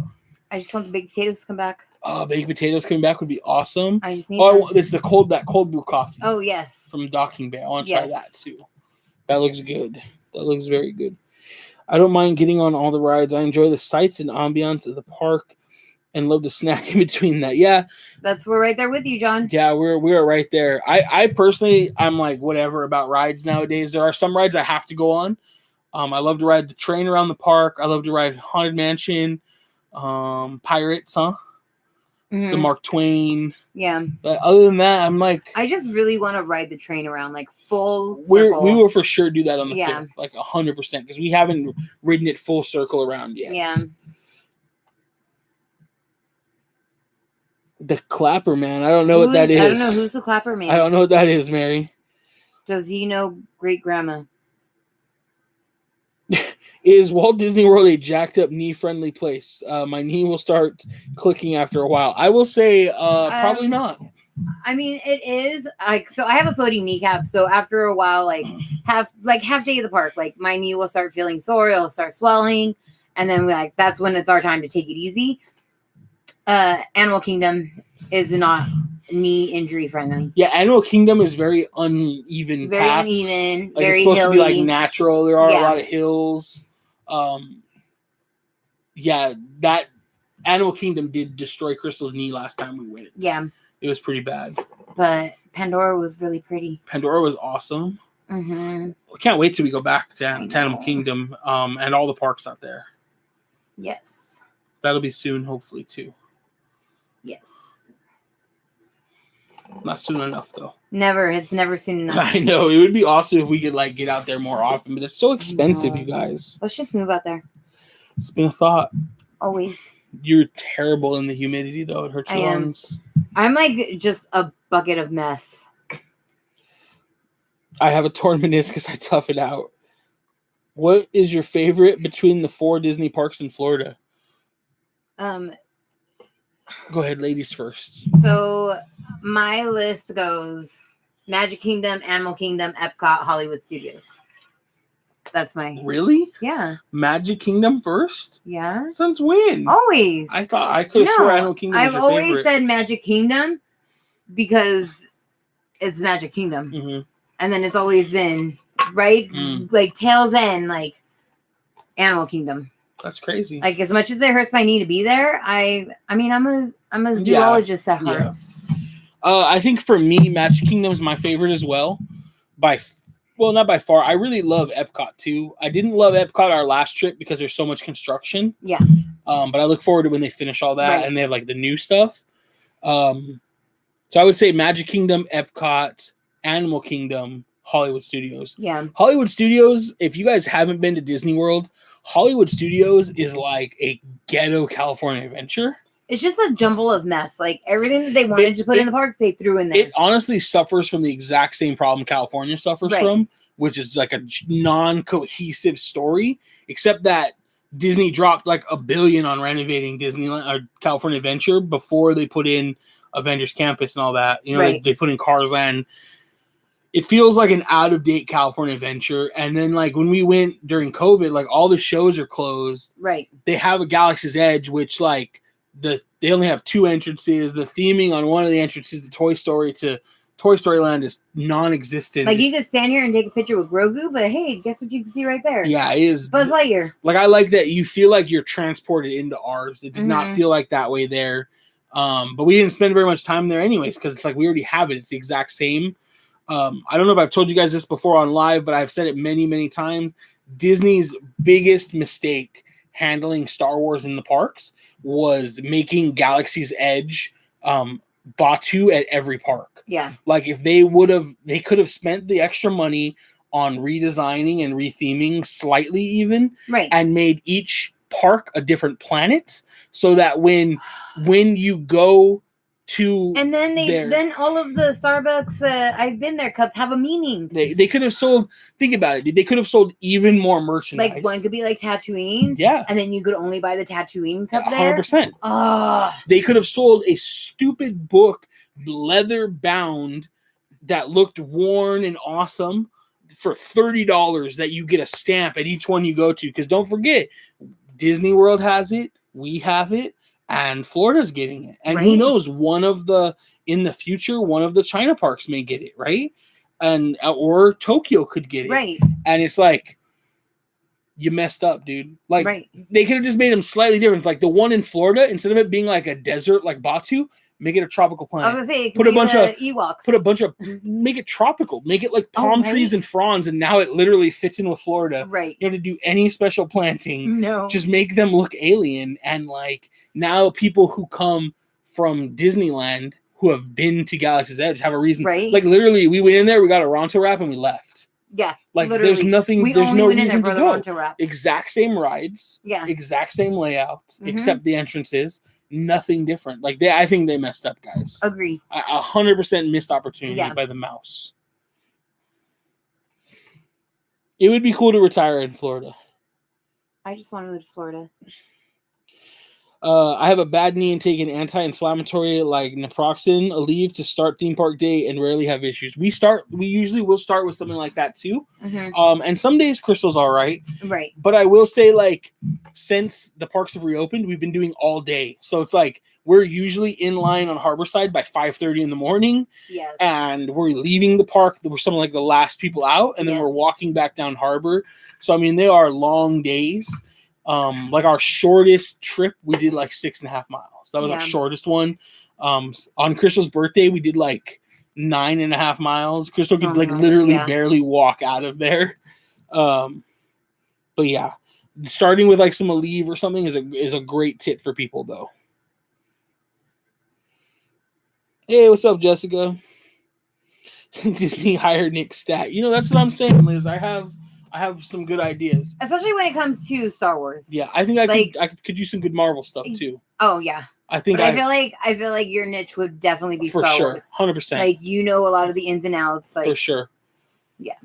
Speaker 2: I just want the baked potatoes to come back.
Speaker 1: Baked potatoes coming back would be awesome.
Speaker 2: I just need
Speaker 1: it's that cold brew coffee.
Speaker 2: Oh, yes.
Speaker 1: From Docking Bay. I want to try that too. That looks good. That looks very good. I don't mind getting on all the rides. I enjoy the sights and ambiance of the park and love to snack in between that. Yeah.
Speaker 2: We're right there with you, John.
Speaker 1: Yeah, we're right there. I personally, I'm like whatever about rides nowadays. There are some rides I have to go on. I love to ride the train around the park. I love to ride Haunted Mansion, Pirates, the Mark Twain.
Speaker 2: Yeah.
Speaker 1: But other than that, I'm like,
Speaker 2: I just really want to ride the train around, like full circle.
Speaker 1: We will for sure do that on the 5th, like 100%, because we haven't ridden it full circle around yet.
Speaker 2: Yeah.
Speaker 1: The Clapper Man. I don't know what that is.
Speaker 2: I don't know who's the Clapper Man.
Speaker 1: I don't know what that is, Mary.
Speaker 2: Does he know Great Grandma?
Speaker 1: Is Walt Disney World a jacked up knee friendly place? My knee will start clicking after a while. I will say probably not.
Speaker 2: I mean, it is. So I have a floating kneecap. So after a while, half day of the park, my knee will start feeling sore. It'll start swelling, and then that's when it's our time to take it easy. Animal Kingdom is not knee injury friendly.
Speaker 1: Yeah, Animal Kingdom is very uneven.
Speaker 2: Very
Speaker 1: paths.
Speaker 2: uneven.
Speaker 1: Very
Speaker 2: it's
Speaker 1: supposed
Speaker 2: hilly.
Speaker 1: To be natural. There are a lot of hills. That Animal Kingdom did destroy Crystal's knee last time we went.
Speaker 2: Yeah,
Speaker 1: it was pretty bad.
Speaker 2: But Pandora was really pretty.
Speaker 1: Pandora was awesome.
Speaker 2: Mm-hmm.
Speaker 1: I can't wait till we go back to Animal Kingdom and all the parks out there.
Speaker 2: Yes,
Speaker 1: that'll be soon, hopefully too.
Speaker 2: Yes.
Speaker 1: Not soon enough though.
Speaker 2: Never. It's never soon enough.
Speaker 1: I know. It would be awesome if we could get out there more often, but it's so expensive, you guys.
Speaker 2: Let's just move out there.
Speaker 1: It's been a thought.
Speaker 2: Always.
Speaker 1: You're terrible in the humidity though. It hurts your lungs.
Speaker 2: I'm just a bucket of mess.
Speaker 1: I have a torn meniscus. I tough it out. What is your favorite between the 4 Disney parks in Florida? Go ahead, ladies first.
Speaker 2: So my list goes Magic Kingdom, Animal Kingdom, Epcot, Hollywood Studios. That's my...
Speaker 1: Really?
Speaker 2: Yeah.
Speaker 1: Magic Kingdom first?
Speaker 2: Yeah.
Speaker 1: Since when?
Speaker 2: Always.
Speaker 1: I thought I could have sworn Animal Kingdom was your favorite.
Speaker 2: I've always said Magic Kingdom because it's Magic Kingdom.
Speaker 1: Mm-hmm.
Speaker 2: And then it's always been, right? Tail's End, Animal Kingdom.
Speaker 1: That's crazy.
Speaker 2: As much as it hurts my knee to be there, I'm a zoologist at heart.
Speaker 1: Yeah. I think for me, Magic Kingdom is my favorite as well. Not by far. I really love Epcot too. I didn't love Epcot our last trip because there's so much construction.
Speaker 2: Yeah.
Speaker 1: But I look forward to when they finish all that and they have the new stuff. So I would say Magic Kingdom, Epcot, Animal Kingdom, Hollywood Studios.
Speaker 2: Yeah.
Speaker 1: Hollywood Studios, if you guys haven't been to Disney World, Hollywood Studios is like a ghetto California adventure.
Speaker 2: It's just a jumble of mess. Like everything that they wanted to put in the parks, they threw in there.
Speaker 1: It honestly suffers from the exact same problem California suffers from, which is like a non-cohesive story, except that Disney dropped like $1 billion on renovating Disneyland or California Adventure before they put in Avengers Campus and all that. You know, they put in Cars Land. It feels like an out-of-date California Adventure. And then, like, when we went during COVID, like, all the shows are closed.
Speaker 2: Right.
Speaker 1: They have a Galaxy's Edge, which, like, they only have 2 entrances. The theming on one of the entrances, the Toy Story Land, is non-existent.
Speaker 2: Like, you could stand here and take a picture with Grogu, but hey, guess what you can see right there?
Speaker 1: Yeah, it is.
Speaker 2: Buzz Lightyear.
Speaker 1: Like, I like that you feel like you're transported into ours. It did not feel like that way there. But we didn't spend very much time there anyways, because it's like we already have it. It's the exact same. I don't know if I've told you guys this before on live, but I've said it many, many times. Disney's biggest mistake handling Star Wars in the parks was making Galaxy's Edge Batu at every park.
Speaker 2: Yeah.
Speaker 1: Like if they could have spent the extra money on redesigning and retheming slightly even,
Speaker 2: right,
Speaker 1: and made each park a different planet, so that when you go to
Speaker 2: and then then all of the Starbucks I've been there cups have a meaning.
Speaker 1: They could have sold, think about it, they could have sold even more merchandise.
Speaker 2: Like one could be like Tatooine,
Speaker 1: yeah,
Speaker 2: and then you could only buy the Tatooine cup there.
Speaker 1: 100%. They could have sold a stupid book, leather bound, that looked worn and awesome for $30 that you get a stamp at each one you go to. Because don't forget, Disney World has it, we have it, and Florida's getting it. And who knows, in the future, one of the China parks may get it, right? And or Tokyo could get it.
Speaker 2: Right.
Speaker 1: And it's like, you messed up, dude. Like, they could have just made them slightly different. Like the one in Florida, instead of it being like a desert like Batu, make it a tropical planet.
Speaker 2: I was gonna say,
Speaker 1: put a bunch of
Speaker 2: Ewoks.
Speaker 1: Make it tropical. Make it like palm trees and fronds, and now it literally fits in with Florida.
Speaker 2: Right.
Speaker 1: You don't have to do any special planting.
Speaker 2: No.
Speaker 1: Just make them look alien. And like now people who come from Disneyland who have been to Galaxy's Edge have a reason.
Speaker 2: Right.
Speaker 1: Like literally, we went in there, we got a Ronto wrap, and we left.
Speaker 2: Yeah.
Speaker 1: Like
Speaker 2: literally.
Speaker 1: There's nothing.
Speaker 2: We
Speaker 1: there's
Speaker 2: only
Speaker 1: no
Speaker 2: went in
Speaker 1: reason
Speaker 2: there for
Speaker 1: to
Speaker 2: the
Speaker 1: go.
Speaker 2: Ronto wrap.
Speaker 1: Exact same rides.
Speaker 2: Yeah.
Speaker 1: Exact same layout, except the entrances. Nothing different. Like I think they messed up, guys.
Speaker 2: Agree.
Speaker 1: 100% missed opportunity by the mouse. It would be cool to retire in Florida.
Speaker 2: I just want to move to Florida.
Speaker 1: I have a bad knee and take an anti-inflammatory like naproxen, Aleve to start theme park day, and rarely have issues. We usually will start with something like that too. And some days Crystal's all right.
Speaker 2: Right.
Speaker 1: But I will say, like, since the parks have reopened, we've been doing all day. So it's like we're usually in line on Harborside by 5:30 in the morning.
Speaker 2: Yes.
Speaker 1: And we're leaving the park. We're something like the last people out, and then we're walking back down Harbor. So I mean, they are long days. Like our shortest trip, we did like 6.5 miles. That was our shortest one. On Crystal's birthday, we did like 9.5 miles. Crystal could like literally barely walk out of there. But yeah, starting with like some Aleve or something is a great tip for people though. Hey, what's up, Jessica? Disney hired Nick Stat. You know, that's what I'm saying, Liz. I have some good ideas,
Speaker 2: especially when it comes to Star Wars.
Speaker 1: Yeah, I think I could use some good Marvel stuff too.
Speaker 2: Oh yeah,
Speaker 1: I think.
Speaker 2: But I feel like your niche would definitely be
Speaker 1: for
Speaker 2: Star
Speaker 1: sure,
Speaker 2: Wars.
Speaker 1: 100%.
Speaker 2: Like you know a lot of the ins and outs. Like
Speaker 1: for sure.
Speaker 2: Yeah,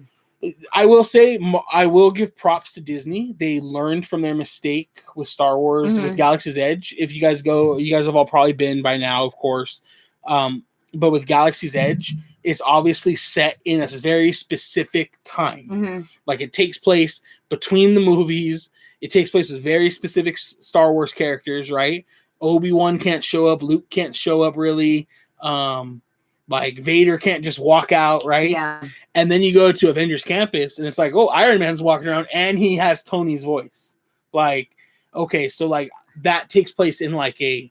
Speaker 1: I will say I will give props to Disney. They learned from their mistake with Star Wars with Galaxy's Edge. If you guys go, you guys have all probably been by now, of course. But with Galaxy's Edge, it's obviously set in a very specific time. Like it takes place between the movies. It takes place with very specific Star Wars characters, right? Obi-Wan can't show up. Luke can't show up really. Like Vader can't just walk out, right?
Speaker 2: Yeah.
Speaker 1: And then you go to Avengers Campus and it's like, oh, Iron Man's walking around and he has Tony's voice. Like, okay, so like that takes place in like in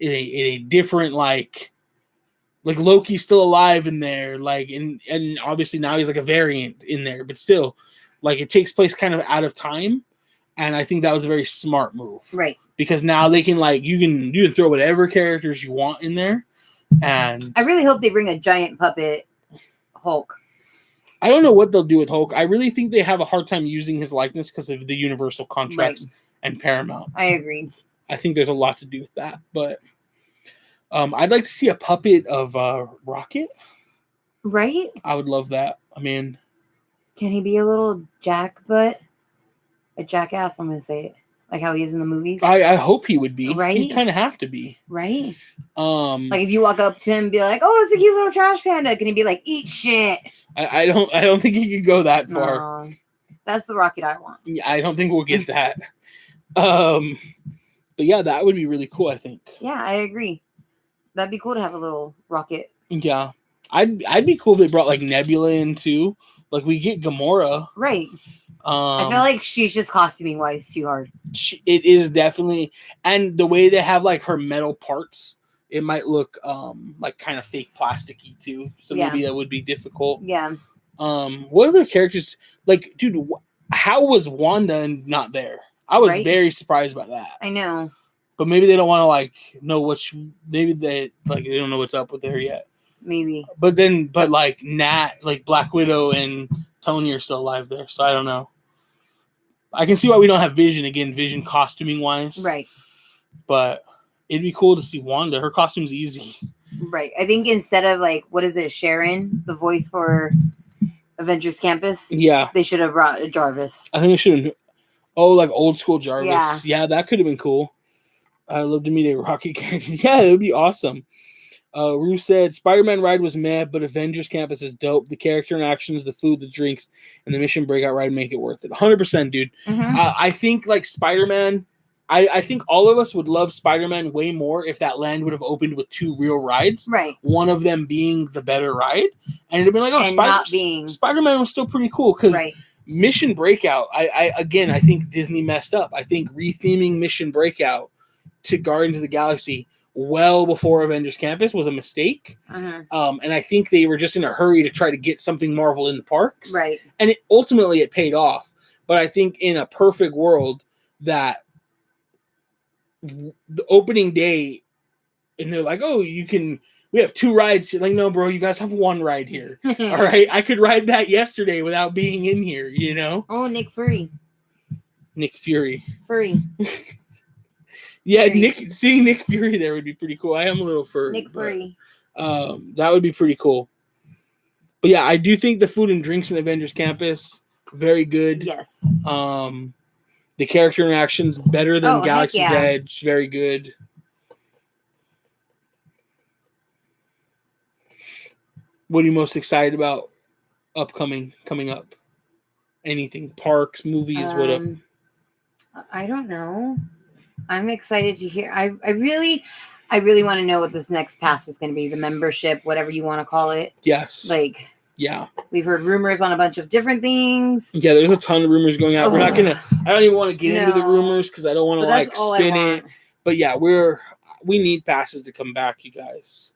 Speaker 1: a different like Loki's still alive in there, like and obviously now he's like a variant in there, but still, like it takes place kind of out of time, and I think that was a very smart move,
Speaker 2: right? Because
Speaker 1: now they can like you can throw whatever characters you want in there, and
Speaker 2: I really hope they bring a giant puppet Hulk.
Speaker 1: I don't know what they'll do with Hulk. I really think they have a hard time using his likeness because of the Universal contracts and Paramount.
Speaker 2: I agree.
Speaker 1: I think there's a lot to do with that. But I'd like to see a puppet of Rocket.
Speaker 2: Right?
Speaker 1: I would love that. I mean,
Speaker 2: can he be a little jackbutt? A jackass, I'm going to say it. Like how he is in the movies.
Speaker 1: I hope he would be.
Speaker 2: Right?
Speaker 1: He kind of have to be.
Speaker 2: Right? Like if you walk up to him and be like, oh, it's a cute little trash panda. Can he be like, eat shit?
Speaker 1: I don't think he could go that far.
Speaker 2: No, that's the Rocket I want.
Speaker 1: Yeah, I don't think we'll get that. But yeah, that would be really cool, I think.
Speaker 2: Yeah, I agree. That'd be cool to have a little Rocket.
Speaker 1: Yeah. I'd be cool if they brought like Nebula in too. Like we get Gamora.
Speaker 2: Right. I feel like she's just costuming wise too hard.
Speaker 1: It is definitely, and the way they have like her metal parts, it might look like kind of fake plasticky too. So maybe that would be difficult.
Speaker 2: Yeah.
Speaker 1: What other characters like, dude? How was Wanda not there? I was very surprised by that.
Speaker 2: I know.
Speaker 1: But maybe they don't want to like know maybe they don't know what's up with her yet.
Speaker 2: Maybe.
Speaker 1: But like Nat, like Black Widow and Tony are still alive there, so I don't know. I can see why we don't have Vision again, Vision costuming wise.
Speaker 2: Right.
Speaker 1: But it'd be cool to see Wanda. Her costume's easy.
Speaker 2: Right. I think instead of like, what is it, Sharon, the voice for Avengers Campus?
Speaker 1: Yeah.
Speaker 2: They should have brought Jarvis.
Speaker 1: I think they should have. Oh, like old school Jarvis. Yeah, that could have been cool. I'd love to meet a Rocket character. Yeah, it would be awesome. Rue said, Spider-Man ride was meh, but Avengers Campus is dope. The character interactions, the food, the drinks, and the mission breakout ride make it worth it. 100%, dude.
Speaker 2: Mm-hmm.
Speaker 1: I think, like, Spider-Man, I think all of us would love Spider-Man way more if that land would have opened with 2 real rides.
Speaker 2: Right.
Speaker 1: One of them being the better ride. And it'd have been like, oh, Spider-Man was still pretty cool. Because Mission Breakout, I think Disney messed up. I think retheming Mission Breakout to Guardians of the Galaxy well before Avengers Campus was a mistake. And I think they were just in a hurry to try to get something Marvel in the parks.
Speaker 2: Right.
Speaker 1: And ultimately it paid off. But I think in a perfect world that the opening day and they're like, oh, we have 2 rides here. Like, no, bro, you guys have 1 ride here. All right. I could ride that yesterday without being in here, you know?
Speaker 2: Oh, Nick Fury.
Speaker 1: Fury. Yeah, seeing Nick Fury there would be pretty cool. I am a little furry.
Speaker 2: Nick Fury.
Speaker 1: That would be pretty cool. But yeah, I do think the food and drinks in Avengers Campus, very good.
Speaker 2: Yes.
Speaker 1: The character interactions, better than Galaxy's Edge, very good. What are you most excited about coming up? Anything? Parks, movies, what up?
Speaker 2: I don't know. I'm excited to hear. I really want to know what this next pass is going to be. The membership, whatever you want to call it.
Speaker 1: Yes.
Speaker 2: Like,
Speaker 1: yeah.
Speaker 2: We've heard rumors on a bunch of different things.
Speaker 1: Yeah, there's a ton of rumors going out. We're not gonna. I don't even want to get into the rumors because I don't want to like spin it. But yeah, we need passes to come back, you guys.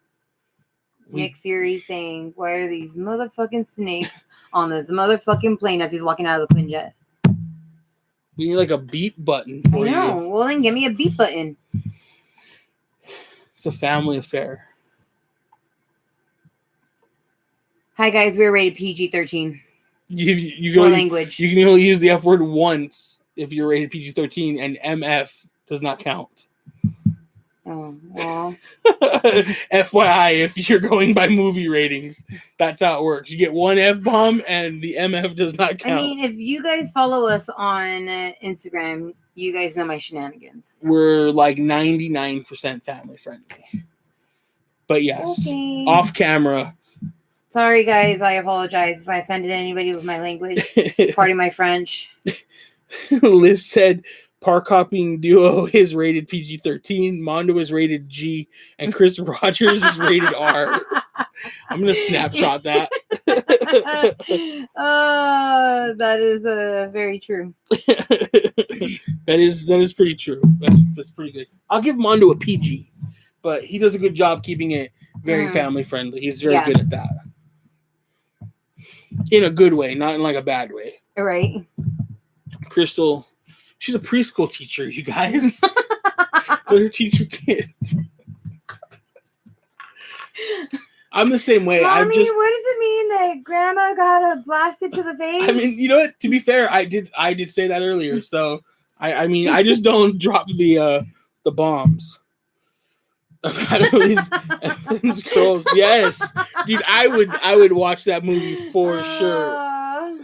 Speaker 2: Nick Fury saying, "Why are these motherfucking snakes on this motherfucking plane?" As he's walking out of the Quinjet.
Speaker 1: We need like a beep button for you.
Speaker 2: Well, then give me a beep button.
Speaker 1: It's a family affair.
Speaker 2: Hi guys, we're rated PG-13.
Speaker 1: You
Speaker 2: for language.
Speaker 1: You can only use the F word once if you're rated PG-13, and MF does not count.
Speaker 2: Oh, well.
Speaker 1: FYI, if you're going by movie ratings, that's how it works. You get 1 F-bomb and the MF does not count.
Speaker 2: I mean, if you guys follow us on Instagram, you guys know my shenanigans.
Speaker 1: We're like 99% family friendly. But yes, off camera.
Speaker 2: Sorry, guys. I apologize if I offended anybody with my language. Pardon my French.
Speaker 1: Liz said, ParkHoppingDuo is rated PG-13, Mondo is rated G, and Chris Rogers is rated R. I'm going to snapshot that.
Speaker 2: That is very true.
Speaker 1: That is pretty true. That's pretty good. I'll give Mondo a PG, but he does a good job keeping it very family friendly. He's very good at that. In a good way, not in like a bad way.
Speaker 2: Right.
Speaker 1: Crystal, she's a preschool teacher, you guys. Let her teach your kids. I'm the same way.
Speaker 2: Mommy, what does it mean that Grandma got a blasted to the face?
Speaker 1: I mean, you know what? To be fair, I did say that earlier. So I mean, I just don't drop the bombs. I've had all these girls. Yes, dude, I would watch that movie for sure. I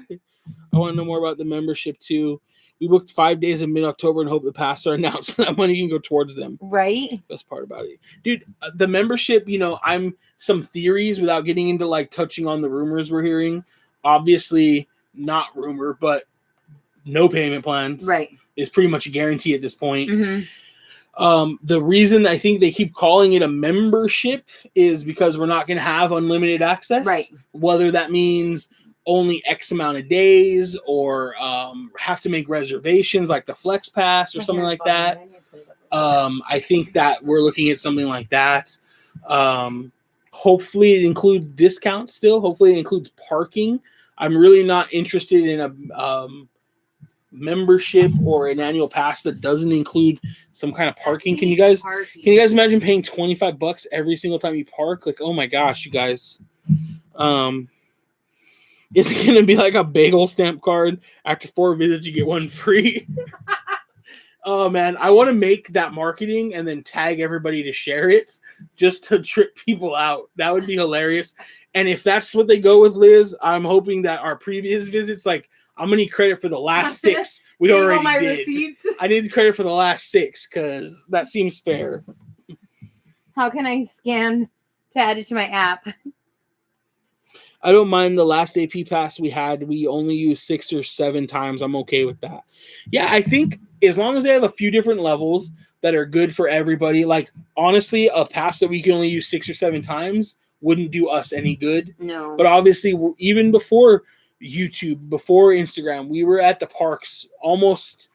Speaker 1: want to know more about the membership too. We booked 5 days in mid-October and hope the passes are announced. That money can go towards them.
Speaker 2: Right.
Speaker 1: Best part about it, dude. The membership. You know, I'm some theories without getting into like touching on the rumors we're hearing. Obviously, not rumor, but no payment plans.
Speaker 2: Right.
Speaker 1: Is pretty much a guarantee at this point.
Speaker 2: Mm-hmm.
Speaker 1: The reason I think they keep calling it a membership is because we're not going to have unlimited access.
Speaker 2: Right.
Speaker 1: Whether that means only X amount of days or have to make reservations like the Flex Pass or something like that. I think that we're looking at something like that. Hopefully it includes discounts still. Hopefully it includes parking. I'm really not interested in a membership or an annual pass that doesn't include some kind of parking. Can you guys imagine paying $25 every single time you park? Like, oh my gosh, you guys. It's going to be like a bagel stamp card. After 4 visits, you get one free. Oh, man. I want to make that marketing and then tag everybody to share it just to trip people out. That would be hilarious. And if that's what they go with, Liz, I'm hoping that our previous visits, like, I'm going to need credit for the last 6 we already did.
Speaker 2: Receipts.
Speaker 1: I need credit for the last 6 because that seems fair.
Speaker 2: How can I scan to add it to my app?
Speaker 1: I don't mind the last AP pass we had. We only used 6 or 7 times. I'm okay with that. Yeah, I think as long as they have a few different levels that are good for everybody, like honestly, a pass that we can only use 6 or 7 times wouldn't do us any good.
Speaker 2: No.
Speaker 1: But obviously, even before YouTube, before Instagram, we were at the parks almost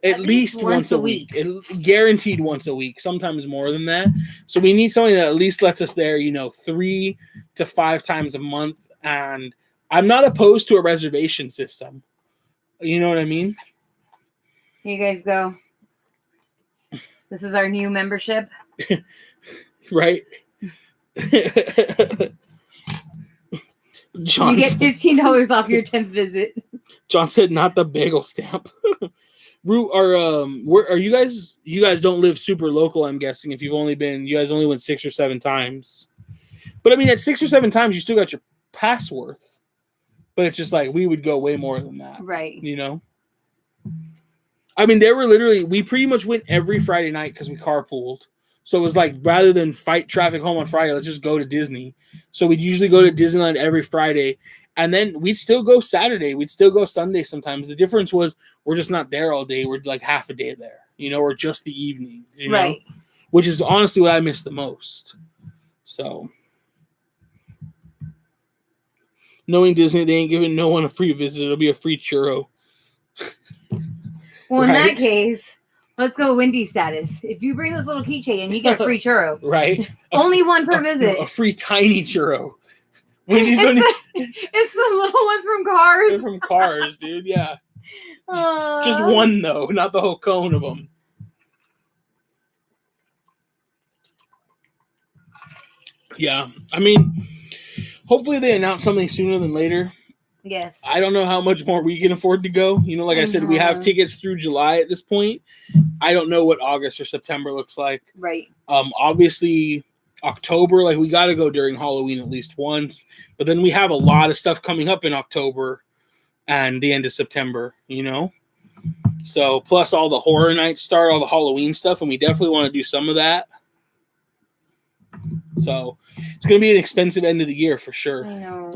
Speaker 1: at least once a week. Guaranteed once a week, sometimes more than that. So we need something that at least lets us there, 3 to 5 times a month. And I'm not opposed to a reservation system. You know what I mean?
Speaker 2: Here you guys go. This is our new membership.
Speaker 1: Right?
Speaker 2: John, you get $15 off your 10th visit.
Speaker 1: John said, "Not the bagel stamp." Where are you guys? You guys don't live super local, I'm guessing. If you guys only went 6 or 7 times. But I mean, at 6 or 7 times, you still got your pass worth. But it's just like we would go way more than that,
Speaker 2: right?
Speaker 1: I mean, we pretty much went every Friday night because we carpooled. So it was like, rather than fight traffic home on Friday, let's just go to Disney. So we'd usually go to Disneyland every Friday. And then we'd still go Saturday. We'd still go Sunday sometimes. The difference was we're just not there all day. We're like half a day there, or just the evening,
Speaker 2: right?
Speaker 1: Which is honestly what I miss the most. So knowing Disney, they ain't giving no one a free visit. It'll be a free churro.
Speaker 2: Well, in that case, let's go Wendy status. If you bring this little keychain, you get a free churro.
Speaker 1: Right.
Speaker 2: Only one per visit.
Speaker 1: A free tiny churro.
Speaker 2: It's the little ones from Cars.
Speaker 1: They're from Cars, dude. Yeah. Just one, though. Not the whole cone of them. Yeah. I mean, hopefully they announce something sooner than later.
Speaker 2: Yes.
Speaker 1: I don't know how much more we can afford to go. Like I said, we have tickets through July at this point. I don't know what August or September looks like.
Speaker 2: Right.
Speaker 1: Obviously, October, like we got to go during Halloween at least once. But then we have a lot of stuff coming up in October and the end of September, So plus all the horror nights start, all the Halloween stuff, and we definitely want to do some of that. So it's going to be an expensive end of the year for sure.
Speaker 2: I know.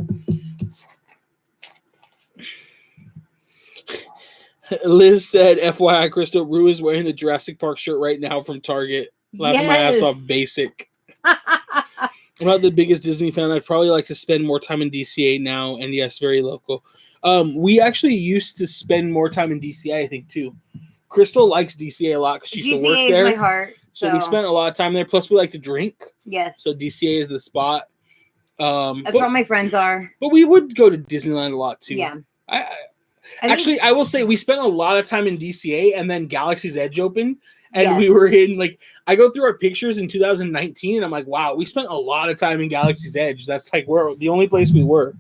Speaker 1: Liz said, FYI, Crystal, Rue is wearing the Jurassic Park shirt right now from Target. Laughing my ass off, basic. I'm not the biggest Disney fan. I'd probably like to spend more time in DCA now. And yes, very local. We actually used to spend more time in DCA, I think, too. Crystal likes DCA a lot because she used to work there.
Speaker 2: DCA is my heart.
Speaker 1: So we spent a lot of time there. Plus, we like to drink.
Speaker 2: Yes.
Speaker 1: So DCA is the spot.
Speaker 2: That's where all my friends are.
Speaker 1: But we would go to Disneyland a lot, too.
Speaker 2: Yeah.
Speaker 1: I will say we spent a lot of time in DCA, and then Galaxy's Edge opened, And we were in, like, I go through our pictures in 2019, and I'm like, wow, we spent a lot of time in Galaxy's Edge. That's like the only place we were.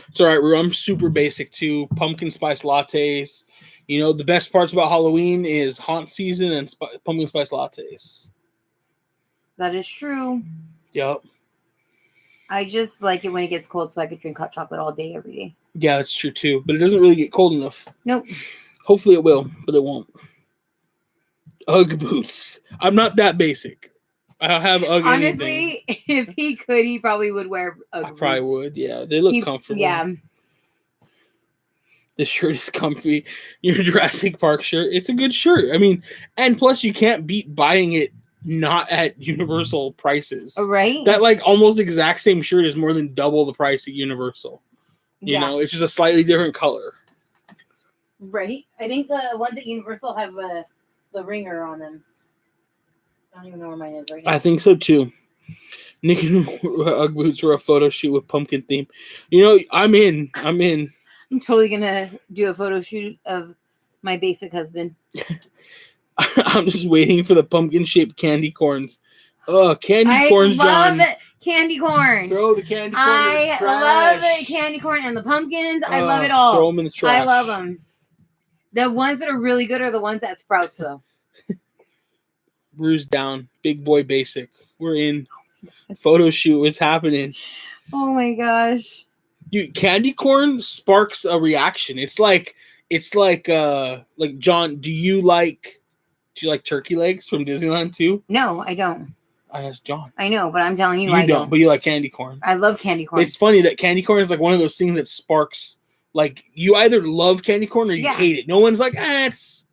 Speaker 1: It's all right. I'm super basic too. Pumpkin spice lattes. You know, the best parts about Halloween is haunt season and pumpkin spice lattes.
Speaker 2: That is true.
Speaker 1: Yep.
Speaker 2: I just like it when it gets cold so I could drink hot chocolate all day, every day.
Speaker 1: Yeah, that's true too. But it doesn't really get cold enough.
Speaker 2: Nope.
Speaker 1: Hopefully it will, but it won't. Ugg boots. I'm not that basic. I don't have Ugg
Speaker 2: Honestly,
Speaker 1: anything.
Speaker 2: if he could, he probably would wear Ugg boots.
Speaker 1: I probably would, yeah. They look comfortable.
Speaker 2: Yeah.
Speaker 1: The shirt is comfy. Your Jurassic Park shirt, it's a good shirt. I mean, and plus you can't beat buying it not at Universal prices.
Speaker 2: Right?
Speaker 1: That like almost exact same shirt is more than double the price at Universal. You know, it's just a slightly different color.
Speaker 2: Right? I think the ones at Universal have the ringer on them. I don't even know where mine is right now.
Speaker 1: I think so too. Nick and Ugg boots for a photo shoot with pumpkin theme. You know, I'm in.
Speaker 2: I'm totally gonna do a photo shoot of my basic husband.
Speaker 1: I'm just waiting for the pumpkin shaped candy corns. Oh, candy corns, John.
Speaker 2: I love candy corn.
Speaker 1: Throw the candy corn in the trash.
Speaker 2: I love the candy corn and the pumpkins. I love it all.
Speaker 1: Throw them in the trash.
Speaker 2: I love them. The ones that are really good are the ones at Sprouts, though.
Speaker 1: Bruised down. Big boy basic. We're in. Photo shoot. What's happening?
Speaker 2: Oh my gosh.
Speaker 1: Dude, candy corn sparks a reaction. It's like John, do you like turkey legs from Disneyland too?
Speaker 2: No, I don't.
Speaker 1: I asked John.
Speaker 2: I know, but I'm telling you,
Speaker 1: I don't. But you like candy corn.
Speaker 2: I love candy corn.
Speaker 1: It's funny that candy corn is like one of those things that sparks. Like you either love candy corn or you hate it. No one's like, it's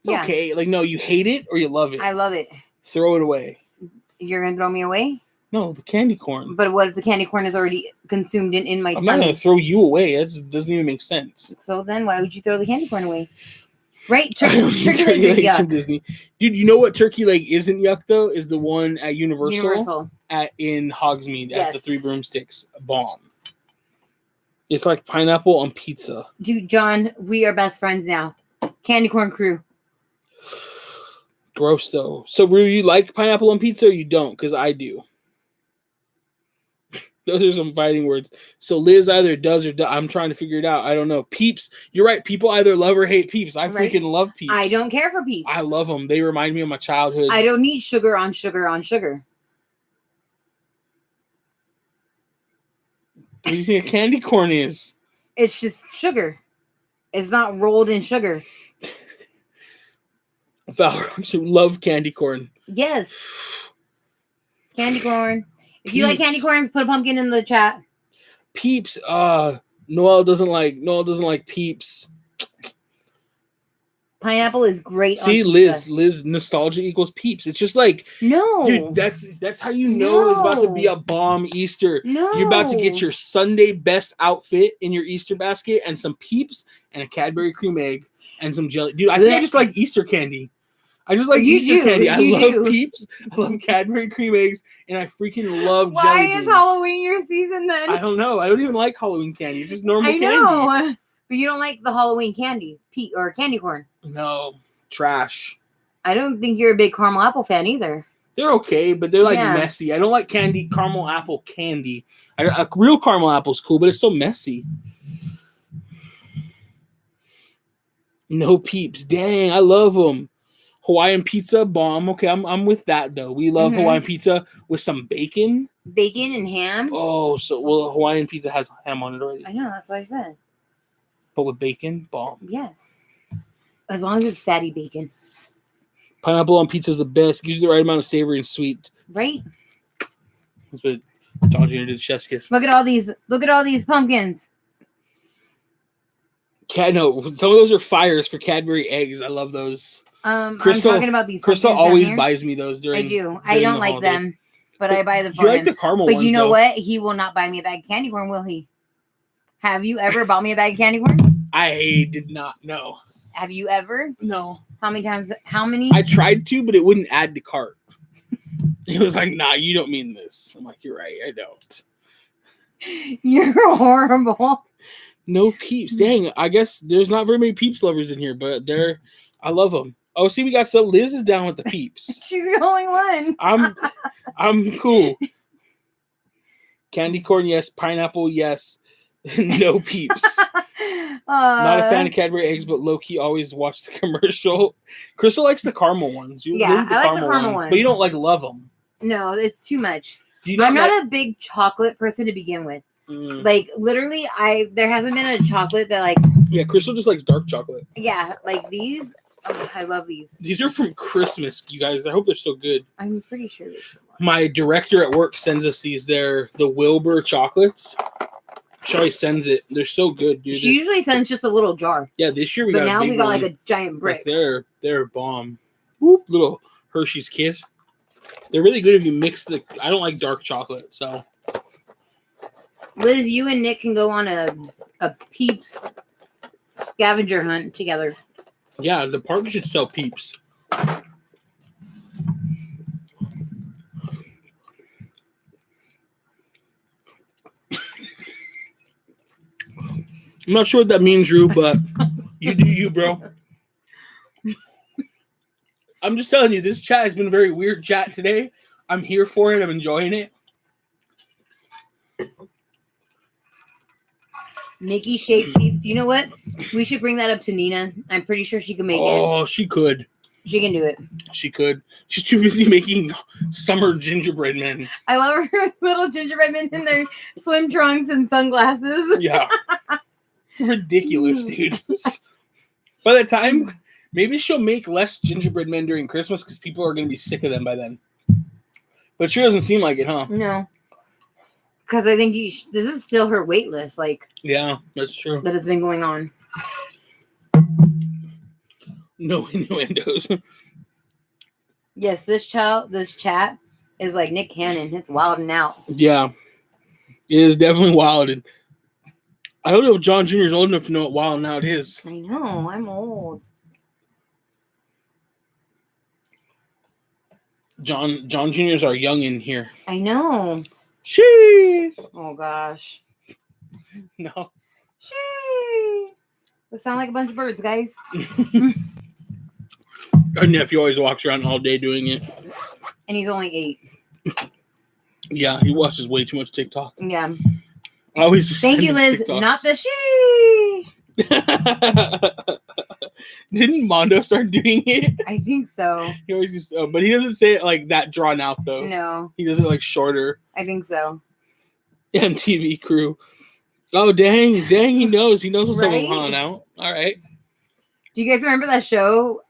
Speaker 1: okay. Like no, you hate it or you love it.
Speaker 2: I love it.
Speaker 1: Throw it away.
Speaker 2: You're gonna throw me away?
Speaker 1: No, the candy corn.
Speaker 2: But what if the candy corn is already consumed in my tummy?
Speaker 1: I'm not gonna throw you away. That doesn't even make sense.
Speaker 2: So then, why would you throw the candy corn away? Right? Turkey legs are yuck.
Speaker 1: From Disney. Dude, you know what turkey leg isn't yuck though? Is the one at Universal. In Hogsmeade at the Three Broomsticks. Bomb. It's like pineapple on pizza.
Speaker 2: Dude, John, we are best friends now. Candy corn crew.
Speaker 1: Gross though. So, Rue, you like pineapple on pizza or you don't? Because I do. Those are some fighting words. So Liz either does or does. I'm trying to figure it out. I don't know. Peeps. You're right. People either love or hate Peeps. I freaking love Peeps.
Speaker 2: I don't care for Peeps.
Speaker 1: I love them. They remind me of my childhood.
Speaker 2: I don't need sugar on sugar on sugar.
Speaker 1: What do you think a candy corn is?
Speaker 2: It's just sugar. It's not rolled in sugar.
Speaker 1: Valorant, who love candy corn.
Speaker 2: Yes. Candy corn. If you like candy corns, put a pumpkin in the chat.
Speaker 1: Peeps. Noelle doesn't like Peeps.
Speaker 2: Pineapple is great.
Speaker 1: See, Liz, nostalgia equals Peeps. It's just like dude. That's how you know it's about to be a bomb Easter.
Speaker 2: No,
Speaker 1: you're about to get your Sunday best outfit in your Easter basket and some Peeps and a Cadbury cream egg and some jelly. Dude, I think I just like Easter candy. I just like Easter candy. I love Peeps. I love Cadbury cream eggs, and I freaking love jelly
Speaker 2: Why
Speaker 1: beans.
Speaker 2: is Halloween your season then?
Speaker 1: I don't know. I don't even like Halloween candy. It's just normal candy.
Speaker 2: I know. But you don't like the Halloween candy, or candy corn.
Speaker 1: No. Trash.
Speaker 2: I don't think you're a big caramel apple fan either.
Speaker 1: They're okay, but they're like messy. I don't like caramel apple candy. Real caramel apple's cool, but it's so messy. No Peeps. Dang, I love them. Hawaiian pizza, bomb. Okay, I'm with that though. We love Hawaiian pizza with some bacon.
Speaker 2: Bacon and ham?
Speaker 1: Oh, Hawaiian pizza has ham on it already.
Speaker 2: I know, that's what I said.
Speaker 1: But with bacon, bomb.
Speaker 2: Yes. As long as it's fatty bacon.
Speaker 1: Pineapple on pizza is the best. Gives you the right amount of savory and sweet.
Speaker 2: Right?
Speaker 1: That's what John Jr. did, chef's kiss.
Speaker 2: Look at all these pumpkins.
Speaker 1: No, some of those are fires for Cadbury eggs. I love those.
Speaker 2: Crystal, I'm talking about these.
Speaker 1: Crystal always buys me those during.
Speaker 2: I do. I don't like them, but I buy them for
Speaker 1: him. You like the caramel ones,
Speaker 2: but you know what? He will not buy me a bag of candy corn, will he? Have you ever bought me a bag of candy corn?
Speaker 1: I did not. No.
Speaker 2: Have you ever?
Speaker 1: No.
Speaker 2: How many times? How many?
Speaker 1: I tried to, but it wouldn't add to cart. It was like, nah, you don't mean this. I'm like, you're right. I don't.
Speaker 2: You're horrible.
Speaker 1: No Peeps. Dang, I guess there's not very many Peeps lovers in here, but I love them. Oh, see, we got some. Liz is down with the Peeps.
Speaker 2: She's the only one.
Speaker 1: I'm cool. Candy corn, yes. Pineapple, yes. No Peeps. Not a fan of Cadbury eggs, but low key always watch the commercial. Crystal likes the caramel ones.
Speaker 2: I like the caramel ones,
Speaker 1: but you don't love them.
Speaker 2: No, it's too much.
Speaker 1: I'm
Speaker 2: not a big chocolate person to begin with. Like literally, there hasn't been a chocolate that like.
Speaker 1: Yeah, Crystal just likes dark chocolate.
Speaker 2: Yeah, like these. Oh, I love these.
Speaker 1: These are from Christmas, you guys. I hope they're still good.
Speaker 2: I'm pretty sure they're still good.
Speaker 1: My director at work sends us these. They're the Wilbur chocolates. She always sends it. They're so good, dude.
Speaker 2: She usually sends just a little jar.
Speaker 1: Yeah, this year we
Speaker 2: got
Speaker 1: like
Speaker 2: a giant brick.
Speaker 1: Like they're bomb. Whoop, little Hershey's Kiss. They're really good if you mix the. I don't like dark chocolate, so.
Speaker 2: Liz, you and Nick can go on a Peeps scavenger hunt together.
Speaker 1: Yeah, the park should sell Peeps. I'm not sure what that means, Drew, but you do you, bro. I'm just telling you, this chat has been a very weird chat today. I'm here for it. I'm enjoying it.
Speaker 2: Mickey shaped Peeps. You know what? We should bring that up to Nina. I'm pretty sure she can make it.
Speaker 1: Oh, she could.
Speaker 2: She can do it.
Speaker 1: She could. She's too busy making summer gingerbread men.
Speaker 2: I love her little gingerbread men in their swim trunks and sunglasses.
Speaker 1: Yeah. Ridiculous, dude. By the time, maybe she'll make less gingerbread men during Christmas because people are going to be sick of them by then. But it sure doesn't seem like it, huh?
Speaker 2: No. Because I think this is still her wait list. Like,
Speaker 1: yeah, that's true.
Speaker 2: That has been going on.
Speaker 1: No innuendos.
Speaker 2: Yes, this chat is like Nick Cannon. It's wilding out.
Speaker 1: Yeah. It is definitely wilding. I don't know if John Jr. is old enough to know what wilding out is.
Speaker 2: I know. I'm old.
Speaker 1: John Jr. is our youngin' here.
Speaker 2: I know.
Speaker 1: Sheesh.
Speaker 2: Oh, gosh.
Speaker 1: No.
Speaker 2: Sheesh. They sound like a bunch of birds, guys.
Speaker 1: Our nephew always walks around all day doing it.
Speaker 2: And he's only 8.
Speaker 1: Yeah, he watches way too much TikTok.
Speaker 2: Yeah.
Speaker 1: I always just
Speaker 2: Thank you, Liz. TikToks. Not the sheesh.
Speaker 1: Didn't Mondo start doing it?
Speaker 2: I think so.
Speaker 1: He always just, but he doesn't say it like that drawn out though.
Speaker 2: No.
Speaker 1: He does it like shorter.
Speaker 2: I think so.
Speaker 1: MTV Crew. Oh dang, he knows. He knows what's right? On out. All right.
Speaker 2: Do you guys remember that show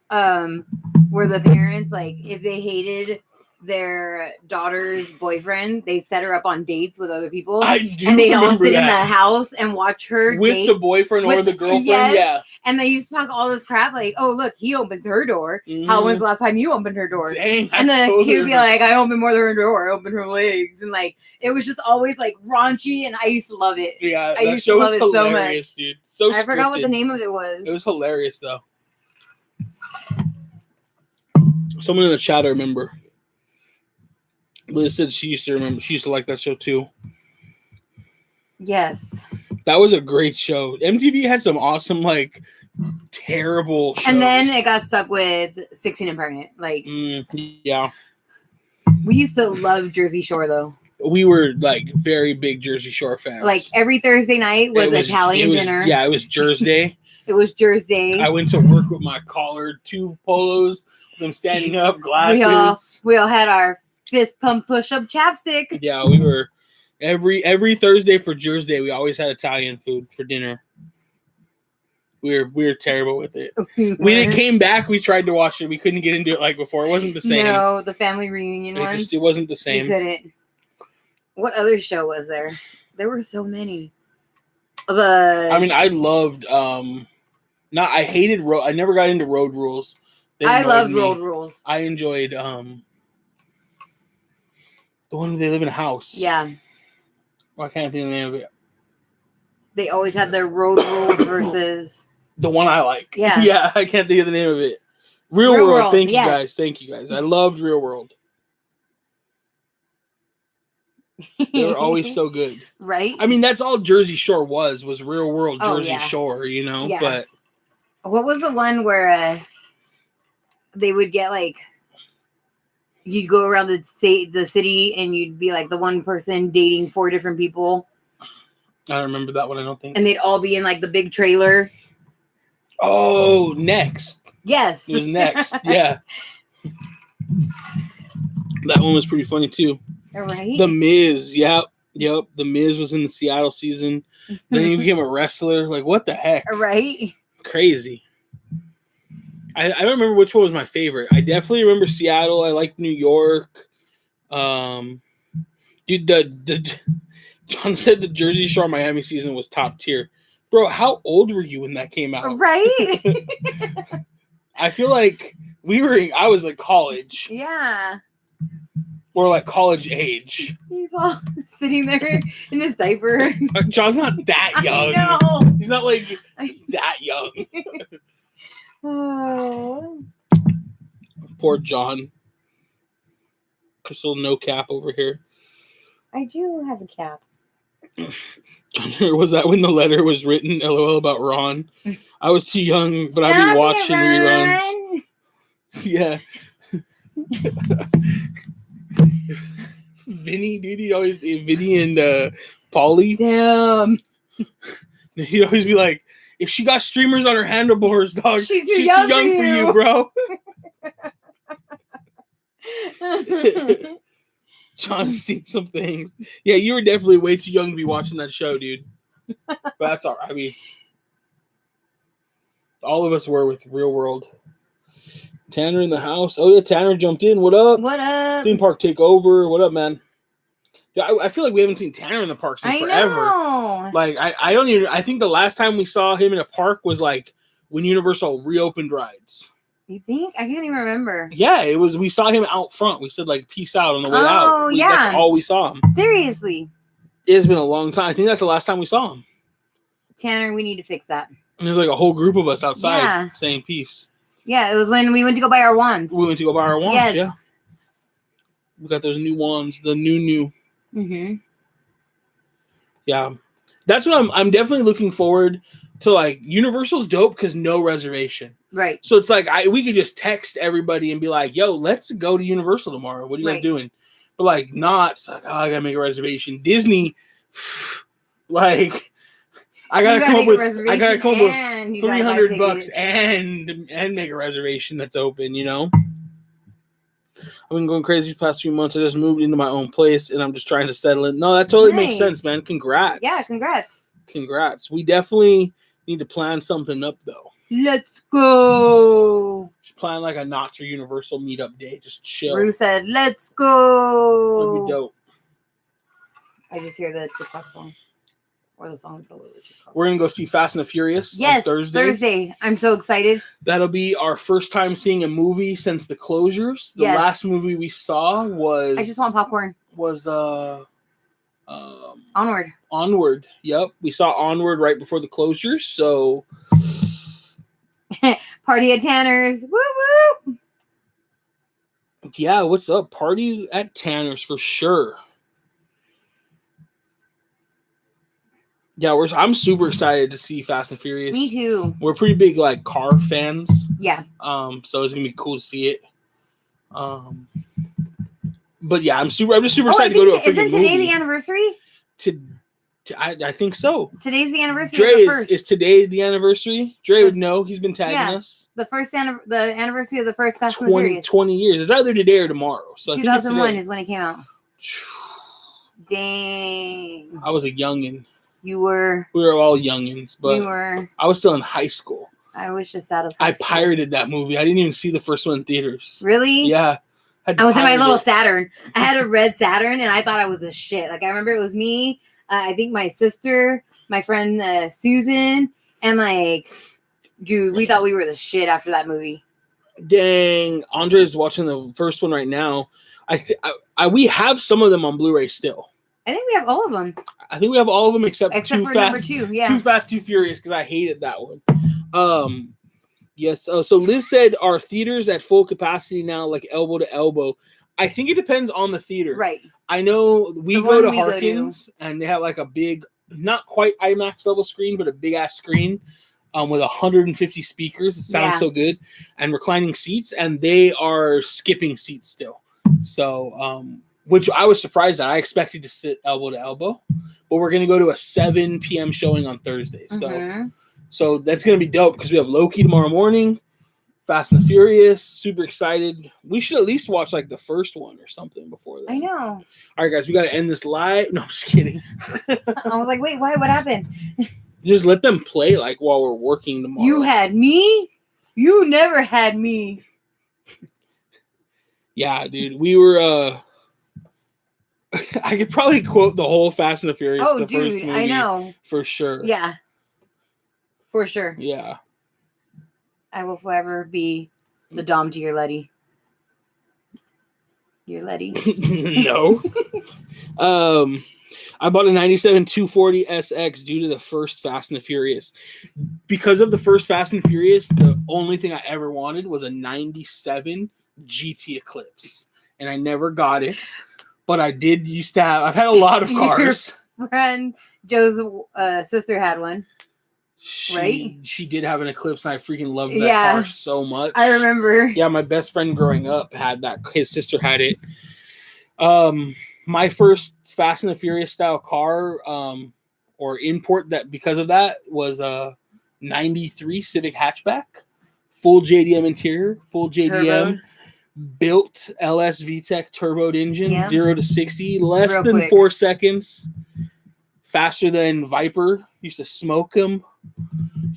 Speaker 2: where the parents, like, if they hated their daughter's boyfriend, they set her up on dates with other people?
Speaker 1: I do.
Speaker 2: And they'd all sit in the house and watch her
Speaker 1: with
Speaker 2: date
Speaker 1: the boyfriend or the girlfriend. Yes. Yeah.
Speaker 2: And they used to talk all this crap like, "Oh, look, he opens her door. How when's the last time you opened her door?"
Speaker 1: Dang,
Speaker 2: and the kid would be like, "I opened more than her door. I opened her legs." And like, it was just always like raunchy, and I used to love it.
Speaker 1: Yeah, I used to love it so much, dude. So
Speaker 2: I forgot what the name of it was.
Speaker 1: It was hilarious though. Someone in the chat, I remember. Liz said she used to like that show too.
Speaker 2: Yes.
Speaker 1: That was a great show. MTV had some awesome, like, terrible shows.
Speaker 2: And then it got stuck with 16 and Pregnant. Like,
Speaker 1: yeah.
Speaker 2: We used to love Jersey Shore, though.
Speaker 1: We were, like, very big Jersey Shore fans.
Speaker 2: Like, every Thursday night was Italian dinner.
Speaker 1: Yeah, it was Jersey.
Speaker 2: It was Jersey.
Speaker 1: I went to work with my collared 2 polos, them standing up, glasses.
Speaker 2: We all had our fist pump push-up chapstick.
Speaker 1: Yeah, we were... Every Thursday for Jersey Day, we always had Italian food for dinner. We were terrible with it. When it came back, we tried to watch it. We couldn't get into it like before. It wasn't the same.
Speaker 2: No, the family reunion ones.
Speaker 1: It wasn't the same.
Speaker 2: We couldn't. What other show was there? There were so many.
Speaker 1: I loved. I hated road. I never got into Road Rules.
Speaker 2: I loved Road Rules.
Speaker 1: I enjoyed the one where they live in a house.
Speaker 2: Yeah.
Speaker 1: I can't think of the name of it.
Speaker 2: They always had their Road Rules versus
Speaker 1: the one I like.
Speaker 2: Yeah.
Speaker 1: Yeah, I can't think of the name of it. Real World. Thank you guys. I loved Real World. They were always so good.
Speaker 2: Right?
Speaker 1: I mean, that's all Jersey Shore was real world
Speaker 2: Oh,
Speaker 1: Jersey
Speaker 2: yeah.
Speaker 1: Shore, you know?
Speaker 2: Yeah.
Speaker 1: But
Speaker 2: what was the one where they would get like, you'd go around the city and you'd be like the one person dating 4 different people?
Speaker 1: I don't remember that one, I don't think.
Speaker 2: And they'd all be in like the big trailer.
Speaker 1: Oh, Next.
Speaker 2: Yes.
Speaker 1: It was Next. Yeah. That one was pretty funny too.
Speaker 2: Right?
Speaker 1: The Miz. Yep. The Miz was in the Seattle season. Then he became a wrestler. Like, what the heck?
Speaker 2: Right?
Speaker 1: Crazy. I don't remember which one was my favorite. I definitely remember Seattle. I liked New York. Dude, John said the Jersey Shore Miami season was top tier. Bro, how old were you when that came out?
Speaker 2: Right?
Speaker 1: I feel like I was like college.
Speaker 2: Yeah.
Speaker 1: Or like college age.
Speaker 2: He's all sitting there in his diaper.
Speaker 1: John's not that young.
Speaker 2: No.
Speaker 1: He's not like that young.
Speaker 2: Oh.
Speaker 1: Poor John. Crystal, no cap over here.
Speaker 2: I do have a cap.
Speaker 1: John, was that when the letter was written? LOL about Ron. I was too young, but I'd be watching reruns. Yeah. Vinny, dude, he'd always Vinny and Paulie.
Speaker 2: Damn.
Speaker 1: He'd always be like, if she got streamers on her handlebars, dog, she's too young for you, bro. John's seen some things. Yeah, you were definitely way too young to be watching that show, dude. But that's all right. I mean, all of us were with Real World. Tanner in the house. Oh, yeah, Tanner jumped in. What up?
Speaker 2: What up?
Speaker 1: Theme Park Takeover. What up, man? Yeah, I feel like we haven't seen Tanner in the park since forever.
Speaker 2: Know.
Speaker 1: Like, I don't even... I think the last time we saw him in a park was, like, when Universal reopened rides.
Speaker 2: You think? I can't even remember.
Speaker 1: Yeah, it was... We saw him out front. We said, like, peace out on the way out.
Speaker 2: Oh, yeah.
Speaker 1: That's all we saw him.
Speaker 2: Seriously.
Speaker 1: It's been a long time. I think that's the last time we saw him.
Speaker 2: Tanner, we need to fix that.
Speaker 1: And there's, like, a whole group of us outside saying peace.
Speaker 2: Yeah, it was when we went to go buy our wands.
Speaker 1: We went to go buy our wands,
Speaker 2: yes.
Speaker 1: yeah. We got those new wands, the new.
Speaker 2: Mm-hmm.
Speaker 1: Yeah. That's what I'm definitely looking forward to. Like, Universal's dope because no reservation.
Speaker 2: Right.
Speaker 1: So it's like we could just text everybody and be like, yo, let's go to Universal tomorrow. What are you guys doing? But like, not, it's like, oh, I gotta make a reservation. Disney, like, I gotta come up with $300 and make a reservation that's open, you know? I've been going crazy the past few months. I just moved into my own place and I'm just trying to settle in. No, that totally makes sense, man. Congrats.
Speaker 2: Yeah, congrats.
Speaker 1: We definitely need to plan something up though.
Speaker 2: Let's go.
Speaker 1: Just plan like a Knott's or Universal meetup day. Just chill.
Speaker 2: Rue said, let's go.
Speaker 1: That'd be dope.
Speaker 2: I just hear the TikTok song. Or the song's all over TikTok.
Speaker 1: We're going to go see Fast and the Furious on
Speaker 2: Thursday. I'm so excited.
Speaker 1: That'll be our first time seeing a movie since the closures. The last movie we saw was...
Speaker 2: I just want popcorn.
Speaker 1: Was
Speaker 2: Onward.
Speaker 1: Onward. Yep. We saw Onward right before the closures, so...
Speaker 2: Party at Tanner's. Woo woo!
Speaker 1: Yeah, what's up? Party at Tanner's for sure. Yeah, I'm super excited to see Fast and Furious.
Speaker 2: Me too.
Speaker 1: We're pretty big like car fans.
Speaker 2: Yeah.
Speaker 1: So it's gonna be cool to see it. But yeah, I'm just super excited to go to a freaking movie.
Speaker 2: Isn't today the anniversary?
Speaker 1: I think so.
Speaker 2: Today's the anniversary
Speaker 1: Dre
Speaker 2: of the first.
Speaker 1: Is today the anniversary? Dre would know. He's been tagging us.
Speaker 2: The first the anniversary of the first Fast and Furious.
Speaker 1: 20 years. It's either today or tomorrow. So
Speaker 2: 2001 is when it came out. Dang.
Speaker 1: I was a youngin'.
Speaker 2: You were.
Speaker 1: We were all youngins, but
Speaker 2: you were.
Speaker 1: I was still in high school.
Speaker 2: I was just out of high school.
Speaker 1: I pirated that movie. I didn't even see the first one in theaters.
Speaker 2: Really?
Speaker 1: Yeah.
Speaker 2: I was in my little Saturn. I had a red Saturn, and I thought I was a shit. Like, I remember it was me, I think my sister, my friend Susan, and like, dude, we thought we were the shit after that movie.
Speaker 1: Dang. Andre's watching the first one right now. We have some of them on Blu-ray still.
Speaker 2: I think we have all of them.
Speaker 1: I think we have all of them except
Speaker 2: for
Speaker 1: Fast,
Speaker 2: number 2. Yeah.
Speaker 1: Too Fast, Too Furious, because I hated that one. Yes. So Liz said, are theaters at full capacity now, like elbow to elbow? I think it depends on the theater.
Speaker 2: Right.
Speaker 1: I know we go to Harkins, and they have like a big, not quite IMAX level screen, but a big ass screen with 150 speakers. It sounds so good, and reclining seats, and they are skipping seats still. So, which I was surprised at. I expected to sit elbow to elbow, but we're gonna go to a 7 p.m. showing on Thursday. So that's gonna be dope because we have Loki tomorrow morning. Fast and the Furious, super excited. We should at least watch like the first one or something before that.
Speaker 2: I know.
Speaker 1: All right, guys, we got to end this live. No, I'm just kidding.
Speaker 2: I was like, wait, what happened?
Speaker 1: Just let them play like while we're working tomorrow.
Speaker 2: You had me? You never had me.
Speaker 1: Yeah, dude. We were I could probably quote the whole Fast and the Furious.
Speaker 2: Oh,
Speaker 1: the
Speaker 2: dude,
Speaker 1: first movie,
Speaker 2: I know.
Speaker 1: For sure.
Speaker 2: Yeah. For sure.
Speaker 1: Yeah.
Speaker 2: I will forever be the Dom to your Letty. Your Letty.
Speaker 1: No. I bought a 97 240 SX due to the first Fast and the Furious. Because of the first Fast and Furious, the only thing I ever wanted was a 97 GT Eclipse. And I never got it. But I did used to have, I've had a lot of cars.
Speaker 2: Your friend Joe's sister had one. Right?
Speaker 1: She did have an Eclipse, and I freaking loved that car so much.
Speaker 2: I remember.
Speaker 1: Yeah, my best friend growing up had that. His sister had it. My first Fast and the Furious style car, or import that because of that was a 93 Civic hatchback, full JDM interior, full JDM, built LS VTEC turboed engine, 0 to 60, less than 4 seconds, faster than Viper. Used to smoke them.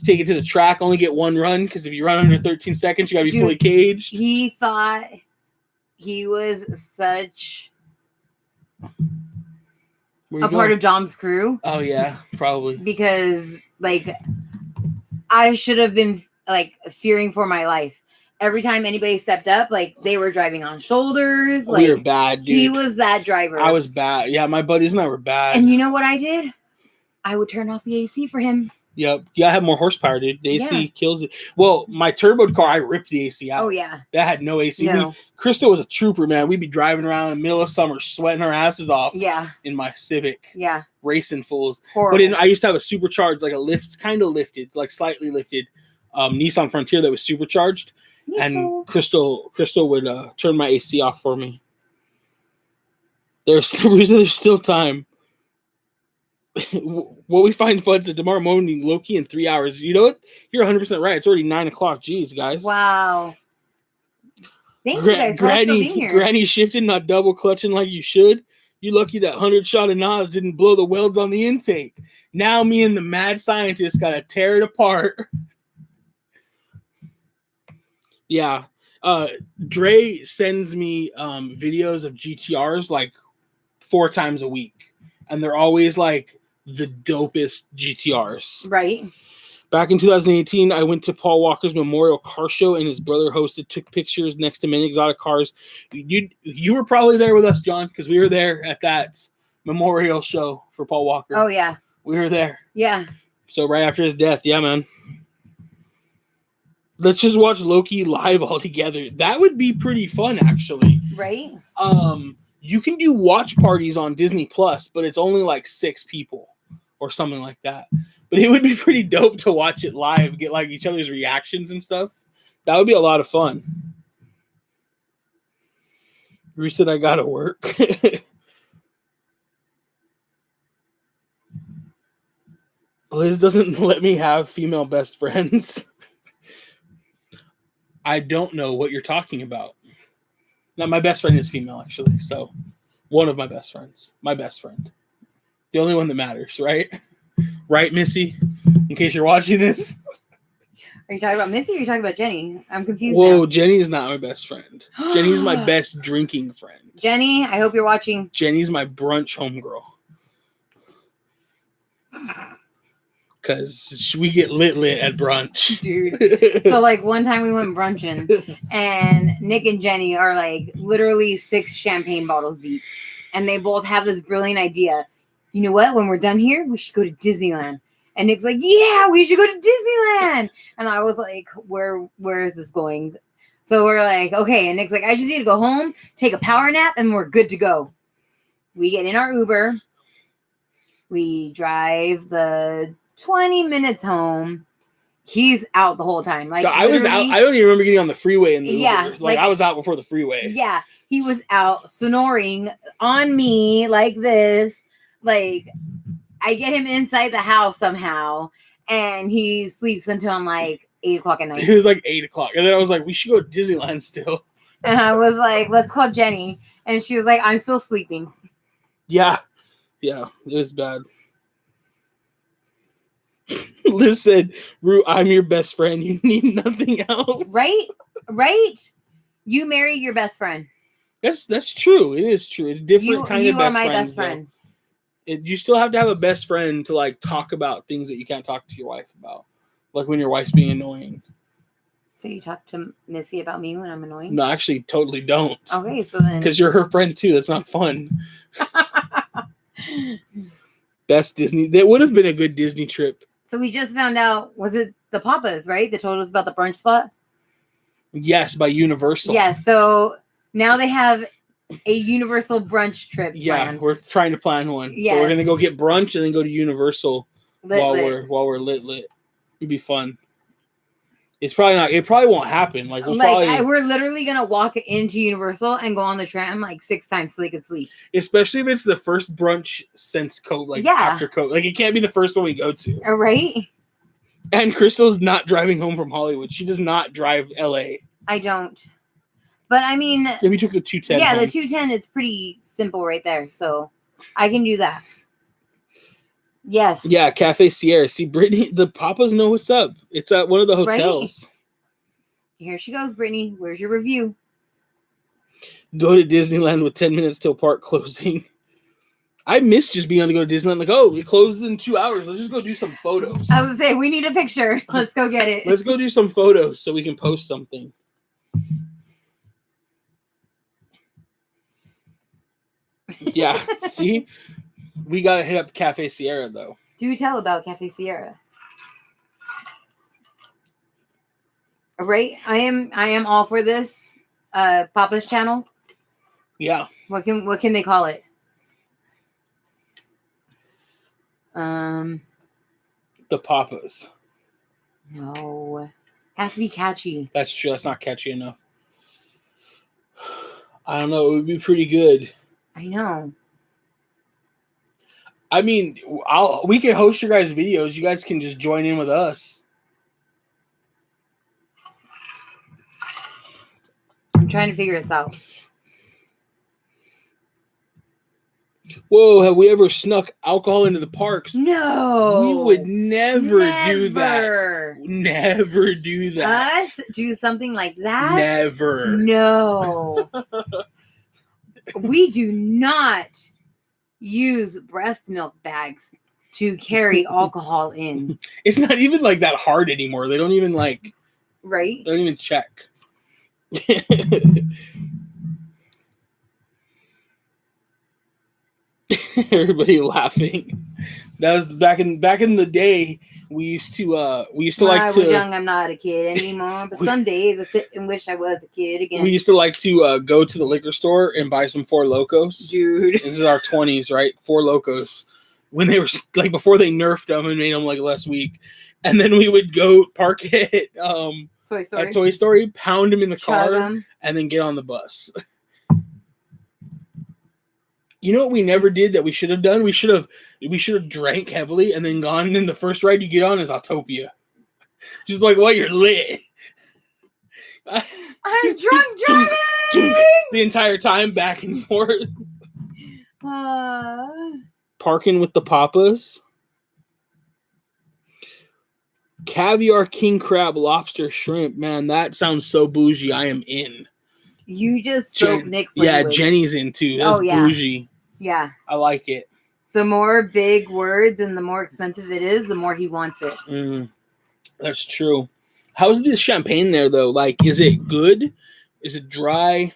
Speaker 1: Take it to the track, only get one run because if you run under 13 seconds, you gotta be fully caged.
Speaker 2: He thought he was such a part of Dom's crew.
Speaker 1: Oh yeah, probably.
Speaker 2: Because like I should have been like fearing for my life. Every time anybody stepped up, like they were driving on shoulders. Like,
Speaker 1: we were bad, dude.
Speaker 2: He was that driver.
Speaker 1: I was bad. Yeah, my buddies and I were bad.
Speaker 2: And you know what I did? I would turn off the AC for him.
Speaker 1: Yep. You gotta have more horsepower, dude. The AC kills it. Well, my turboed car, I ripped the AC out.
Speaker 2: Oh, yeah.
Speaker 1: That had no AC.
Speaker 2: No.
Speaker 1: Crystal was a trooper, man. We'd be driving around in the middle of summer, sweating our asses off.
Speaker 2: Yeah.
Speaker 1: In my Civic.
Speaker 2: Yeah.
Speaker 1: Racing fools.
Speaker 2: Horrible.
Speaker 1: But I used to have a supercharged, like a lift, kind of lifted, like slightly lifted Nissan Frontier that was supercharged. And Crystal would turn my AC off for me. There's still time. What we find fun to tomorrow morning, Loki in 3 hours. You know what? You're 100% right. It's already 9 o'clock. Jeez, guys.
Speaker 2: Wow. Thank you guys for being here.
Speaker 1: Granny shifting, not double clutching like you should. You lucky that 100 shot of Nas didn't blow the welds on the intake. Now me and the mad scientist gotta tear it apart. Yeah. Dre sends me videos of GTRs like 4 times a week. And they're always like the dopest GTRs.
Speaker 2: Right.
Speaker 1: Back in 2018, I went to Paul Walker's Memorial Car Show, and his brother hosted, took pictures next to many exotic cars. You were probably there with us, John, because we were there at that memorial show for Paul Walker.
Speaker 2: Oh, yeah.
Speaker 1: We were there.
Speaker 2: Yeah.
Speaker 1: So right after his death. Yeah, man. Let's just watch Loki live all together. That would be pretty fun, actually.
Speaker 2: Right?
Speaker 1: You can do watch parties on Disney Plus, but it's only like 6 people or something like that. But it would be pretty dope to watch it live, get like each other's reactions and stuff. That would be a lot of fun. Bruce said I gotta work. Liz doesn't let me have female best friends. I don't know what you're talking about. Now, my best friend is female, actually. So, one of my best friends. My best friend. The only one that matters, right? Right, Missy? In case you're watching this.
Speaker 2: Are you talking about Missy or are you talking about Jenny? I'm confused.
Speaker 1: Whoa,
Speaker 2: now.
Speaker 1: Jenny is not my best friend. Jenny's my best drinking friend.
Speaker 2: Jenny, I hope you're watching.
Speaker 1: Jenny's my brunch homegirl. Because we get lit at brunch.
Speaker 2: Dude. So, like, one time we went brunching, and Nick and Jenny are, like, literally 6 champagne bottles deep. And they both have this brilliant idea. You know what? When we're done here, we should go to Disneyland. And Nick's like, yeah, we should go to Disneyland. And I was like, where is this going? So we're like, okay. And Nick's like, I just need to go home, take a power nap, and we're good to go. We get in our Uber. We drive the 20 minutes home. He's out the whole time. Like
Speaker 1: I was out. I don't even remember getting on the freeway in the Uber.
Speaker 2: Yeah,
Speaker 1: Like I was out before the freeway.
Speaker 2: Yeah, he was out snoring on me like this. Like I get him inside the house somehow, and he sleeps until like 8 o'clock at night.
Speaker 1: It was like 8 o'clock, and then I was like, "We should go to Disneyland still."
Speaker 2: And I was like, "Let's call Jenny," and she was like, "I'm still sleeping."
Speaker 1: Yeah, it was bad. Liz said, "Rue, I'm your best friend. You need nothing else."
Speaker 2: Right. You marry your best friend.
Speaker 1: That's true. It is true. It's different kind of best friends. You are my best friend. You still have to have a best friend to like talk about things that you can't talk to your wife about, like when your wife's being annoying.
Speaker 2: So you talk to Missy about me when I'm annoying?
Speaker 1: No, actually, totally don't.
Speaker 2: Okay, so then
Speaker 1: because you're her friend too. That's not fun. Best Disney. That would have been a good Disney trip.
Speaker 2: So we just found out, was it the Papas, right? That told us about the brunch spot?
Speaker 1: Yes, by Universal.
Speaker 2: Yes, so now they have a Universal brunch trip planned.
Speaker 1: We're trying to plan one.
Speaker 2: Yes.
Speaker 1: So we're gonna go get brunch and then go to Universal while we're lit. It'd be fun. It's probably not. It probably won't happen. Like
Speaker 2: we're literally gonna walk into Universal and go on the tram like 6 times so they can sleep.
Speaker 1: Especially if it's the first brunch since COVID, after COVID. Like it can't be the first one we go to.
Speaker 2: All right.
Speaker 1: And Crystal's not driving home from Hollywood. She does not drive LA.
Speaker 2: I don't. But I mean,
Speaker 1: we took the 210.
Speaker 2: Yeah, the 210. It's pretty simple right there, so I can do that. Yes.
Speaker 1: Yeah, Cafe Sierra. See, Brittany, the Papas know what's up. It's at one of the hotels.
Speaker 2: Right. Here she goes, Brittany. Where's your review?
Speaker 1: Go to Disneyland with 10 minutes till park closing. I miss just being able to go to Disneyland. Like, oh, it closes in 2 hours. Let's just go do some photos.
Speaker 2: I was going to say, we need a picture. Let's go get it.
Speaker 1: Let's go do some photos so we can post something. Yeah, see? We got to hit up Cafe Sierra, though.
Speaker 2: Do tell about Cafe Sierra. Right? I am all for this. Papa's channel.
Speaker 1: Yeah.
Speaker 2: What can they call it? The
Speaker 1: Papas.
Speaker 2: No. Has to be catchy.
Speaker 1: That's true. That's not catchy enough. I don't know. It would be pretty good.
Speaker 2: I know.
Speaker 1: I mean, we can host your guys' videos. You guys can just join in with us.
Speaker 2: I'm trying to figure this out.
Speaker 1: Whoa, have we ever snuck alcohol into the parks?
Speaker 2: No.
Speaker 1: We would never do that. Never do that.
Speaker 2: Us do something like that?
Speaker 1: Never.
Speaker 2: No. We do not use breast milk bags to carry alcohol in.
Speaker 1: It's not even like that hard anymore. They don't even like.
Speaker 2: Right?
Speaker 1: They don't even check. Everybody laughing. That was back in the day. We used to like to.
Speaker 2: When I was young, I'm not a kid anymore. But some days I sit and wish I was a kid again.
Speaker 1: We used to like to go to the liquor store and buy some Four Locos.
Speaker 2: Dude,
Speaker 1: this is our 20s, right? Four Locos. When they were like before they nerfed them and made them like last week, and then we would go park at Toy Story, pound them in the car, and then get on the bus. You know what we never did that we should have done? We should have drank heavily and then gone. And then the first ride you get on is Autopia. Just like, well, you're lit.
Speaker 2: I'm drunk driving
Speaker 1: the entire time, back and forth. Parking with the Papas. Caviar, king crab, lobster, shrimp. Man, that sounds so bougie. I am in.
Speaker 2: You just spoke Nick's language.
Speaker 1: Yeah, Jenny's in too. That's bougie.
Speaker 2: Yeah.
Speaker 1: I like it.
Speaker 2: The more big words and the more expensive it is, the more he wants it.
Speaker 1: That's true. How's this champagne there, though? Like, is it good? Is it dry?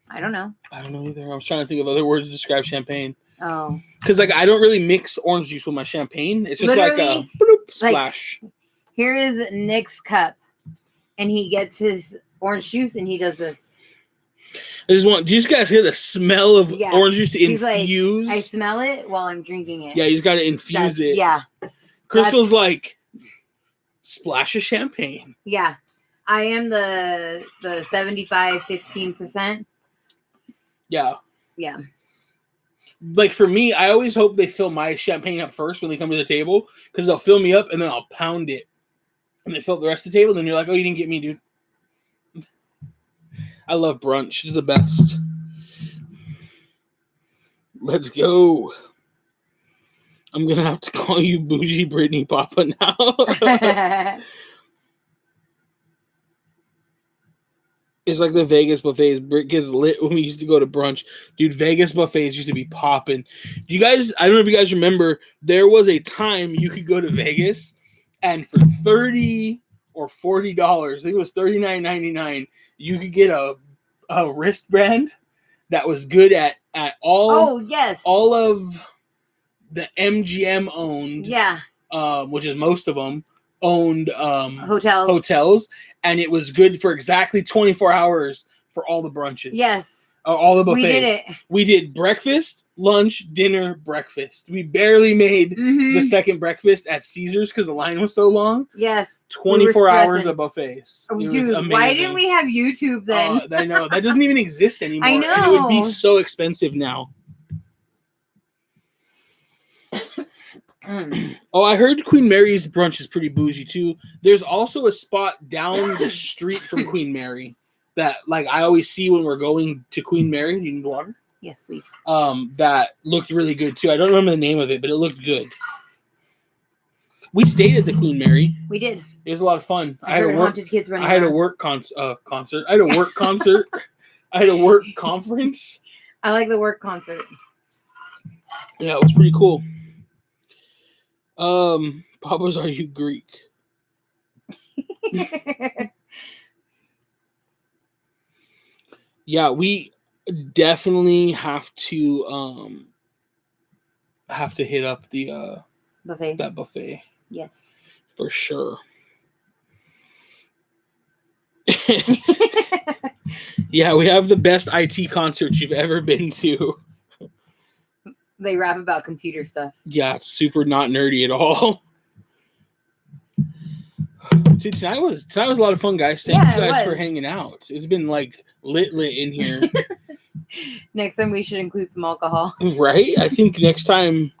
Speaker 2: I don't know.
Speaker 1: I don't know either. I was trying to think of other words to describe champagne.
Speaker 2: Oh.
Speaker 1: Because, like, I don't really mix orange juice with my champagne. It's just literally, like a bloop, splash.
Speaker 2: Like, here is Nick's cup. and he gets his orange juice and he does this.
Speaker 1: Do you just guys hear the smell of orange juice to infuse?
Speaker 2: Like, I smell it while I'm drinking it.
Speaker 1: Yeah, you just got to infuse it.
Speaker 2: Yeah.
Speaker 1: Crystal's like, splash of champagne.
Speaker 2: Yeah. I am the 75-15%.
Speaker 1: Yeah.
Speaker 2: Yeah.
Speaker 1: Like for me, I always hope they fill my champagne up first when they come to the table, because they'll fill me up and then I'll pound it. And they fill up the rest of the table, and then you're like, oh, you didn't get me, dude. I love brunch. It's the best. Let's go. I'm going to have to call you Bougie Brittany Papa now. It's like the Vegas buffets. Britt gets lit when we used to go to brunch. Dude, Vegas buffets used to be popping. Do you guys, I don't know if you guys remember, there was a time you could go to Vegas and for $30 or $40, I think it was $39.99, you could get a wristband that was good at all of the MGM owned, which is most of them, owned hotels, and it was good for exactly 24 hours for all the brunches.
Speaker 2: Yes.
Speaker 1: All the buffets.
Speaker 2: We did it.
Speaker 1: We did breakfast, lunch, dinner, breakfast. We barely made the second breakfast at Caesars because the line was so long.
Speaker 2: Yes.
Speaker 1: 24 hours of buffets.
Speaker 2: Oh, dude, why didn't we have YouTube then?
Speaker 1: I know. That doesn't even exist anymore.
Speaker 2: I know.
Speaker 1: And it would be so expensive now. Oh, I heard Queen Mary's brunch is pretty bougie too. There's also a spot down the street from Queen Mary that, like, I always see when we're going to Queen Mary. Do you need water?
Speaker 2: Yes, please.
Speaker 1: That looked really good too. I don't remember the name of it, but it looked good. We stayed at the Queen Mary.
Speaker 2: We did.
Speaker 1: It was a lot of fun.
Speaker 2: I had a work
Speaker 1: concert. I had a work concert. I had a work conference.
Speaker 2: I like the work concert.
Speaker 1: Yeah, it was pretty cool. Papa's, are you Greek? Yeah, we definitely have to hit up the
Speaker 2: buffet.
Speaker 1: That buffet.
Speaker 2: Yes.
Speaker 1: For sure. Yeah, we have the best IT concert you've ever been to.
Speaker 2: They rap about computer stuff.
Speaker 1: Yeah, it's super not nerdy at all. Dude, tonight was a lot of fun, guys. Thank you guys for hanging out. It's been like lit in here.
Speaker 2: Next time we should include some alcohol.
Speaker 1: Right? I think next time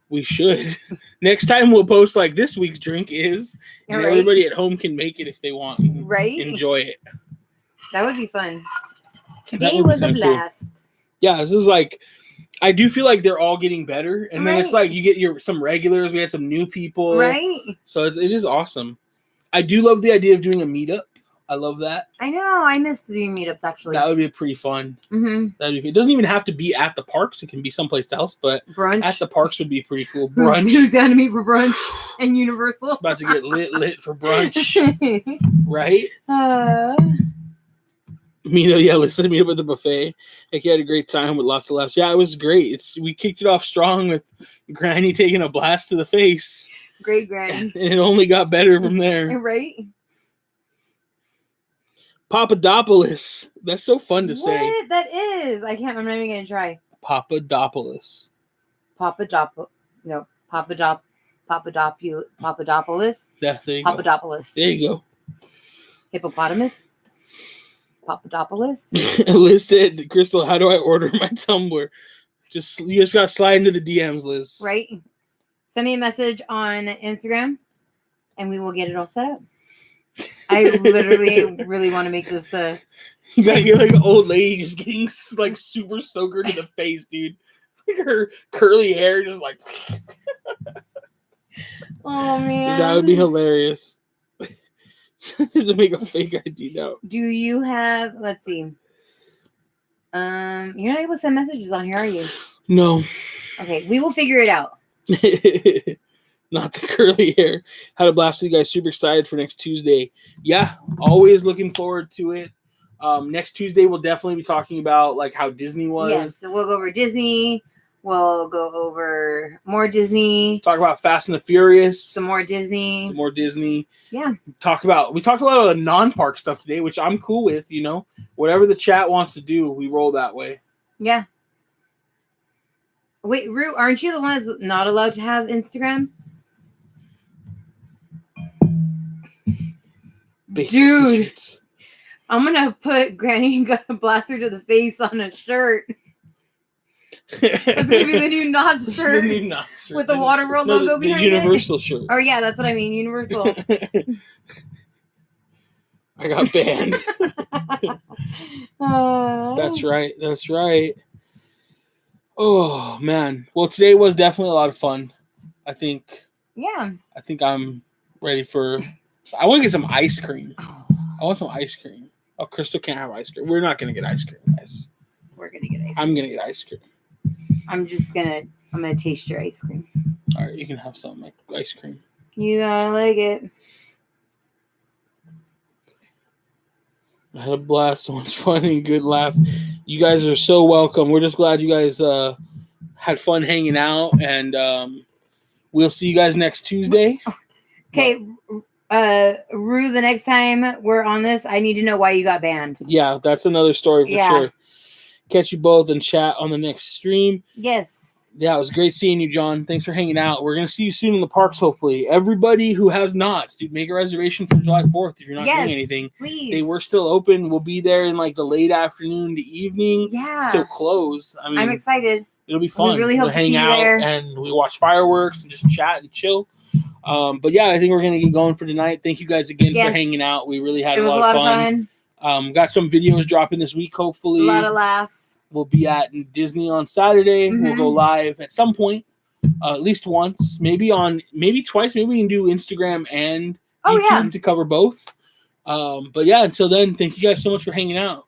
Speaker 1: we should. Next time we'll post like this week's drink is, and everybody at home can make it if they want.
Speaker 2: Right?
Speaker 1: Enjoy it.
Speaker 2: That would be fun. Today was a blast.
Speaker 1: Cool. Yeah, this is like, I do feel like they're all getting better, and then it's like you get some regulars. We had some new people,
Speaker 2: right? So
Speaker 1: it is awesome. I do love the idea of doing a meetup. I love that.
Speaker 2: I know. I miss doing meetups actually.
Speaker 1: That would be pretty fun.
Speaker 2: Mm-hmm.
Speaker 1: It doesn't even have to be at the parks. It can be someplace else, but
Speaker 2: brunch
Speaker 1: at the parks would be pretty cool. Brunch.
Speaker 2: Who's down to meet for brunch and Universal?
Speaker 1: About to get lit for brunch, right? Listen to me up at the buffet. Like, you had a great time with lots of laughs. Yeah, it was great. We kicked it off strong with Granny taking a blast to the face.
Speaker 2: Great Granny.
Speaker 1: And it only got better from there.
Speaker 2: Right?
Speaker 1: Papadopoulos. That's so fun to say.
Speaker 2: What? That is. I'm not even going to try.
Speaker 1: Papadopoulos.
Speaker 2: Papadopoulos.
Speaker 1: Yeah, there you
Speaker 2: Papadopoulos.
Speaker 1: There you go.
Speaker 2: Hippopotamus. Papadopoulos.
Speaker 1: Liz said, Crystal, how do I order my tumbler? You just got to slide into the DMs, Liz.
Speaker 2: Right? Send me a message on Instagram, and we will get it all set up. I literally really want to make this.
Speaker 1: You gotta get like an old lady just getting like super soaker to the face, dude. Like her curly hair just like.
Speaker 2: Oh man,
Speaker 1: that would be hilarious. To make a fake ID now.
Speaker 2: Do you have? Let's see. You're not able to send messages on here, are you?
Speaker 1: No.
Speaker 2: Okay, we will figure it out.
Speaker 1: Not the curly hair. Had a blast with you guys. Super excited for next Tuesday. Yeah, always looking forward to it. Next Tuesday we'll definitely be talking about like how Disney was.
Speaker 2: Yes, so we'll go over Disney. We'll go over more Disney.
Speaker 1: Talk about Fast and the Furious.
Speaker 2: Some more Disney.
Speaker 1: Yeah. We talked a lot of the non-park stuff today, which I'm cool with, you know. Whatever the chat wants to do, we roll that way.
Speaker 2: Yeah. Wait, Rue, aren't you the one that's not allowed to have Instagram? Dude, I'm gonna put Granny got a blaster to the face on a shirt. That's gonna be the new Knots shirt. With the Waterworld logo behind it.
Speaker 1: The Universal shirt.
Speaker 2: Oh yeah, that's what I mean. Universal.
Speaker 1: I got banned. That's right. Oh man. Well, today was definitely a lot of fun. I think I'm ready for. I want to get some ice cream. I want some ice cream. Oh, Crystal can't have ice cream. We're not gonna get ice cream, guys.
Speaker 2: We're gonna get ice cream.
Speaker 1: I'm gonna get ice cream.
Speaker 2: I'm gonna taste your ice cream.
Speaker 1: All right, you can have some ice cream.
Speaker 2: You gotta like it.
Speaker 1: I had a blast. So much fun and good laugh. You guys are so welcome. We're just glad you guys had fun hanging out, and we'll see you guys next Tuesday.
Speaker 2: Okay, Rue, the next time we're on this, I need to know why you got banned.
Speaker 1: Yeah, that's another story for sure. Catch you both and chat on the next stream.
Speaker 2: Yes.
Speaker 1: Yeah, it was great seeing you, John. Thanks for hanging out. We're going to see you soon in the parks, hopefully. Everybody who has not, dude, make a reservation for July 4th if you're not doing anything.
Speaker 2: Please.
Speaker 1: They were still open. We'll be there in the late afternoon to evening till close. I mean,
Speaker 2: I'm excited.
Speaker 1: It'll be fun.
Speaker 2: We really hope
Speaker 1: we'll hang out there. And we watch fireworks and just chat and chill. But yeah, I think we're going to get going for tonight. Thank you guys again for hanging out. We really had a lot of fun. Got some videos dropping this week, hopefully.
Speaker 2: A lot of laughs.
Speaker 1: We'll be at Disney on Saturday. Mm-hmm. We'll go live at some point, at least once, maybe twice. Maybe we can do Instagram and YouTube to cover both. But yeah, until then, thank you guys so much for hanging out.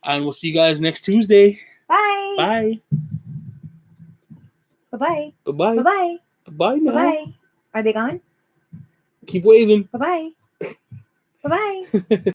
Speaker 1: And we'll see you guys next Tuesday.
Speaker 2: Bye.
Speaker 1: Bye.
Speaker 2: Bye-bye.
Speaker 1: Bye-bye.
Speaker 2: Bye-bye.
Speaker 1: Bye-bye now.
Speaker 2: Bye-bye. Are they gone?
Speaker 1: Keep waving.
Speaker 2: Bye-bye. Bye-bye.